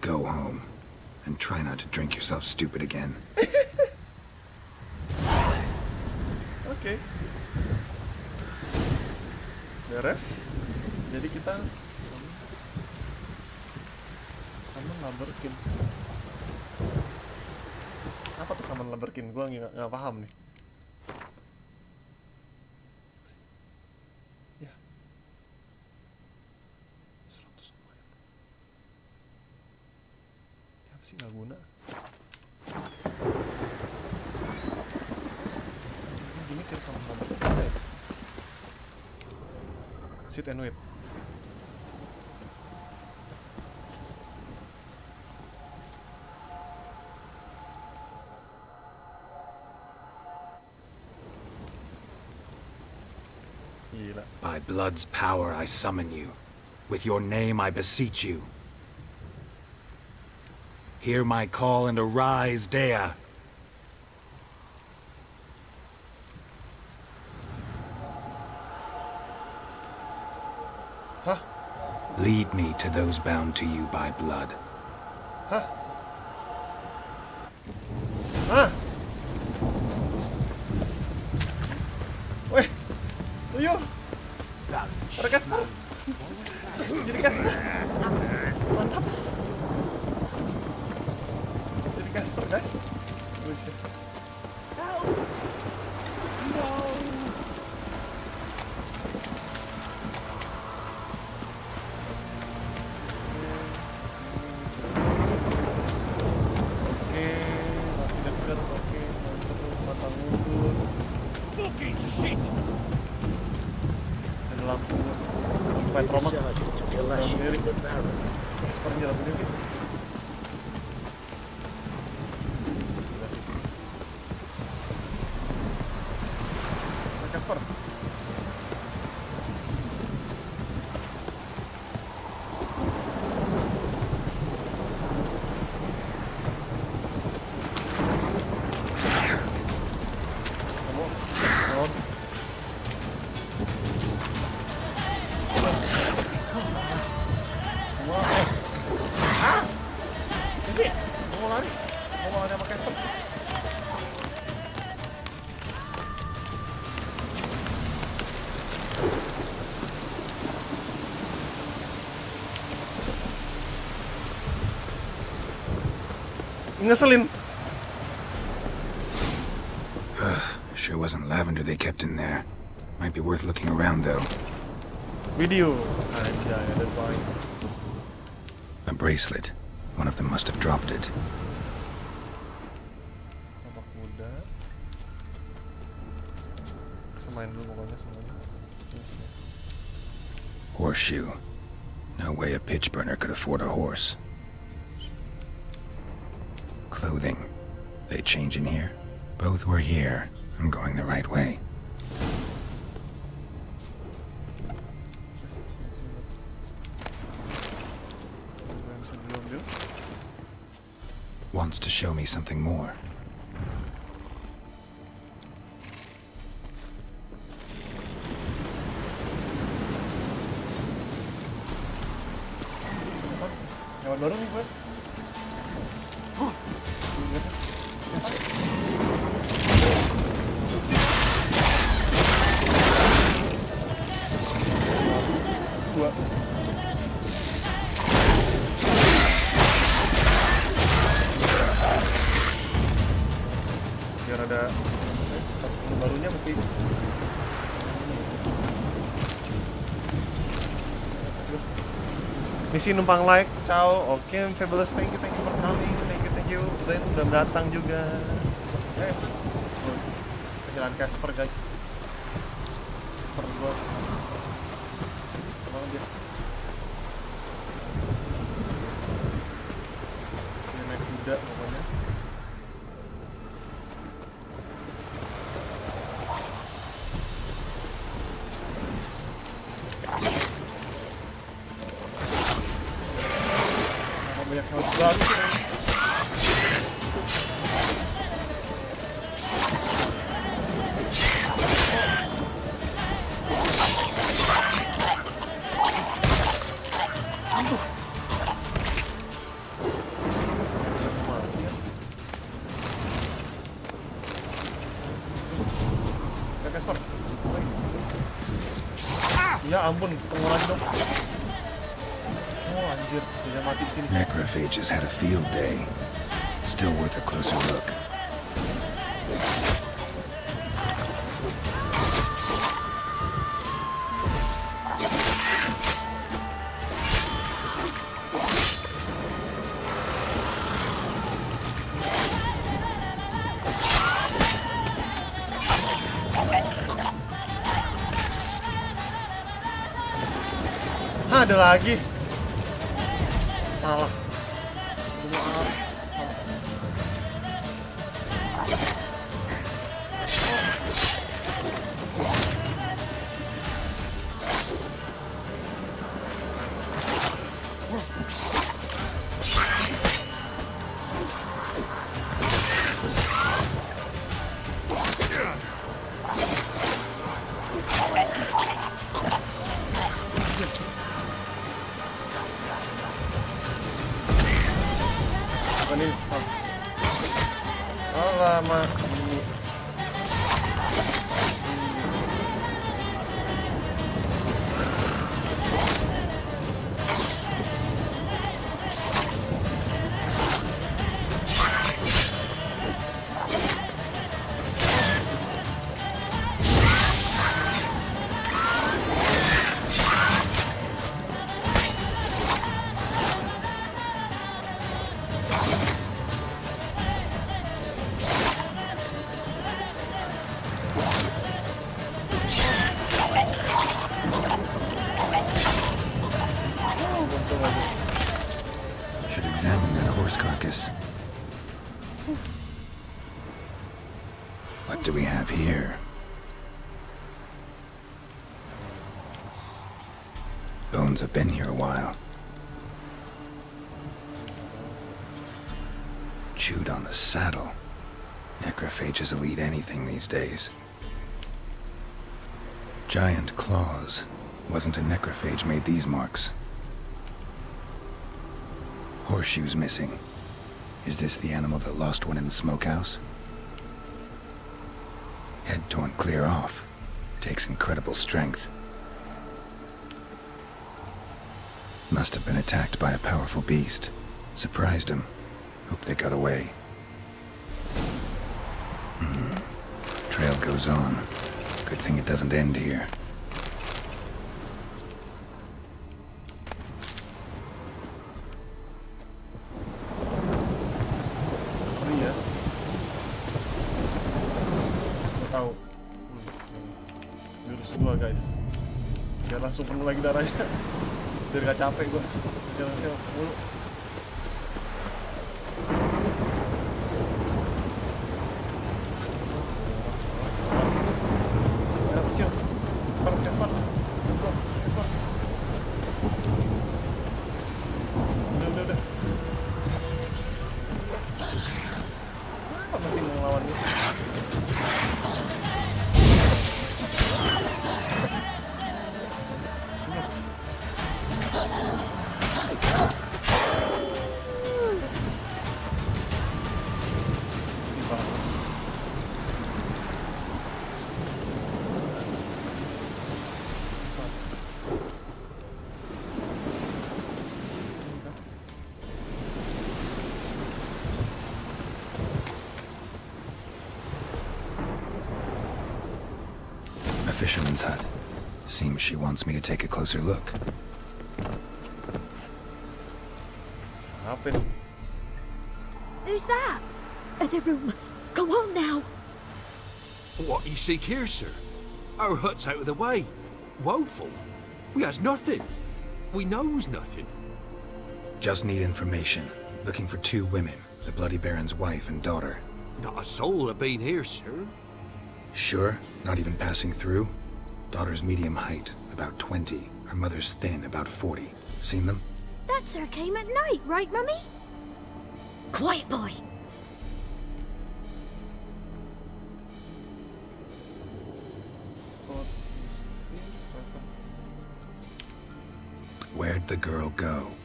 Go home. And try not to drink yourself stupid again. Oke. Beres. Jadi kita sama lubberkin. Apa tuh sama lubberkin? Gua nggak paham nih. Ya. 100 lumayan. Ya apa sih nggak guna? Gini cari sama lubberkin apa ya? Sit and wait. By blood's power I summon you. With your name I beseech you. Hear my call and arise, Dea. Huh? Lead me to those bound to you by blood. Huh? Huh? Weh, tuyul. Ada Casper. Jadi Casper. Mantap. Jadi Casper, guys. Bisa. Oke, masih dekat. Oke, terus matang mundur. Fucking shit! Ada lampu. Petromak. Sendiri. Caspernya jalan sendiri. Casper. Ngeselin. Sure wasn't lavender they kept in there. Might be worth looking around though. Video. Anjay, ada sign. A bracelet. One of them must have dropped it. Tampak muda. Semain dulu pokoknya semuanya. Horseshoe. No way a pitch burner could afford a horse. Clothing. They change in here? Both were here. I'm going the right way. Wants to show me something more. Hewan baru nih gue. Dua. Biar ada barunya mesti. Misi numpang like, ciao. Oke, Fabulous, thank you for coming, thank you. Zain udah datang juga. Jalan Casper guys. Casper gua. Kemana dia? Dia naik kuda pokoknya. Banyak hal baru sih. Ya ampun, tunggu lagi dong. Oh anjir, dia mati di sini. Necrophages had a field day. Still worth a closer look. Ada lagi. Salah. Salah. Ini lama ini. Should examine that horse carcass. What do we have here? Bones have been here a while. Chewed on the saddle. Necrophages will eat anything these days. Giant claws. Wasn't a necrophage made these marks. Horseshoes missing. Is this the animal that lost one in the smokehouse? Head torn clear off. Takes incredible strength. Must have been attacked by a powerful beast. Surprised him. Hope they got away. Trail goes on. Good thing it doesn't end here. jurus 2 guys, biar langsung penuh lagi darahnya. Biar gak capek gue. Ayo mulu. Ayo kecil. Cepat. Let's go. Udah. Kenapa mesti ngelawan dia? A fisherman's hut. Seems she wants me to take a closer look. Apa ini? Who's that? Other room. Go on now. What you seek here, sir? Our hut's out of the way. Woeful. We has nothing. We knows nothing. Just need information. Looking for 2 women, the Bloody Baron's wife and daughter. Not a soul have been here, sir. Sure? Not even passing through? Daughter's medium height, about 20. Her mother's thin, about 40. Seen them? That sir came at night, right, Mummy? Quiet, boy. Where'd the girl go?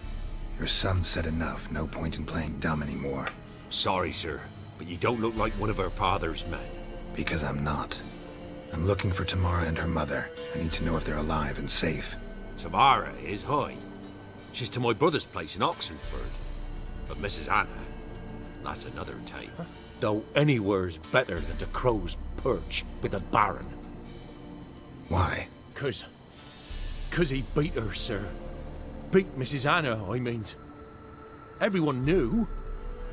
Your son said enough. No point in playing dumb anymore. Sorry, sir, but you don't look like one of our father's men. Because I'm not. I'm looking for Tamara and her mother. I need to know if they're alive and safe. Tamara is high. She's to my brother's place in Oxenford. But Mrs. Anna, that's another tale. Though anywhere's better than the crow's perch with the Baron. Why? 'Cause he beat her, sir. Beat Mrs. Anna, I means. Everyone knew,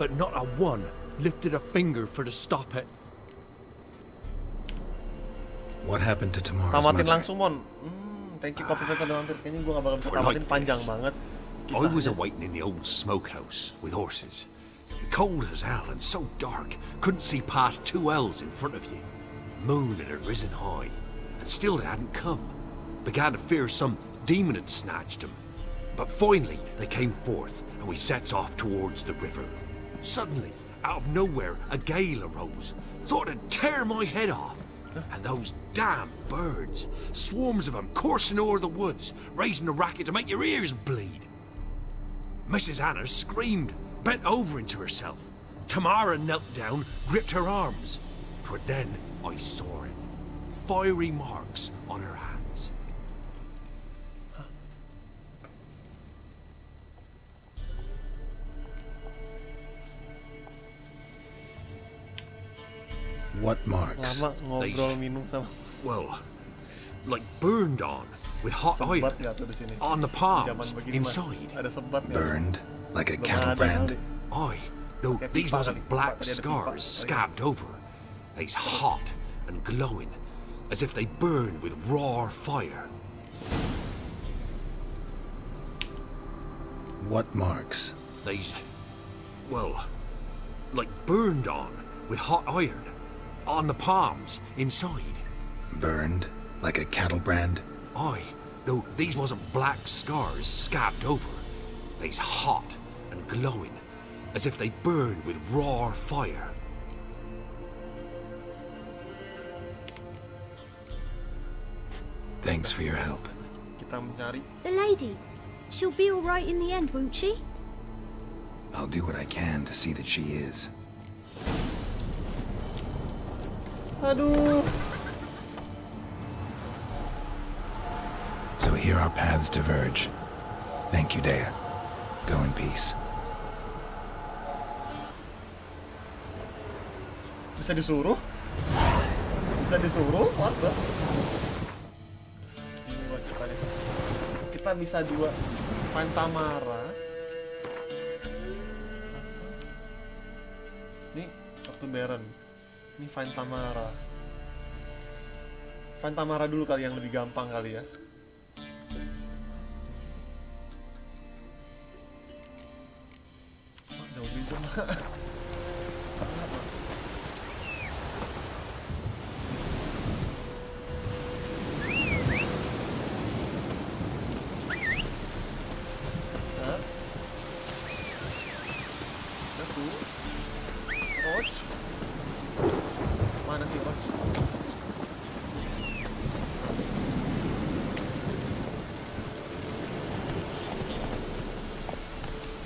but not a one lifted a finger for to stop it. What happened to Tamara's Tamatin mother? langsung, Mon. Thank you Coffee Paper Vampir. Kayaknya gue gak bakal bisa tamatin, panjang banget I was awaiting in the old smokehouse with horses. Cold as hell and so dark, couldn't see past 2 ells in front of you. Moon had risen high, and still they hadn't come. Began to fear some demon had snatched them. But finally they came forth, and we sets off towards the river. Suddenly, out of nowhere, a gale arose. Thought it'd tear my head off. And those damn birds, swarms of them coursing over the woods, raising a racket to make your ears bleed. Mrs. Anna screamed, bent over into herself. Tamara knelt down, gripped her arms. 'Twas then I saw it. Fiery marks on her hands. What marks? Lama ngobrol minum sama. Well, like burned on with hot Sebat iron nggak tuh di sini? on the Zaman palms begini mah inside. ada sebat nggak? Burned? Like a Belum cattle ada brand? kali. Aye, though Kayak these pipa wasn't kali, black pipa, tadi ada pipa. scars scabbed over. They's hot and glowing, as if they burned with raw fire. What marks? They's, well, like burned on with hot iron on the palms inside. Burned? Like a cattle brand? Aye, though these wasn't black scars scabbed over. They's hot and glowing, as if they burned with raw fire. Thanks for your help. Kita mencari. The lady. She'll be all right in the end, won't she? I'll do what I can to see that she is. Aduh. So here our paths diverge. Thank you, Dea. Go in peace. Bisa disuruh? Bisa disuruh? What the? Dua ceritanya. Kita bisa dua. Find Tamara. Ini kartu Baron. Ini Find Tamara. Fantamara dulu kali yang lebih gampang kali ya. Jauh gitu mah. Roach? Mana sih Roach?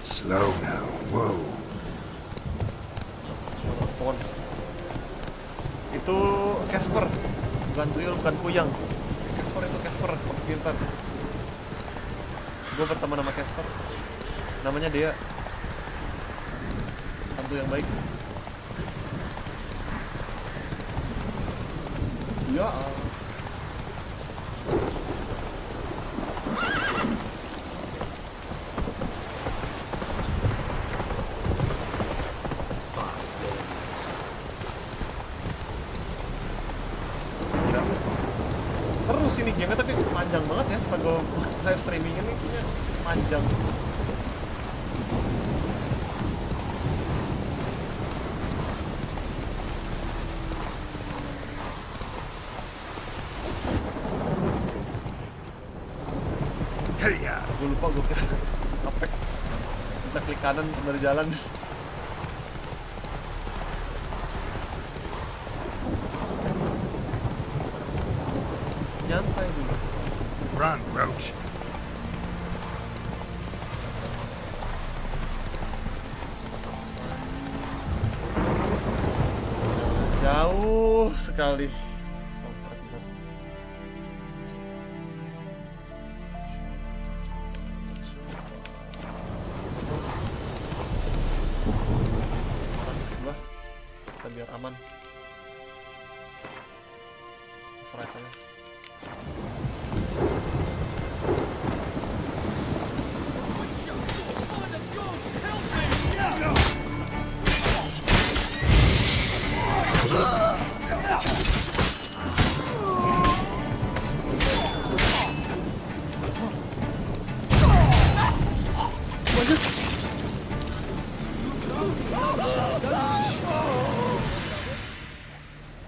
Slow now. Whoa. Pohon. Itu Casper, bukan tuyul, bukan kuyang. Casper itu Casper, filter. Gue berteman sama Casper. Namanya Dea. Hantu yang baik. Ya. Seru sih nih gamenya, tapi panjang banget ya. Setelah gue live streaming ini kayaknya panjang. Hey-ya. Gue lupa, gue kira apek bisa klik kanan sembari jalan. Nyantai dulu. Run, Roach. Jauh sekali. Sompret gue. Sebelah. Kita biar aman. Override aja.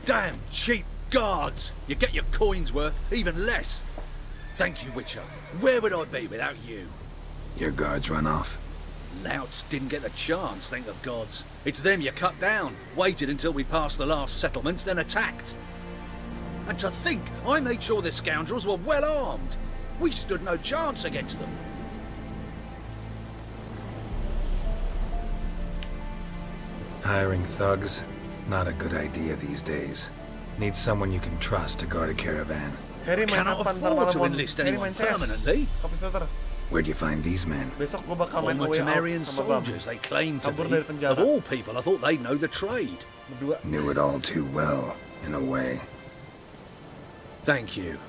Damn cheap guards! You get your coins worth, even less. Thank you, Witcher. Where would I be without you? Your guards run off. Louts didn't get the chance, thank the gods. It's them you cut down, waited until we passed the last settlement, then attacked. And to think I made sure the scoundrels were well armed. We stood no chance against them. Hiring thugs? Not a good idea these days. Need someone you can trust to guard a caravan. Harry main Cannot apa ntar afford to malam? enlist Harry anyone main CS. permanently. Copy filter. Where'd you find these men? Besok gue bakal main Former away out Temerian sama Bam. soldiers they claim to Kabur be. dari penjara. Of all people, I thought they'd know the trade. Berdua. Knew it all too well, in a way. Thank you.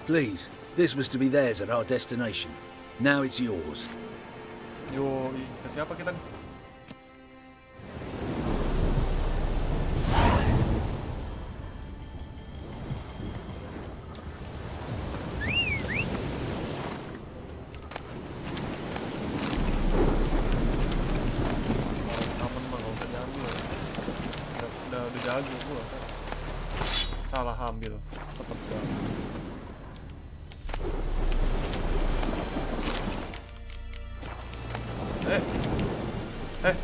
Please, this was to be theirs at our destination. Now it's yours. Yo, ke siapa kita nih? Aman mah, gak usah diambil. Udah jago gue. Salah ambil, tetep jago. Eh.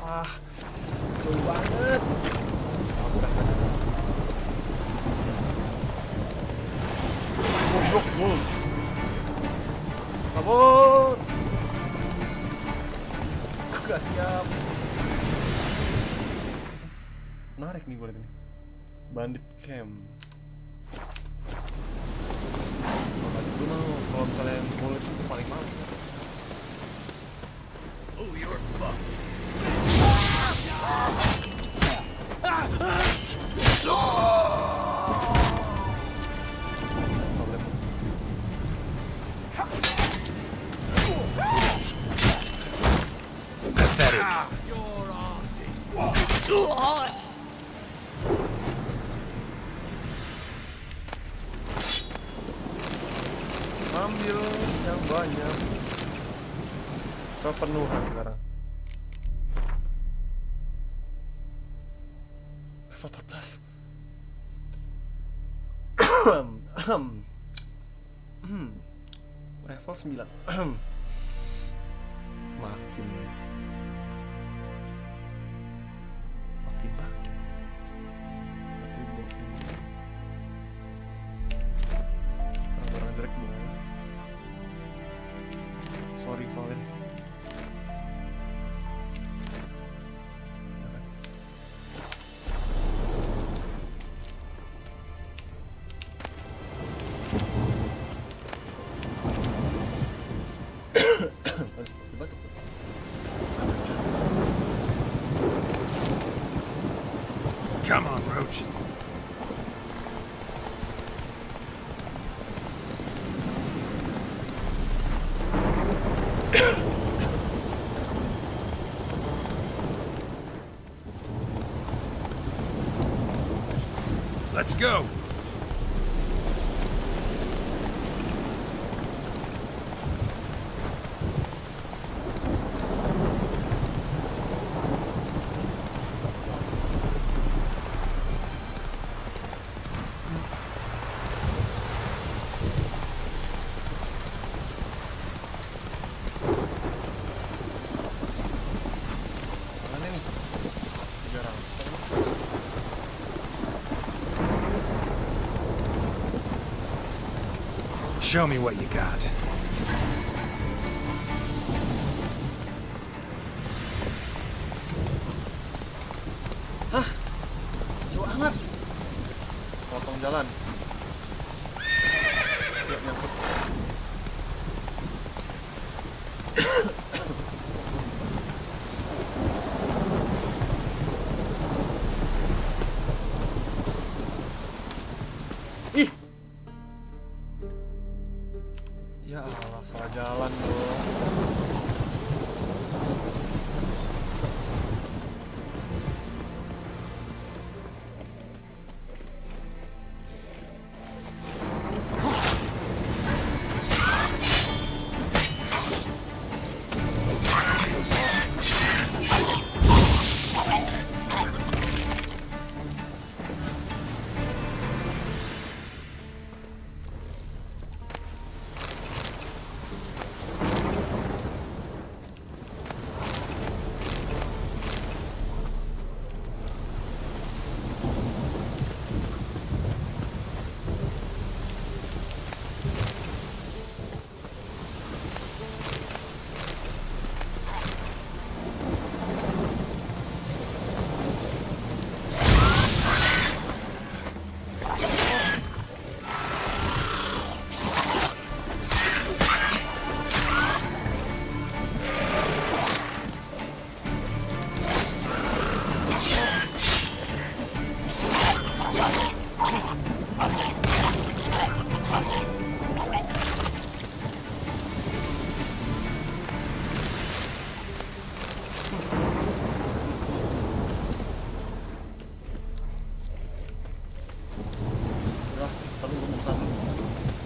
Wah, jauh banget. Goblok mulu. Kabur. Gue gak siap. Menarik nih gue liat ini. Bandit camp. Gue mau kalau misalnya mulut itu paling males ya. Oh, you're fucked. ambil yang banyak. Kepenuhan sekarang. Level 14. Level 9. Makin baik. Berarti buat ini. Barang-barang jelek boleh. Sorry Valen. Come on, Roach. Let's go. Show me what you got. Hah? Jauh amat. Potong jalan. Siap nyangkut. Ih. Ya Allah, salah jalan dong.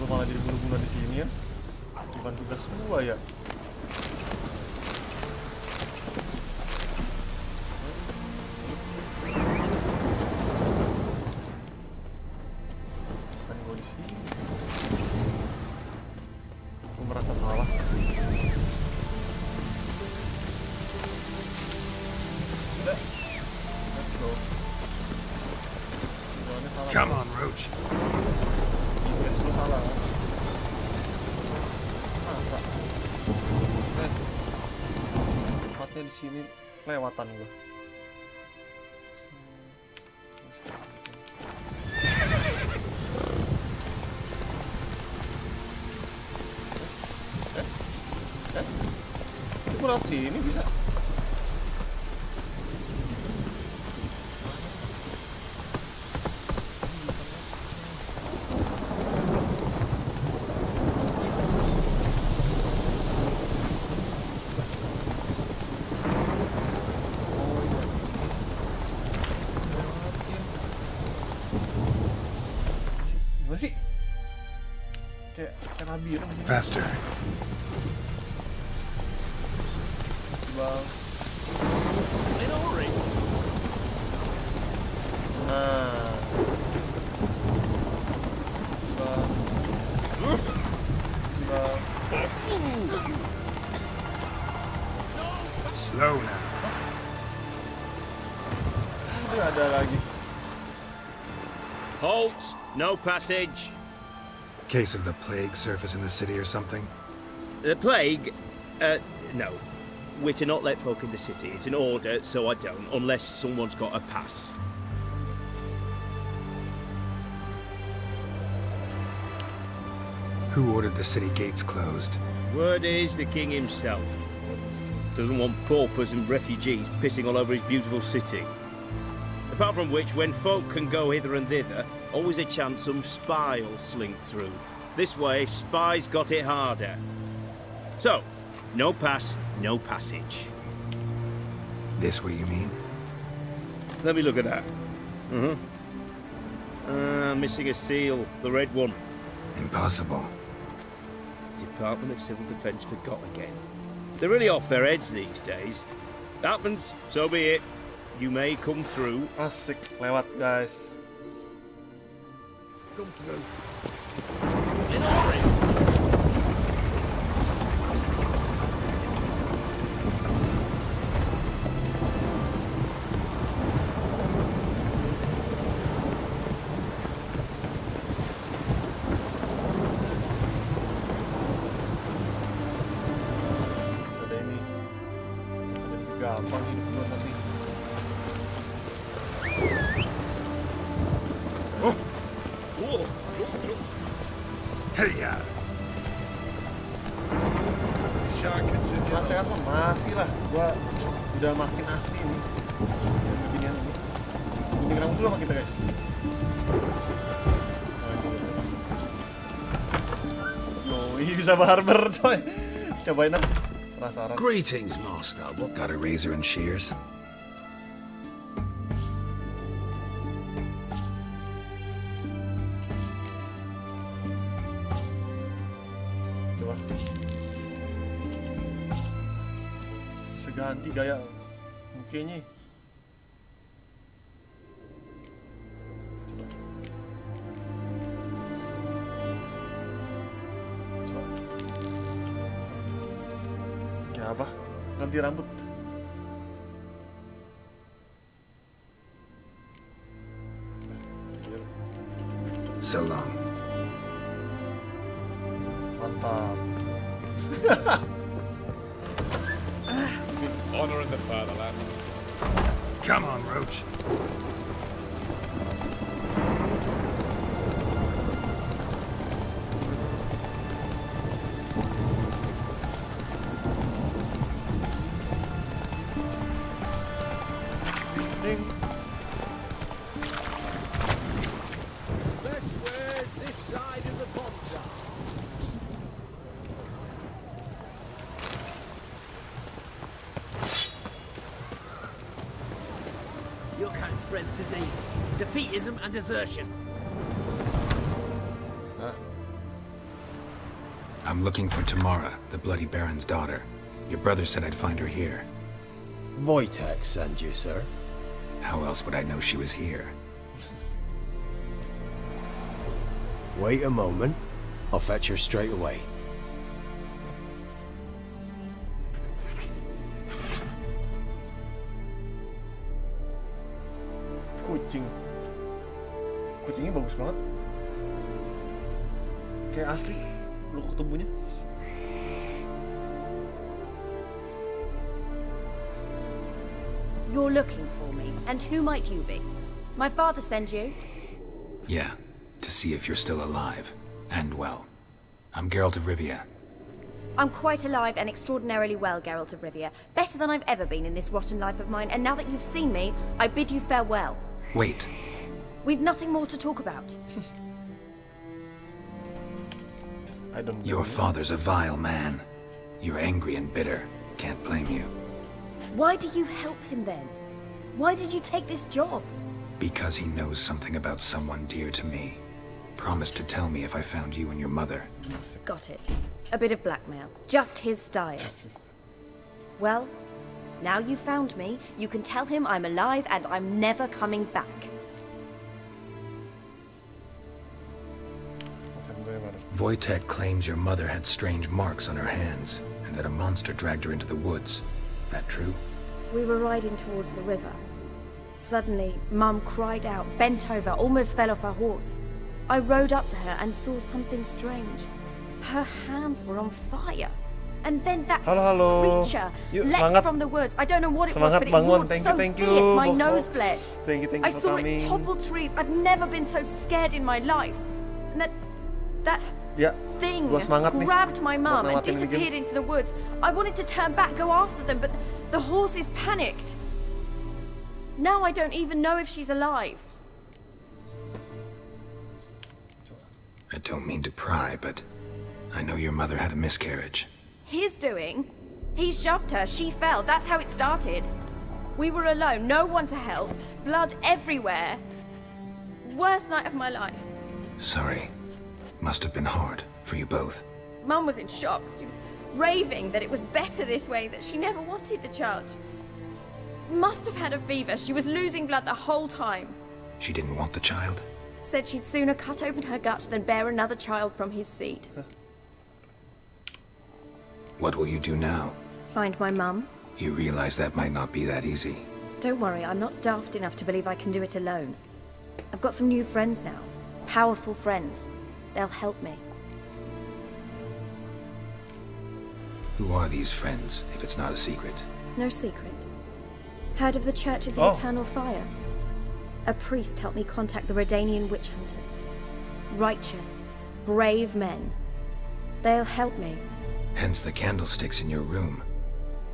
Malah jadi bunuh-bunuh di sini ya. Bukan tugas gua ya. Kan gua di sini. Gua merasa salah. Udah. Let's go. Come on, Roach. Yes, gue salah. Masa? Tempatnya di sini kelewatan gue. Gue lewat sini bisa. Kayak labirin sih. Faster. Bang. In a hurry. Nah. Bang. Bang. Slow now. Aduh, ada lagi. Halt! No passage. Case of the plague surface in the city or something? The plague? No. We're to not let folk in the city. It's an order, so I don't, unless someone's got a pass. Who ordered the city gates closed? Word is the king himself. Doesn't want paupers and refugees pissing all over his beautiful city. Apart from which, when folk can go hither and thither, always a chance some spy will slink through. This way, spies got it harder. So, no pass, no passage. This way, you mean? Let me look at that. Missing a seal, the red one. Impossible. Department of Civil Defence forgot again. They're really off their heads these days. Happens, so be it. You may come through. Asik, lewat guys. Come through. In a hurry. Ada ini. Ada lebih gampang hidup gue nanti. Hey, ya. Penasehat mah masih lah. Gua udah makin ahli nih. Beginian ini. Gunting rambut dulu sama kita guys. Oh, ini bisa barber coy. Cobain ah. Penasaran. Greetings, master. What? Got a razor and shears? Coba. Bisa ganti gaya mukanya. Coba. Ya apa? Ganti rambut. So long. Mantap. Honor in the fatherland. Come on, Roach. Ding. Best where's this side of the ponton? Your kind spreads disease, defeatism, and desertion. I'm looking for Tamara, the Bloody Baron's daughter. Your brother said I'd find her here. Wojtek sent you, sir. How else would I know she was here? Wait a moment. I'll fetch her straight away. Kucing. Kucingnya bagus banget. Kayak asli look tubuhnya. You're looking for me, and who might you be? My father sent you? Yeah, to see if you're still alive. And well. I'm Geralt of Rivia. I'm quite alive and extraordinarily well, Geralt of Rivia. Better than I've ever been in this rotten life of mine, and now that you've seen me, I bid you farewell. Wait. We've nothing more to talk about. I don't know. Your father's a vile man. You're angry and bitter. Can't blame you. Why do you help him then? Why did you take this job? Because he knows something about someone dear to me. promised to tell me if I found you and your mother. Got it. A bit of blackmail. Just his style. Well, now you've found me, you can tell him I'm alive and I'm never coming back. Wojtek claims your mother had strange marks on her hands, and that a monster dragged her into the woods. That true? We were riding towards the river. Suddenly, Mum cried out, bent over, almost fell off her horse. I rode up to her and saw something strange. Her hands were on fire. And then that creature leapt from the woods. I don't know what it was, but it roared so fierce, my nose bled. I saw it topple trees. I've never been so scared in my life. And that thing grabbed my mum and disappeared into the woods. I wanted to turn back, go after them, but the horses panicked. Now I don't even know if she's alive. I don't mean to pry, but I know your mother had a miscarriage. His doing? He shoved her, she fell, that's how it started. We were alone, no one to help, blood everywhere. Worst night of my life. Sorry. Must have been hard for you both. Mum was in shock. She was raving that it was better this way, that she never wanted the child. Must have had a fever. She was losing blood the whole time. She didn't want the child? Said she'd sooner cut open her gut than bear another child from his seed. What will you do now? Find my mum. You realize that might not be that easy. Don't worry, I'm not daft enough to believe I can do it alone. I've got some new friends now. Powerful friends. They'll help me. Who are these friends, if it's not a secret? No secret. Heard of the Church of the Eternal Fire? A priest helped me contact the Redanian witch hunters. Righteous, brave men. They'll help me. Hence the candlesticks in your room.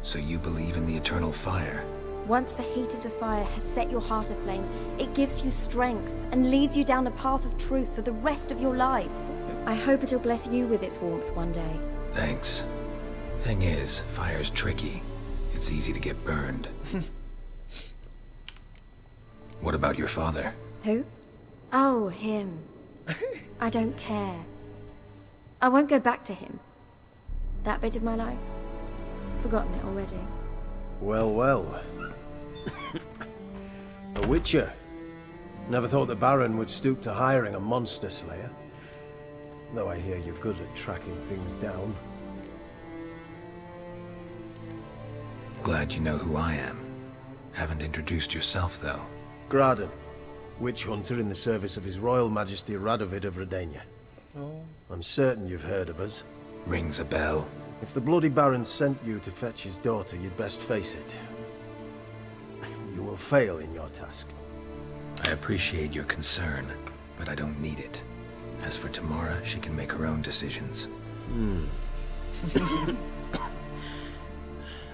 So you believe in the eternal fire? Once the heat of the fire has set your heart aflame, it gives you strength and leads you down the path of truth for the rest of your life. I hope it'll bless you with its warmth one day. Thanks. Thing is, fire's tricky. It's easy to get burned. What about your father? Who? Oh, him. I don't care. I won't go back to him. That bit of my life? Forgotten it already. Well, well. A witcher. Never thought the Baron would stoop to hiring a monster slayer. Though I hear you're good at tracking things down. Glad you know who I am. Haven't introduced yourself, though. Graden, witch hunter in the service of His Royal Majesty Radovid of Redania. Oh. I'm certain you've heard of us. Rings a bell. If the Bloody Baron sent you to fetch his daughter, you'd best face it. You will fail in your task. I appreciate your concern, but I don't need it. As for Tamara, she can make her own decisions.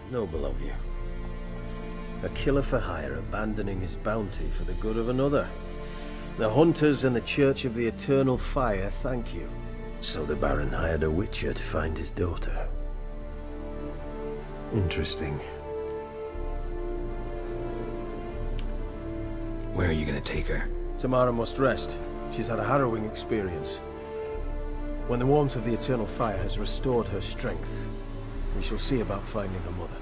Noble of you. A killer for hire abandoning his bounty for the good of another. The hunters and the Church of the Eternal Fire thank you. So the Baron hired a witcher to find his daughter. Interesting. Where are you gonna take her? Tamara must rest. She's had a harrowing experience. When the warmth of the Eternal Fire has restored her strength, we shall see about finding her mother.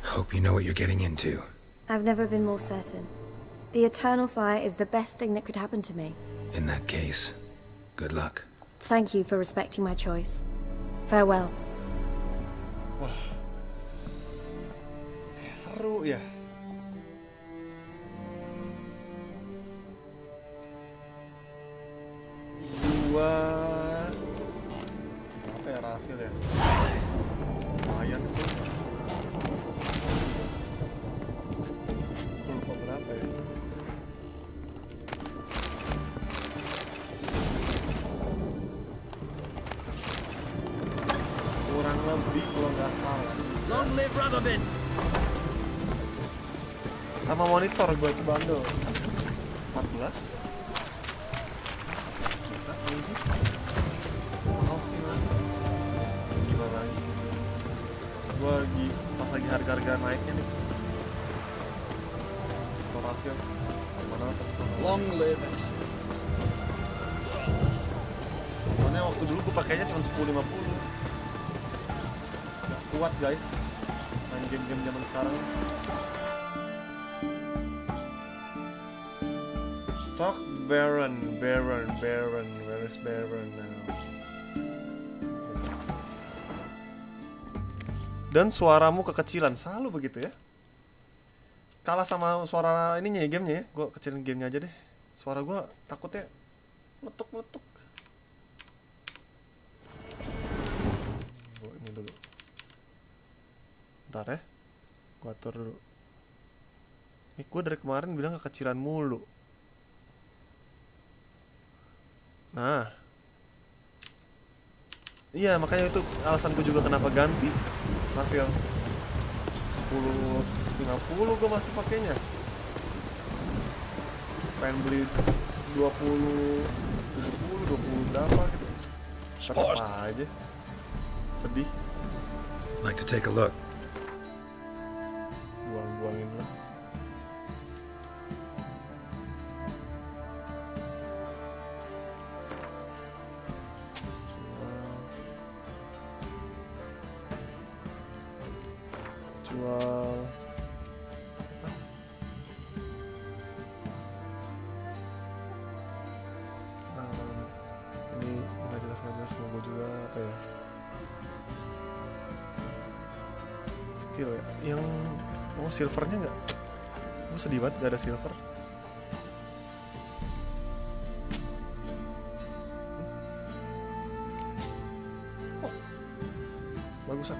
Hope you know what you're getting into. I've never been more certain. The Eternal Fire is the best thing that could happen to me. In that case, good luck. Thank you for respecting my choice. Farewell. Wah. Seru ya. Dua berapa ya Rafil ya? Lumayan itu. Lupa berapa ya? Kurang lebih kalau nggak salah. Long live Radovid. Sama monitor gue itu bandel 14 kita ini mahal sih man. Gimana lagi gue lagi pas lagi harga-harga naiknya nih Torafil gimana terus Long live pakainya cuma 10.50. Kuat guys, main game-game zaman sekarang. Talk Baron, where is Baron now? Dan suaramu kekecilan, selalu begitu ya. Kalah sama suara ininya ya, gamenya ya. Gue kecilin gamenya aja deh. Suara gue takutnya meletuk. Gue ini dulu. Bentar ya, gue atur dulu. Ini gue dari kemarin bilang kekecilan mulu. Nah, iya makanya itu alasan gue juga kenapa ganti Marvel. 10.50 gue masih pakainya. Pengen beli 20 berapa gitu. Tetap aja sedih. Like to take a look. Buang-buangin lah. Jual. Ini nggak jelas logo juga apa ya? Steel ya? Yang silvernya nggak? Gue sedih banget gak ada silver. Kok bagusan?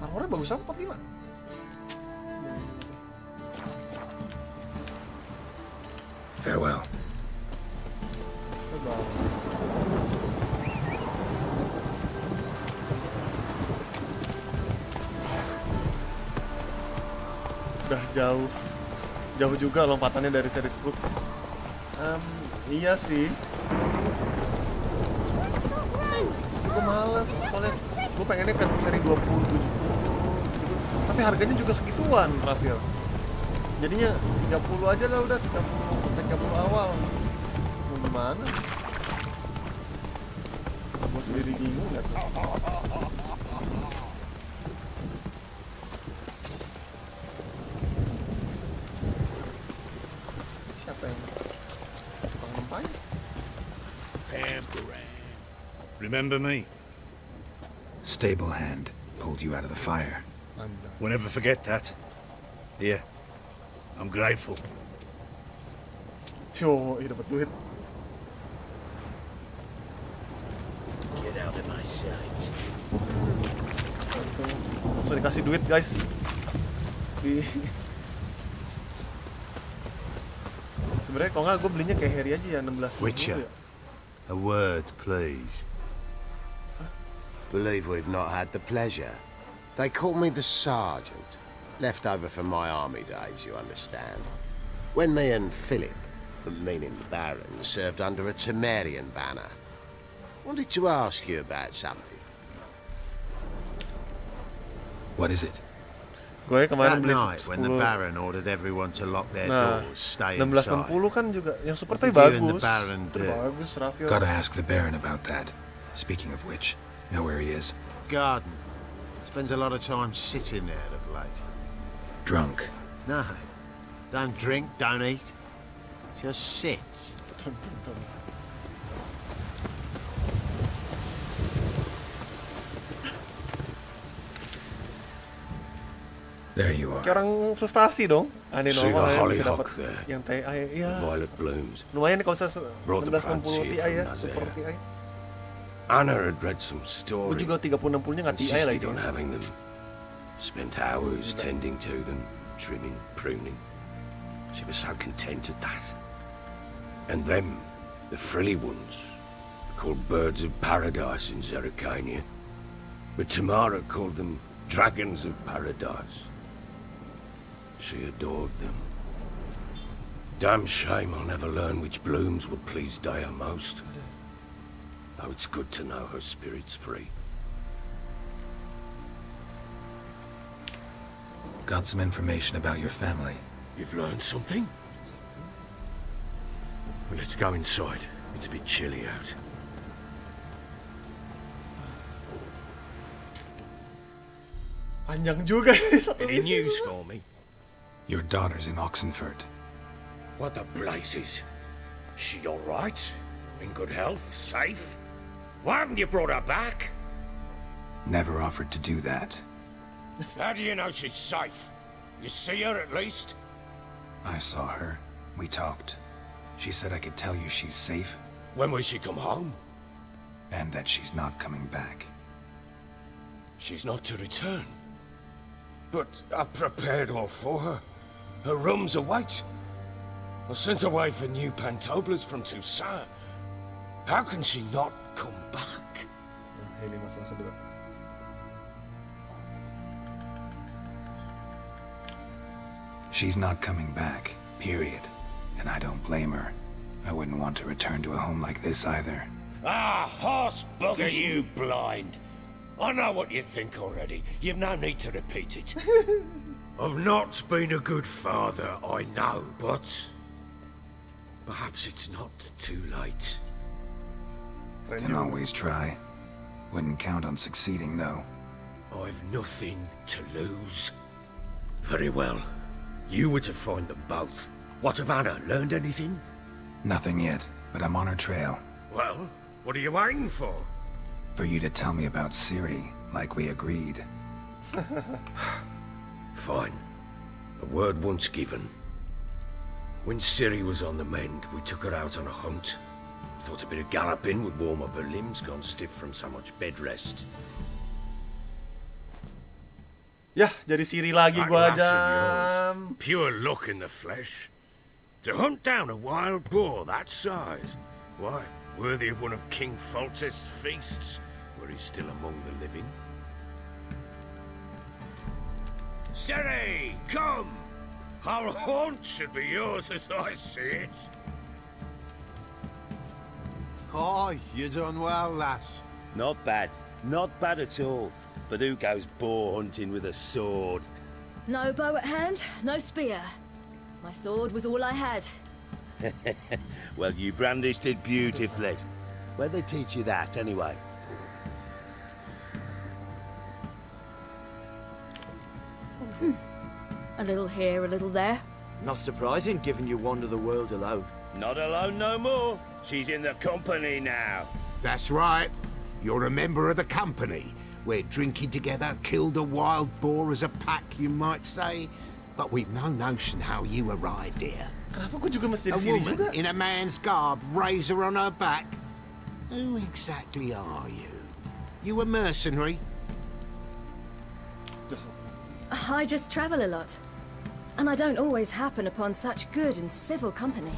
Armornya bagus apa 45? Farewell. Udah jauh juga lompatannya dari series books. Iya sih. Gue males soalnya gue pengennya kan seri 20, 70 gitu. Tapi harganya juga segituan, Rafael. Jadinya 30 aja lah udah, 30 awal. Mau gimana? Gue sendiri bingung gak tuh. Siapa yang tukang nempanya? Remember me? Stable hand pulled you out of the fire. We'll never forget that. Here, I'm grateful. Yo, dapat duit. Get out of my sight. Langsung dikasih duit guys. Sebenarnya kalau nggak gue belinya kayak Harry aja ya 16. Witcher, a word please. Believe we've not had the pleasure. They call me the Sergeant. Left over from my army days, you understand. When me and Philip, meaning the Baron, served under a Temerian banner. Wanted to ask you about something. What is it? Gue kemarin That beli night when the 10. Baron ordered everyone to lock their Nah, doors, stay 1660 inside. kan juga yang super What tapi did you and the bagus. Baron Itu do? bagus, Rafael. Gotta ask the Baron about that. Speaking of which, know where he is? Garden. Spends a lot of time sitting there of late. Drunk. No. Don't drink, don't eat. Just sits. There you are. Kayak orang frustasi dong. Aneh See normal the ya bisa hollyhock dapat there? yang TI ya. Violet blooms. Lumayan nih kalau bisa Brought the 1660 plants Ti here ya, from super Nazareth. Ti. Anna had read some Gue story. juga 3060-nya nggak Ti Insisted lagi. on having them. Spent hours tending to them, trimming, pruning. She was so content at that. And them, the frilly ones, called birds of paradise in Zerrikania. But Tamara called them dragons of paradise. She adored them. Damn shame I'll never learn which blooms would please Dea most. Though it's good to know her spirit's free. Got some information about your family. You've learned something? Well, let's go inside. It's a bit chilly out. Panjang juga satu Any misi. news for me? Your daughter's in Oxenford. What the blazes? She all right? In good health? Safe? Why haven't you brought her back? Never offered to do that. How do you know she's safe? You see her at least? I saw her. We talked. She said I could tell you she's safe. When will she come home? And that she's not coming back. She's not to return. But I've prepared all for her. Her rooms await. I sent away for new pantoblas from Toussaint. How can she not come back? Nah, ini masalah kedua. She's not coming back, period. And I don't blame her. I wouldn't want to return to a home like this either. Ah, horse bugger, you blind. I know what you think already. You've no need to repeat it. I've not been a good father, I know, but perhaps it's not too late. Can always try. Wouldn't count on succeeding, though. I've nothing to lose. Very well. You were to find them both. What of Anna? Learned anything? Nothing yet, but I'm on her trail. Well, what are you waiting for? For you to tell me about Ciri, like we agreed. Fine. A word once given. When Ciri was on the mend, we took her out on a hunt. Thought a bit of galloping would warm up her limbs, gone stiff from so much bed rest. Yah, jadi Ciri lagi That gua lass aja. of yours, pure luck in the flesh. To hunt down a wild boar that size, why, worthy of one of King Foltest's feasts, were he still among the living. Ciri, come! Our haunt should be yours as I see it. Oh, you done well, lass. Not bad. Not bad at all. But who goes boar hunting with a sword? No bow at hand, no spear. My sword was all I had. Well, you brandished it beautifully. Where'd they teach you that, anyway? A little here, a little there. Not surprising, given you wander the world alone. Not alone no more. She's in the company now. That's right. You're a member of the company. We're drinking together, killed a wild boar as a pack, you might say. But we've no notion how you arrived here. Kenapa gue juga mesti A di sini woman juga? in a man's garb, razor on her back. Who exactly are you? You a mercenary? I just travel a lot. And I don't always happen upon such good and civil company.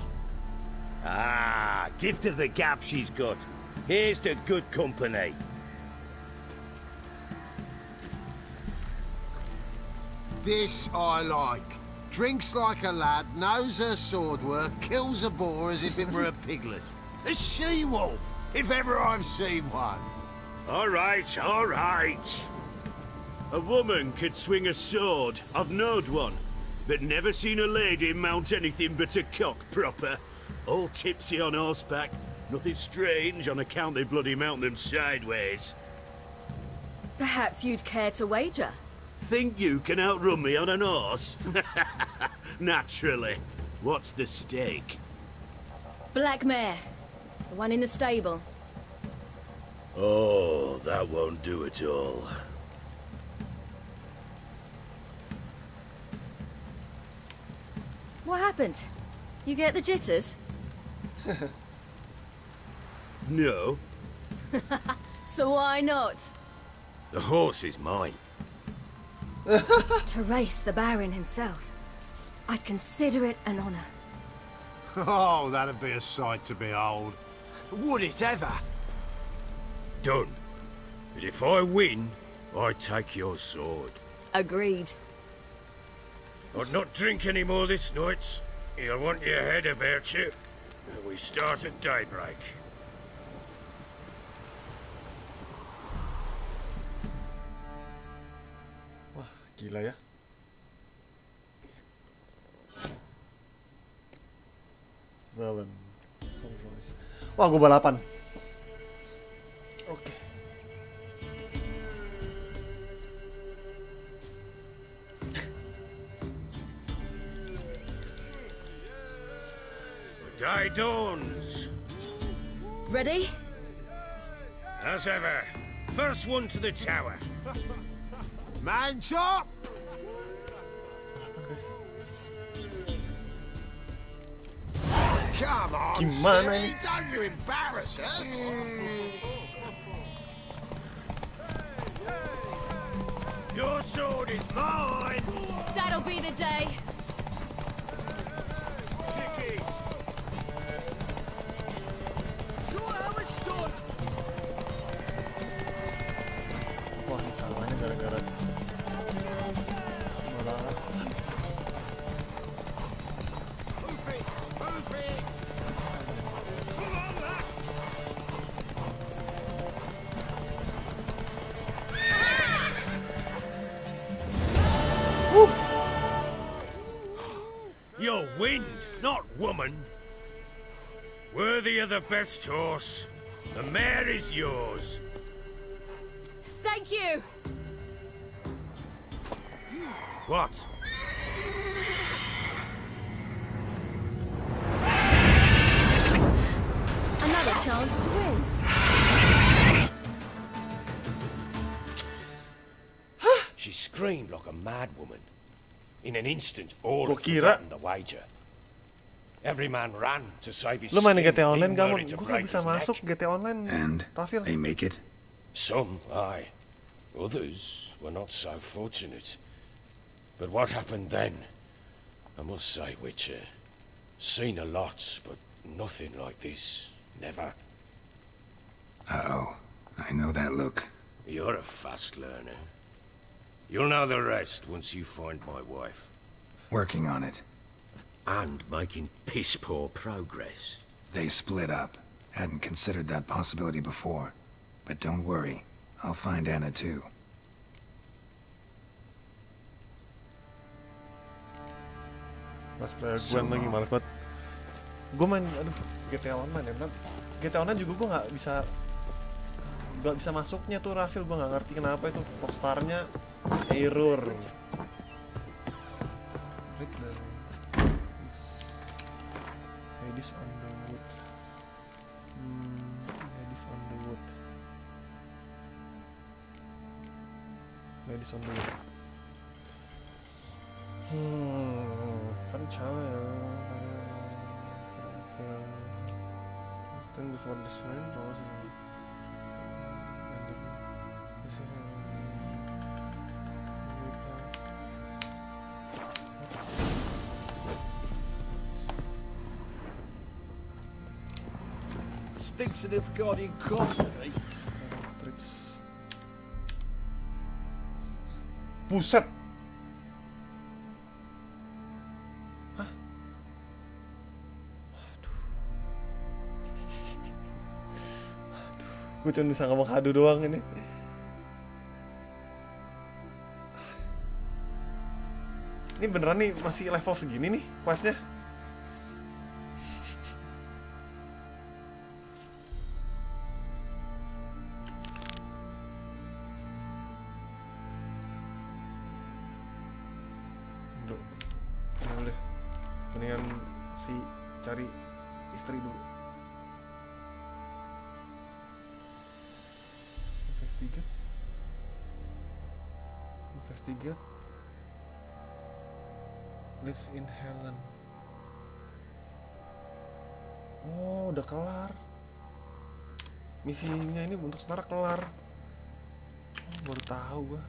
Ah, gift of the gab she's got. Here's to good company. This I like. Drinks like a lad, knows her sword work, kills a boar as if it were a piglet. A she-wolf, if ever I've seen one. All right, all right. A woman could swing a sword. I've knowed one. But never seen a lady mount anything but a cock proper. All tipsy on horseback. Nothing strange on account they bloody mount them sideways. Perhaps you'd care to wager? Think you can outrun me on an horse? Naturally. What's the stake? Black mare. The one in the stable. Oh, that won't do it all. What happened? You get the jitters? No. So why not? The horse is mine. To race the Baron himself. I'd consider it an honor. Oh, that'd be a sight to behold. Would it ever? Done. But if I win, I take your sword. Agreed. I'd not drink any more this night. You'll want your head about you. We start at daybreak. Wah, gila ya. Velen. Sunrise. Wah, gue balapan. Oke. The day dawns. Ready? As ever. First one to the tower. Man chop! Come on, Gimana Ciri, ini? don't you embarrass us? Your sword is mine! That'll be the day. Kick it! Show how it's done! Wah, ini kalahnya gara-gara malah. You're wind, not woman. Worthy of the best horse. The mare is yours. Thank you. What? Another chance to win. She screamed like a mad woman. In an instant, all Gua had kira- forgotten the wager. Every man ran to save his Lu main di skin, GTA Online being gak, Mon? ready to Gue gak break bisa his neck. masuk GTA Online. And Rafil. they make it? Some, aye. Others were not so fortunate. But what happened then? I must say, Witcher, seen a lot, but nothing like this. Never. Uh-oh. I know that look. You're a fast learner. You'll know the rest once you find my wife. Working on it. And making piss-poor progress. They split up. Hadn't considered that possibility before. But don't worry. I'll find Anna too. Mas Gwen lagi males banget. Gue main, aduh, GTA Online ya. GTA Online juga gue nggak bisa masuknya tuh, Rafil. Gue nggak ngerti kenapa itu posternya error. Ladies on the wood. Ladies on the wood. Ladies on the wood. Stand before the sign. Stinks of guardian constantly. Buset. Gue cuma bisa ngomong hadu doang ini. Ini beneran nih masih level segini nih questnya. Udah, mendingan si cari istri dulu. Investigate. Lives in Helen. Oh, udah kelar. Misinya ini untuk sementara kelar. Oh, baru tahu gua.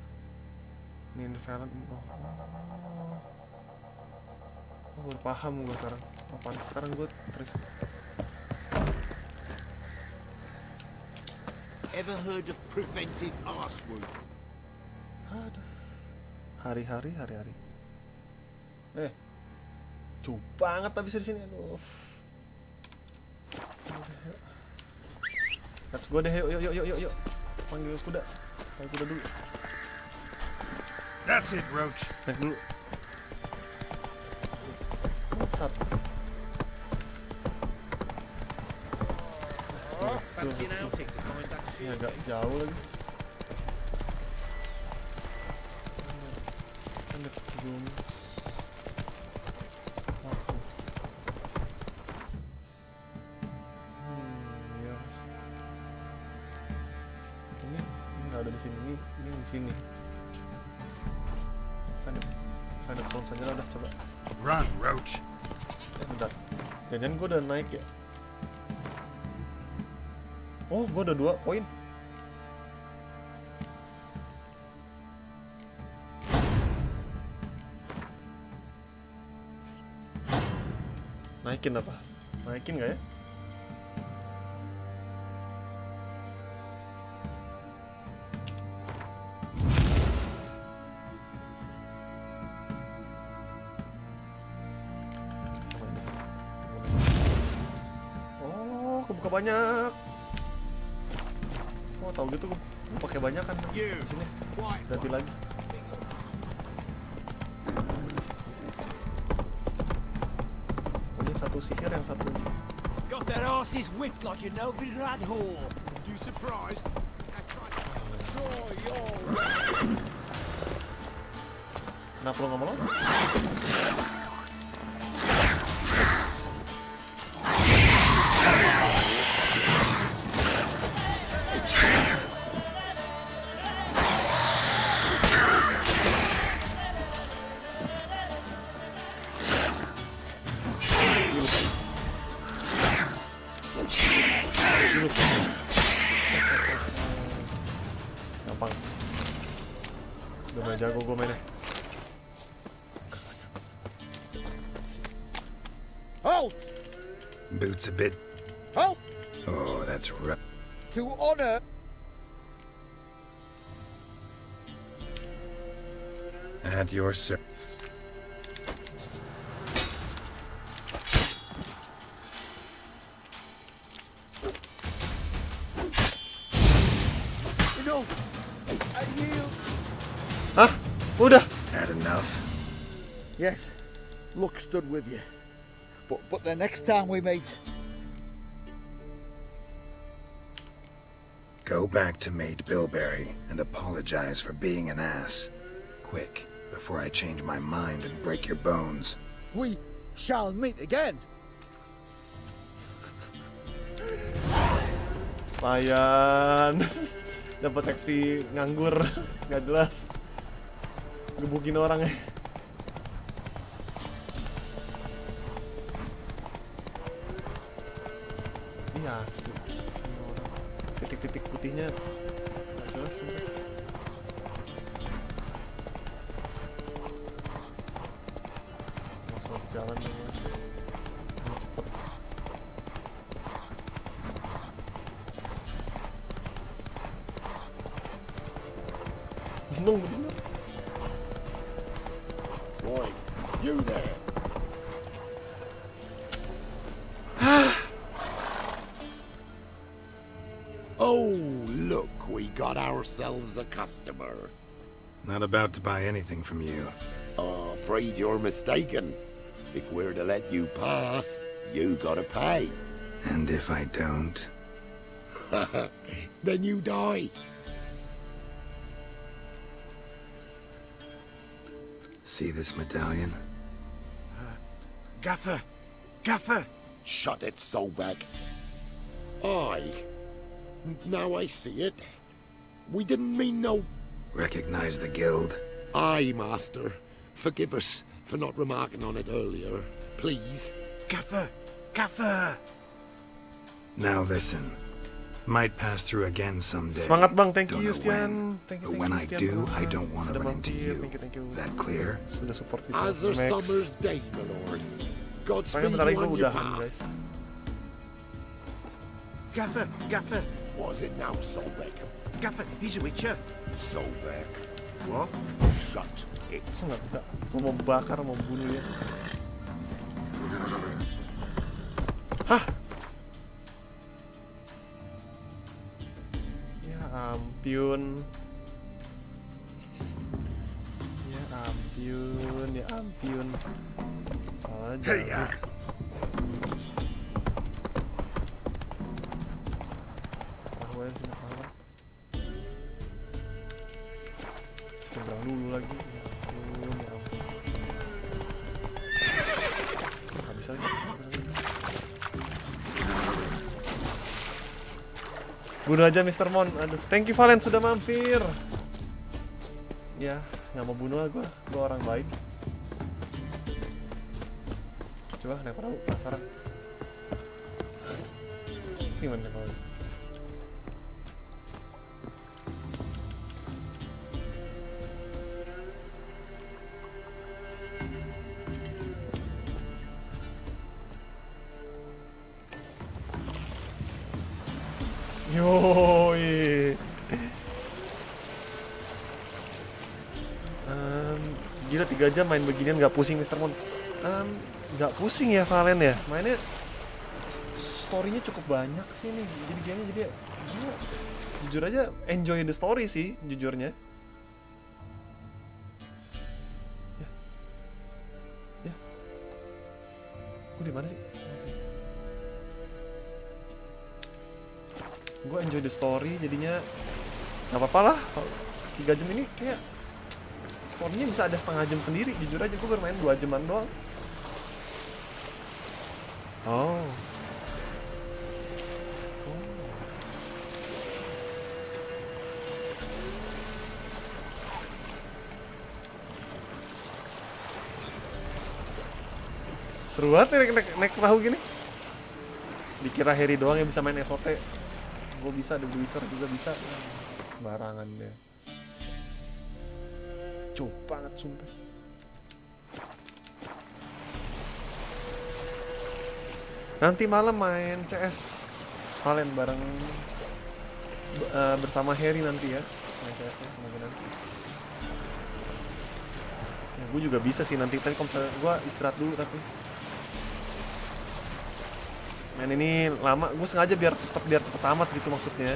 Ini in Helen. Oh, baru paham gua sekarang. Oh, pantas sekarang gua terus. Ever heard of preventive arse wound? Aduh. Hari-hari. Jauh banget habis dari sini, aduh. Let's go deh, yuk. Panggil kuda dulu. That's it, Roach. Naik dulu. Sat. Ini agak jauh lagi. Ada gedung. Ya. Ini nggak ada di sini. Ini di sini. Find a phone saja lah, udah coba. Run, Roach. Bentar. Jangan gue udah naik ya. Oh, gue udah 2 poin. Naikin apa? Naikin gak ya? Oh, kebuka banyak. Oh, tahu gitu gue pakai banyak kan di sini. Ganti lagi. Ini satu sihir, yang satu. Got their asses whipped like a Novigrad whore. You surprised? Kenapa lo ngomong? Gampang. Udah main jago gue mainnya. Halt! Boots a bit. Halt! Oh, that's rough. To honor. At your service. No, I yield. Hah? Udah? Had enough? Yes, luck stood with you. But the next time we meet, Go back to Maid Bilberry and apologize for being an ass. Quick, before I change my mind and break your bones. we shall meet again. Lumayan. Dapat XP nganggur, nggak jelas. Gebukin orang ya. Iya asli. Titik-titik putihnya nggak jelas sumpah. Masuk jalan yang cepet. Untung bener. Boy, you there. Oh, look, we got ourselves a customer. Not about to buy anything from you. Afraid you're mistaken. If we're to let you pass, you gotta pay. And if I don't? Then you die. See this medallion? Gaffer! Gaffer! Shut it, Solbeck. Now I see it. We didn't mean no... Recognize the guild? Aye, Master. Forgive us for not remarking on it earlier. Please. Gaffer! Gaffer! Now listen. Might pass through again someday. Semangat bang, thank you Don't know Yustian. when. Thank you, But when I do, I don't want to Sudah run into mampir, you. thank you. That clear? Sudah support di As a Max. summer's day, my lord. Godspeed Bentar lagi you gue on your udahan path. guys. Gaffer! Gaffer! Was it now, Solbeck? Gaffer, he's a witcher. Solbeck. What? Shut it. Enggak. Gue mau bakar, mau bunuh dia. Hah? Ya ampun. Ya ampun, ya ampun. Salah aja. Gue sini kalah. Seberang dulu lagi. Gak bisa lagi. Bunuh aja Mr. Mon. Aduh, thank you Valen sudah mampir. Ya, nggak mau bunuh gue orang baik. Coba naik perahu, penasaran. Gimana kalau yoi. Gila 3 jam main beginian gak pusing Mr. Mon. Gak pusing ya Valen ya. Mainnya story-nya cukup banyak sih nih. Jadi gamenya jadi gila. Jujur aja enjoy the story sih jujurnya. Ya. Gue di mana sih? Gue enjoy the story jadinya nggak apa-apa lah. 3 jam ini kayak story-nya bisa ada setengah jam sendiri. Jujur aja gue bermain 2 jaman doang. Oh. Seru banget naik perahu gini. Dikira Harry doang yang bisa main SOT. Gue bisa, The Witcher juga bisa. Sembarangan deh. Cukup banget sumpah. Nanti malam main CS Valen bareng bersama Harry nanti ya. Main CS-nya kemungkinan. Ya, gue juga bisa sih nanti. Tapi kalau misalnya gue istirahat dulu tapi. Main ini lama, gue sengaja biar cepet amat gitu maksudnya.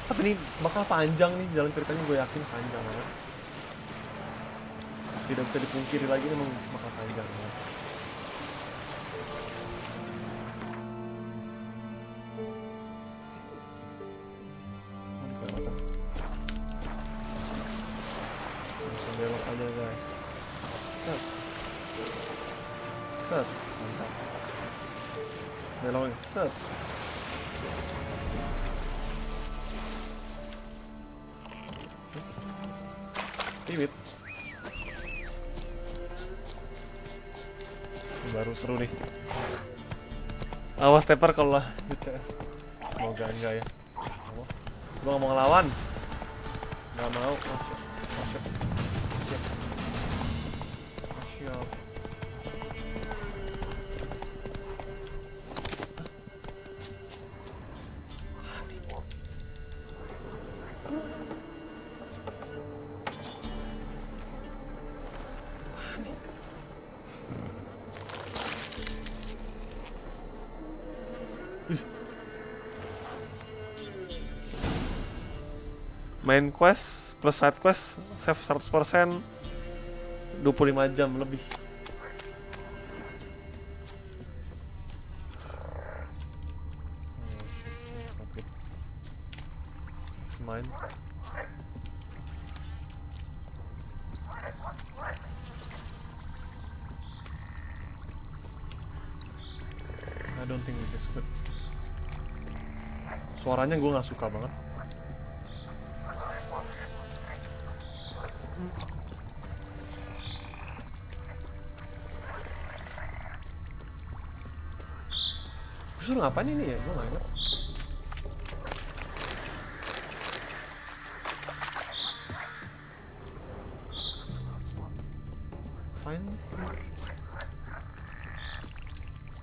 Tapi ini bakal panjang nih jalan ceritanya, gue yakin panjang banget. Tidak bisa dipungkiri lagi, memang bakal panjang banget. Langsung belok aja guys. Set. Set. Mantap. Beloknya, set. Pivot. Baru seru nih. Awas stepper kalau lah CS. Semoga enggak ya. Gue gak mau ngelawan. Gak mau. Oh shit. Main quest plus side quest save 100% 25 jam lebih. Main. I don't think this is good. Suaranya gue nggak suka banget. Gue suruh ngapain ini ya? Gue nggak ngerti. Fine.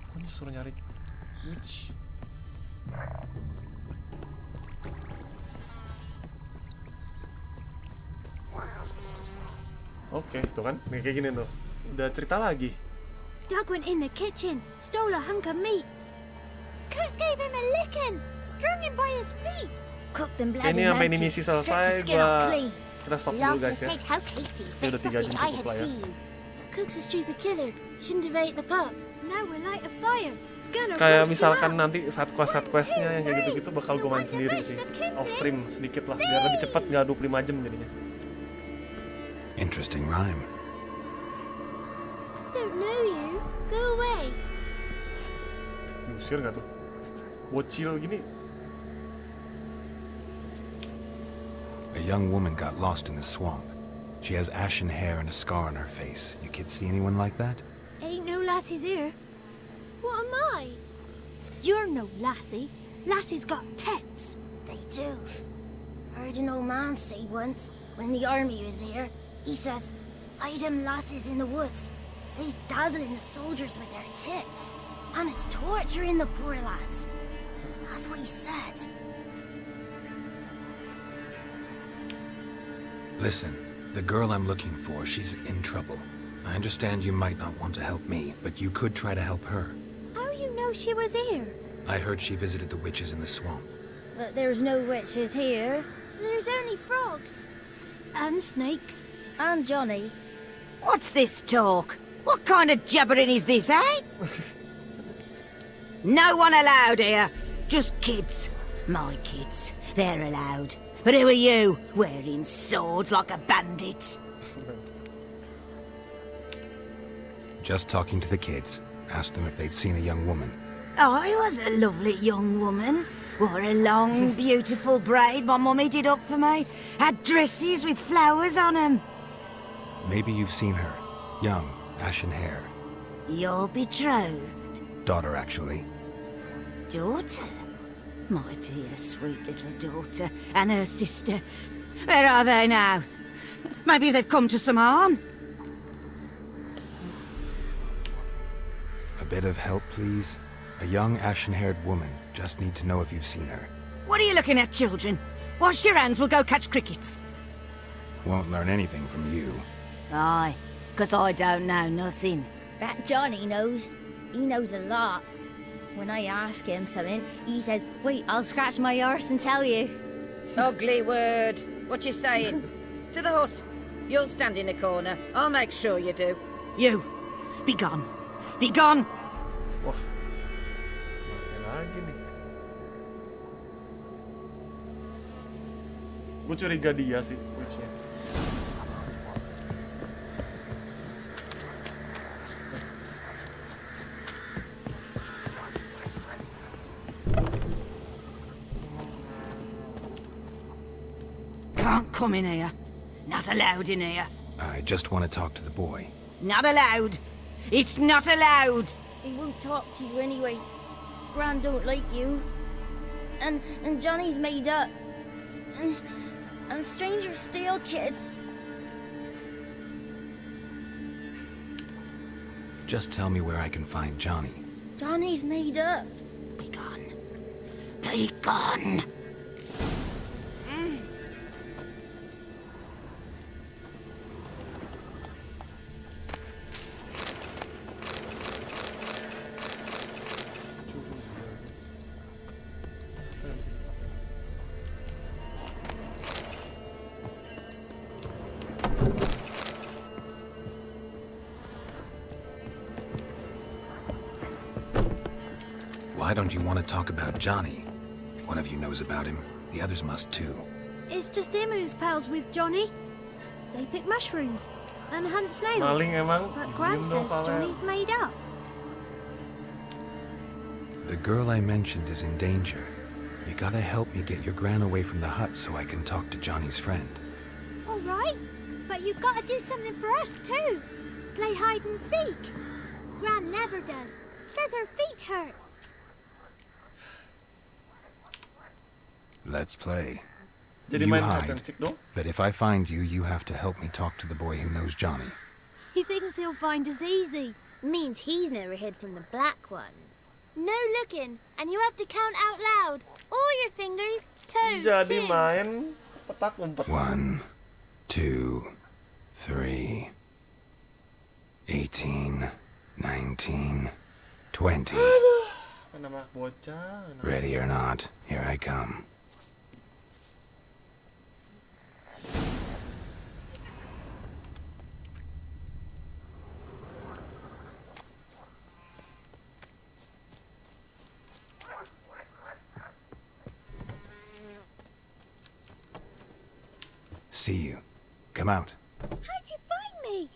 Gue disuruh nyari witch. Oke, tuh kan, kayak gini tuh. Udah cerita lagi. Doug went in the kitchen, stole a hunk of meat. Cook gave him a licking, strung him by his feet. Cook them bloody ini sampai ini Lanjut, misi stripped selesai, the skin off clean. kita stop dulu guys ya. Said how tasty Ini best udah 3 jam sausage I cukup have lah ya. seen. Cook's a stupid killer. Shouldn't have ate the pup. Now we'll light a fire. Kayak misalkan nanti saat questnya yang kayak gitu-gitu bakal gue main sendiri sih, off stream sedikit lah, biar lebih cepat, nggak 25 jam jadinya. Interesting rhyme. Don't know you. Go away. Diusir nggak tuh? Bocil gini. A young woman got lost in the swamp. She has ashen hair and a scar on her face. You kids see anyone like that? Ain't no lassies here. What am I? You're no lassie. Lassies got tits. They do. Heard an old man say once, when the army was here, he says, hide them lasses in the woods. They's dazzling the soldiers with their tits. And it's torturing the poor lads. That's what he said. Listen, the girl I'm looking for, she's in trouble. I understand you might not want to help me, but you could try to help her. How you know she was here? I heard she visited the witches in the swamp. But there's no witches here. There's only frogs. And snakes. And Johnny. What's this talk? What kind of jabbering is this, eh? No one allowed here. Just kids. My kids. They're allowed. But who are you, wearing swords like a bandit? Just talking to the kids. Asked them if they'd seen a young woman. I was a lovely young woman. Wore a long, beautiful braid my mummy did up for me. Had dresses with flowers on them. Maybe you've seen her. Young, ashen hair. You're betrothed? Daughter, actually. Daughter? My dear, sweet little daughter. And her sister. Where are they now? Maybe they've come to some harm? A bit of help, please? A young, ashen-haired woman. Just need to know if you've seen her. What are you looking at, children? Wash your hands, we'll go catch crickets. Won't learn anything from you. Aye, 'cause I don't know nothing. That Johnny knows. He knows a lot. When I ask him something, he says, wait, I'll scratch my arse and tell you. Ugly word. What you saying? To the hut. You'll stand in a corner. I'll make sure you do. You, be gone. Be gone! Wah, lagi nih. Gue curiga dia sih, witch-nya. Can't come in here. Not allowed in here. I just want to talk to the boy. Not allowed. It's not allowed. He won't talk to you anyway. Gran don't like you. And Johnny's made up. And strangers steal kids. Just tell me where I can find Johnny. Johnny's made up. Be gone. Be gone. Why don't you want to talk about Johnny? One of you knows about him. The others must too. It's just him who's pals with Johnny. They pick mushrooms and hunt snails. Maling emang. But Gran says Johnny's made up. The girl I mentioned is in danger. You gotta help me get your gran away from the hut so I can talk to Johnny's friend. All right, but you gotta do something for us too. Play hide and seek. Gran never does. Says her feet hurt. Let's play. Jadi You main hide, hide and seek dong? but if I find you, you have to help me talk to the boy who knows Johnny. He thinks he'll find us easy. Means he's never hid from the black ones. No looking, and you have to count out loud. All your fingers, toes, Jadi too. main petak umpet. 1, 2, 3, 18, 19, 20. Anak bocah. Ready or not, here I come. see you. Come out. How'd you find me?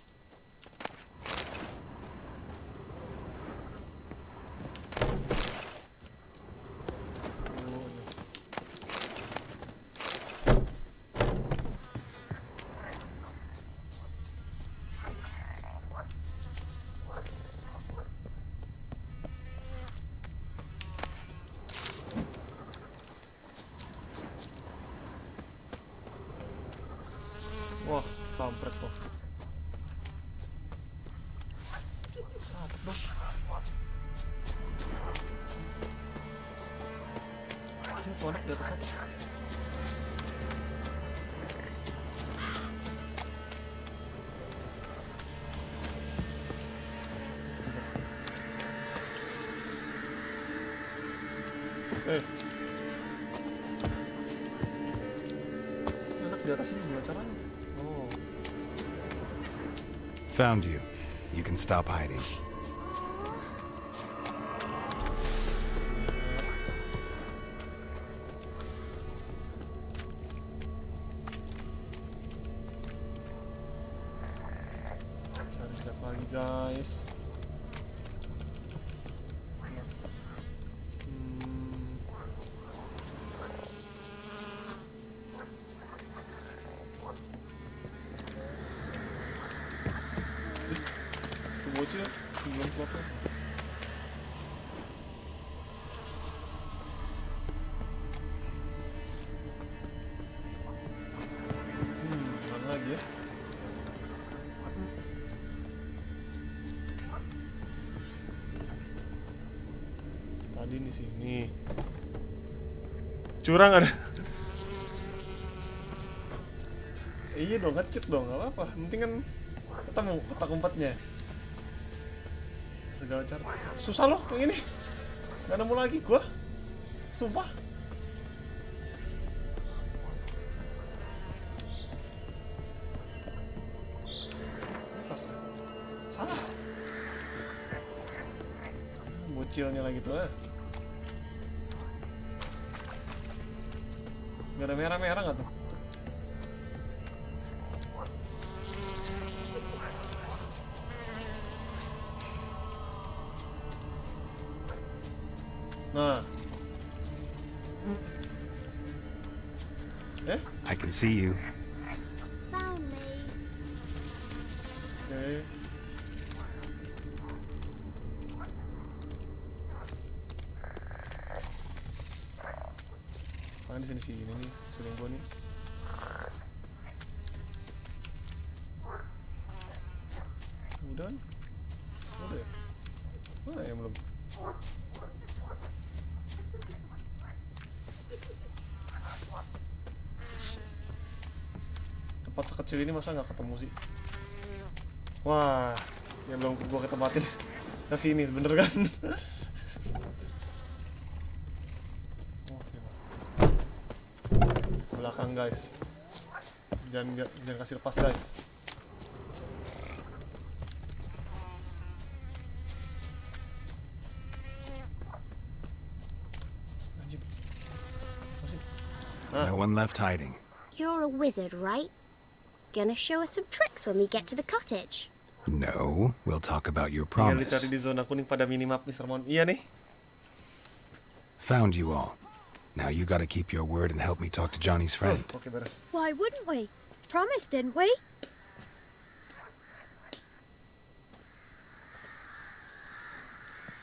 Wah, kampret tuh. Satu dong. Ini tuh anak di atas satu. Anak di atas ini gimana caranya? Oh. Found you. You can stop hiding. Cari siapa lagi, guys? Bocil belum keluar. Mana lagi ya? Tadi di sini. Curang ada. Iya dong, nge-cheat dong, nggak apa-apa. Penting kan ketemu kotak umpatnya. Segala cara. Susah loh yang ini. Gak nemu lagi gua. Sumpah. Salah. Bocilnya lagi tuh. Gak ada merah-merah gak tuh? Nah. I can see you. Found me. Okay. Di sini nih, suling gua nih. Udah kan? Udah ya? Mana yang belum? Tempat sekecil ini masa nggak ketemu sih? Wah, yang belum gua ketempatin ke sini, bener kan? Belakang guys, jangan kasih lepas guys. No one left hiding. You're a wizard, right? Gonna show us some tricks when we get to the cottage. No, we'll talk about your Tinggal promise. dicari di zona kuning pada minimap, Mr. Mon. Iya nih. Found you all. Now you gotta keep your word and help me talk to Johnny's friend. Oke, beres. Why wouldn't we? Promised, didn't we?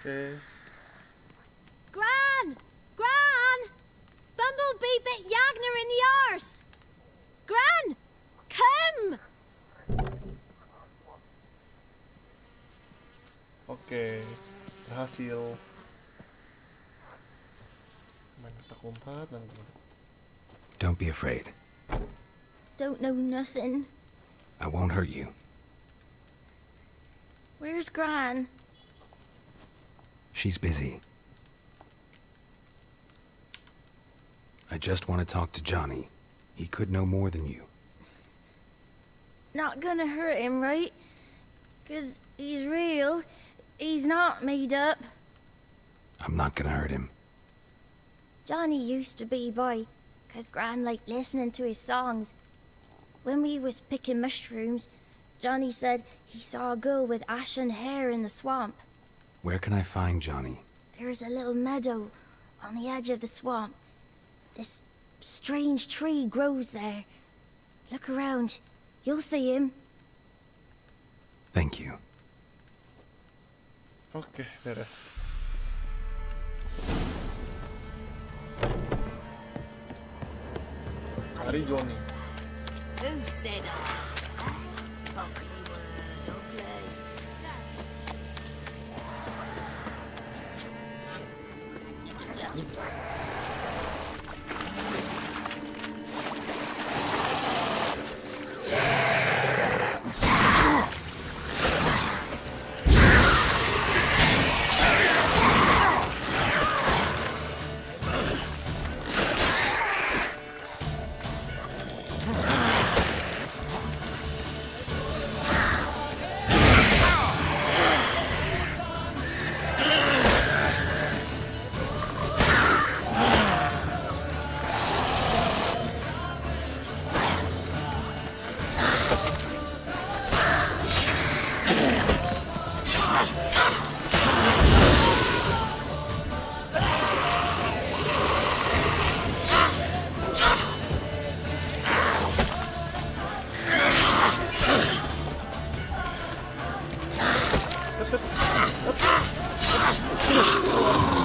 Oke. Gran! Gran! Bumblebee bit Yagner in the arse! Gran! Come! Oke. Berhasil. Main kotak umpat dan Don't be afraid. Don't know nothing. I won't hurt you. Where's Gran? She's busy. I just want to talk to Johnny. He could know more than you. Not gonna hurt him, right? 'Cause he's real. He's not made up. I'm not gonna hurt him. Johnny used to be by, 'cause Gran liked listening to his songs. when we was picking mushrooms, Johnny said he saw a girl with ashen hair in the swamp. Where can I find Johnny? There's a little meadow on the edge of the swamp. This strange tree grows there. Look around. You'll see him. Thank you. Oke, beres. Cari Johnny. Who said ugly word, ugly?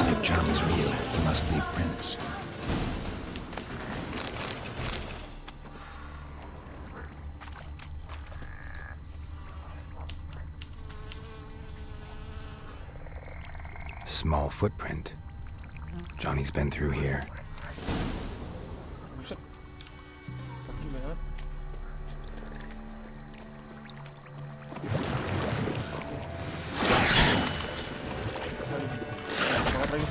If Johnny's real, he must leave prints. Small footprint. Johnny's been through here. Buset. Kaki banget. Aduh, banget lagi.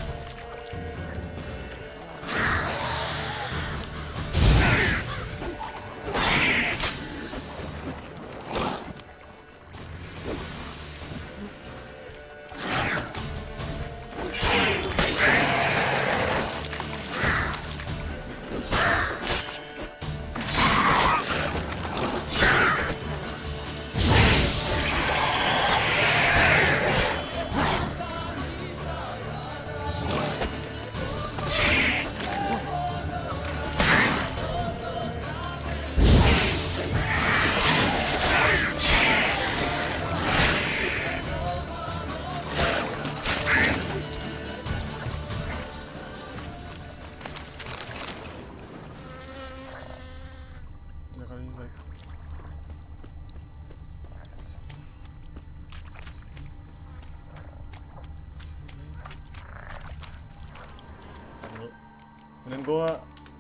Dan gue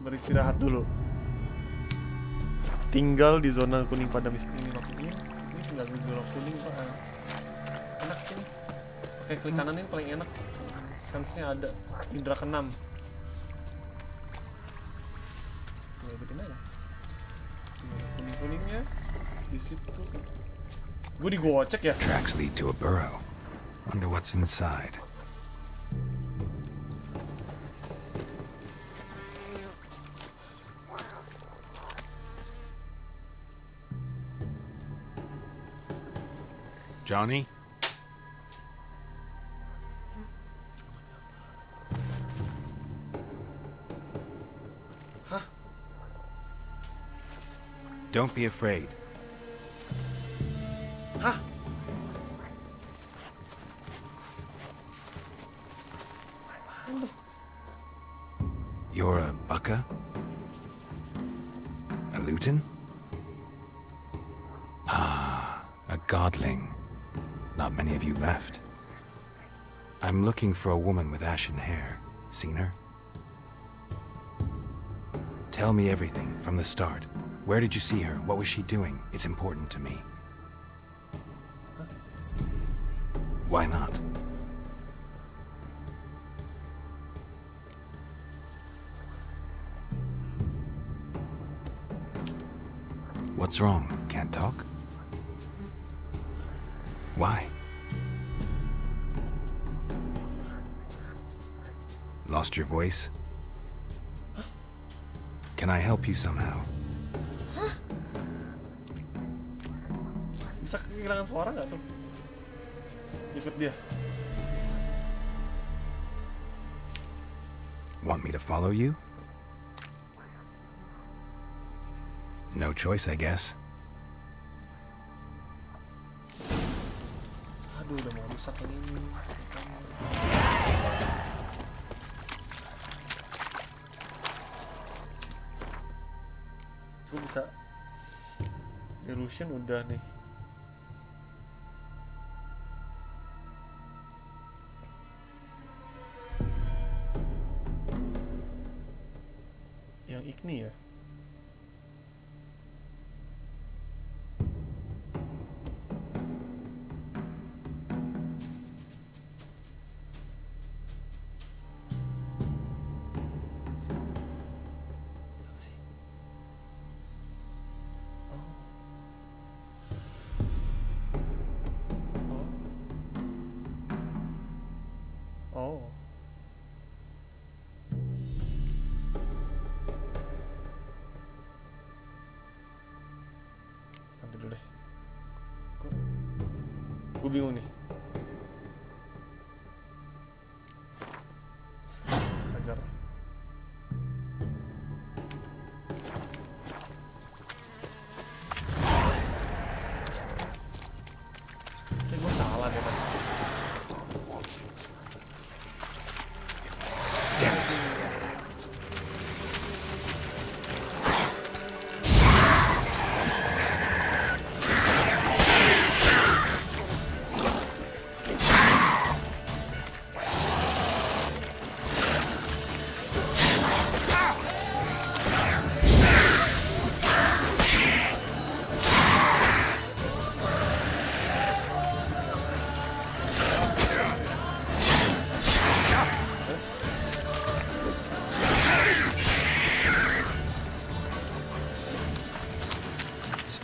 beristirahat dulu. Tinggal di zona kuning pada ini maksudnya. Ini tinggal di zona kuning pak. Enak ini. Pakai klik kanan ini paling enak. Sense-nya ada. Indra keenam. Gue ikutin aja. Kuning-kuningnya di situ. Gue digocek ya. Tracks lead to a burrow. Wonder what's inside. Johnny? Hah? Don't be afraid. Hah? You're a Bucka? A Luton? Ah, a godling. Not many of you left. I'm looking for a woman with ashen hair. Seen her? Tell me everything from the start. Where did you see her? What was she doing? It's important to me. Why not? What's wrong? Can't talk? Why? Lost your voice? Can I help you somehow? Bisa kehilangan suara nggak tuh? Ikut dia. Want me to follow you? No choice, I guess. Aduh, udah mau rusak ini. Gue bisa illusion udah nih. Yang Igni ya. Oh. Nanti dulu deh. Gue bingung nih. Ajar. Kayak gue salah deh tadi.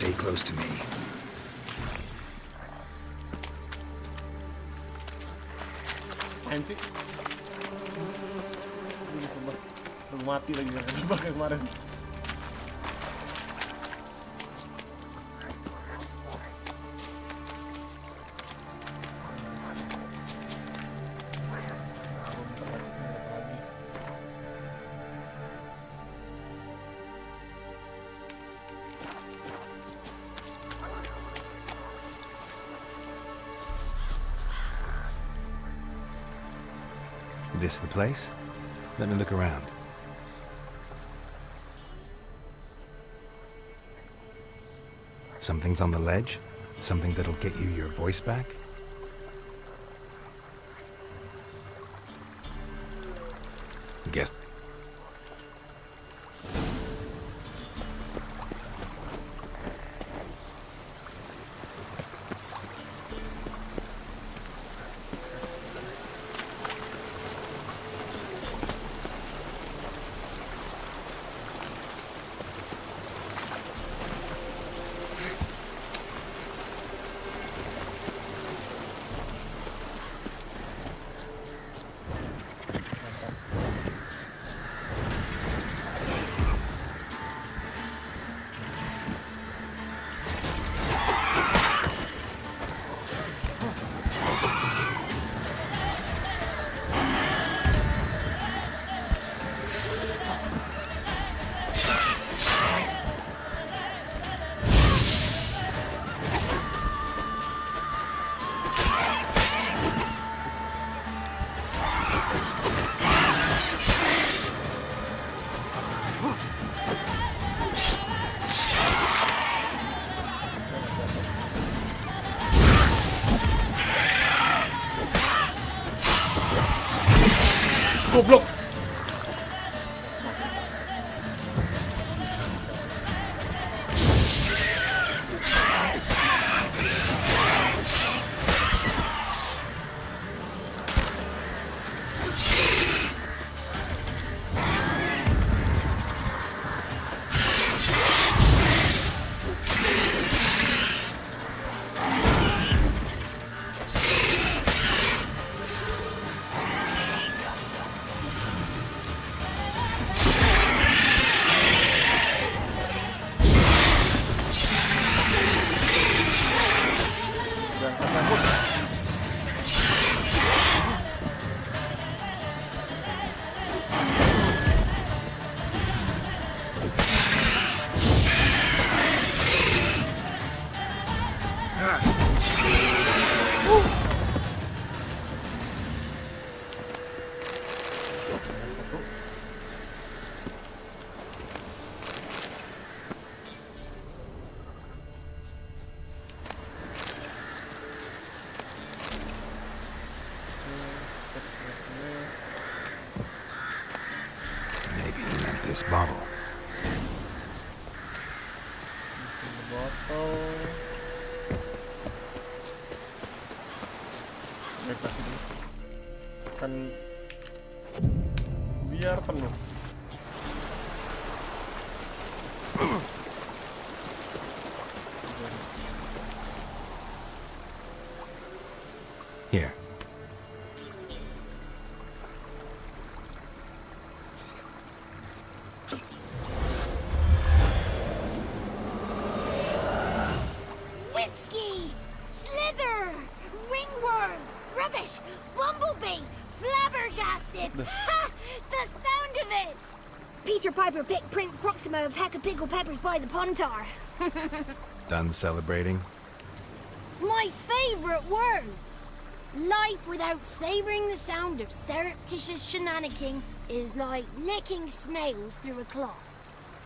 Stay close to me. Apaan sih? Belum mati lagi kan kayak kemarin. This the place? Let me look around. Something's on the ledge? Something that'll get you your voice back? Guess. Goblok. Satu. Maybe he meant this bottle. Botol. Baik, kasih dulu. Kan biar penuh. Here. Whiskey! Slither! Ringworm! Rubbish! Bumblebee! Flabbergasted! Ha! The sound of it! Peter Piper picked Prince Proximo a pack of pickled peppers by the Pontar. Done celebrating? My favourite words! Life without savouring the sound of surreptitious shenanigans is like licking snails through a cloth.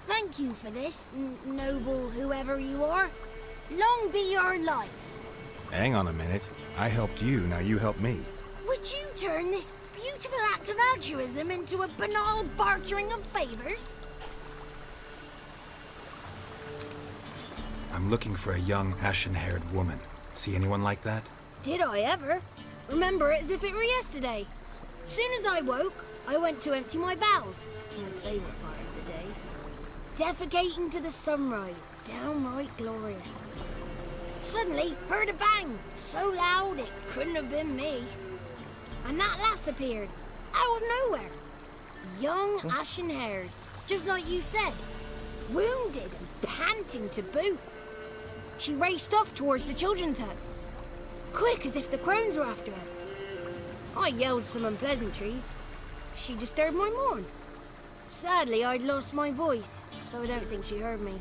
Thank you for this, noble whoever you are. Long be your life. Hang on a minute. I helped you, now you help me. Would you turn this beautiful act of altruism into a banal bartering of favours? I'm looking for a young, ashen-haired woman. See anyone like that? Did I ever? Remember it as if it were yesterday. Soon as I woke, I went to empty my bowels. My favourite part of the day. Defecating to the sunrise. Downright glorious. Suddenly, heard a bang. So loud it couldn't have been me. And that lass appeared. Out of nowhere. Young, ashen-haired. Just like you said. Wounded and panting to boot. She raced off towards the children's hut. Quick as if the crones were after her. I yelled some unpleasantries. She disturbed my morn. Sadly, I'd lost my voice, so I don't think she heard me.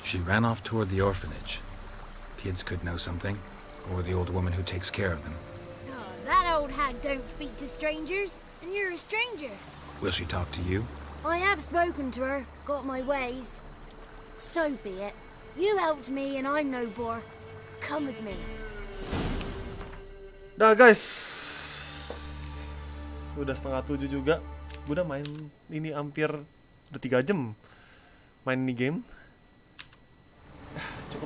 She ran off toward the orphanage. Kids could know something, or the old woman who takes care of them. Oh, that old hag don't speak to strangers, and you're a stranger. Will she talk to you? I have spoken to her, got my ways. So be it. You helped me, and I'm no bore. Come with me. Dah guys, udah 6:30 juga. Gue udah main ini hampir udah 3 jam main ini game.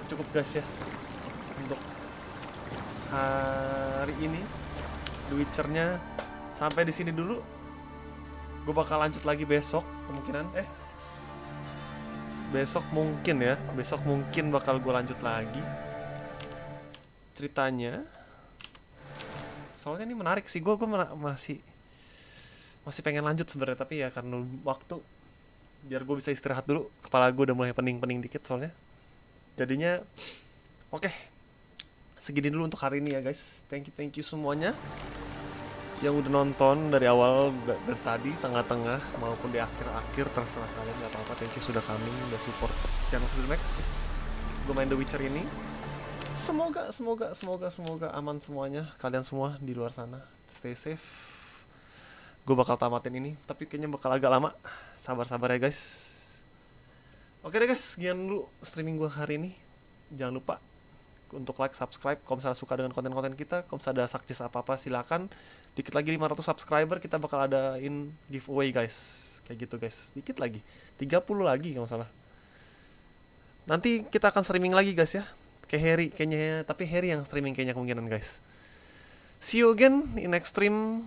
Cukup guys ya untuk hari ini. The Witcher-nya sampai di sini dulu. Gue bakal lanjut lagi besok kemungkinan. Besok mungkin bakal gue lanjut lagi ceritanya. Soalnya ini menarik sih, gue masih pengen lanjut sebenarnya, tapi ya karena waktu, biar gue bisa istirahat dulu, kepala gue udah mulai pening dikit soalnya. Jadinya oke. Segini dulu untuk hari ini ya guys. Thank you semuanya yang udah nonton dari awal, dari tadi, tengah-tengah maupun di akhir-akhir, terserah kalian, nggak apa-apa. Thank you sudah coming, udah support channel Filmex. Gue main The Witcher ini. Semoga aman semuanya, kalian semua di luar sana. Stay safe. Gue bakal tamatin ini, tapi kayaknya bakal agak lama. Sabar ya guys. Oke deh guys, sekian dulu streaming gue hari ini. Jangan lupa untuk like, subscribe kalau misalnya suka dengan konten-konten kita. Kalau misalnya ada suggest apa-apa silakan. Dikit lagi 500 subscriber kita bakal adain giveaway guys. Kayak gitu guys. Dikit lagi 30 lagi kalau salah. Nanti kita akan streaming lagi guys ya. Kayak Harry kayaknya, tapi Harry yang streaming kayaknya kemungkinan guys. See you again in next stream.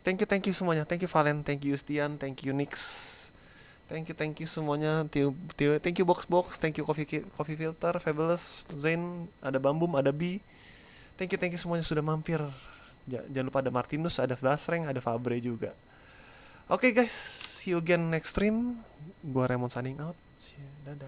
Thank you semuanya. Thank you Valen, thank you Yustian, thank you Nix. Thank you semuanya. Thank you Box, thank you Coffee Filter, Fabulous, Zain, ada Bambum, ada B. Thank you semuanya sudah mampir. Jangan lupa ada Martinus, ada Basreng, ada Fabre juga. Oke guys, see you again next stream. Gua Raymond signing out. Dadah.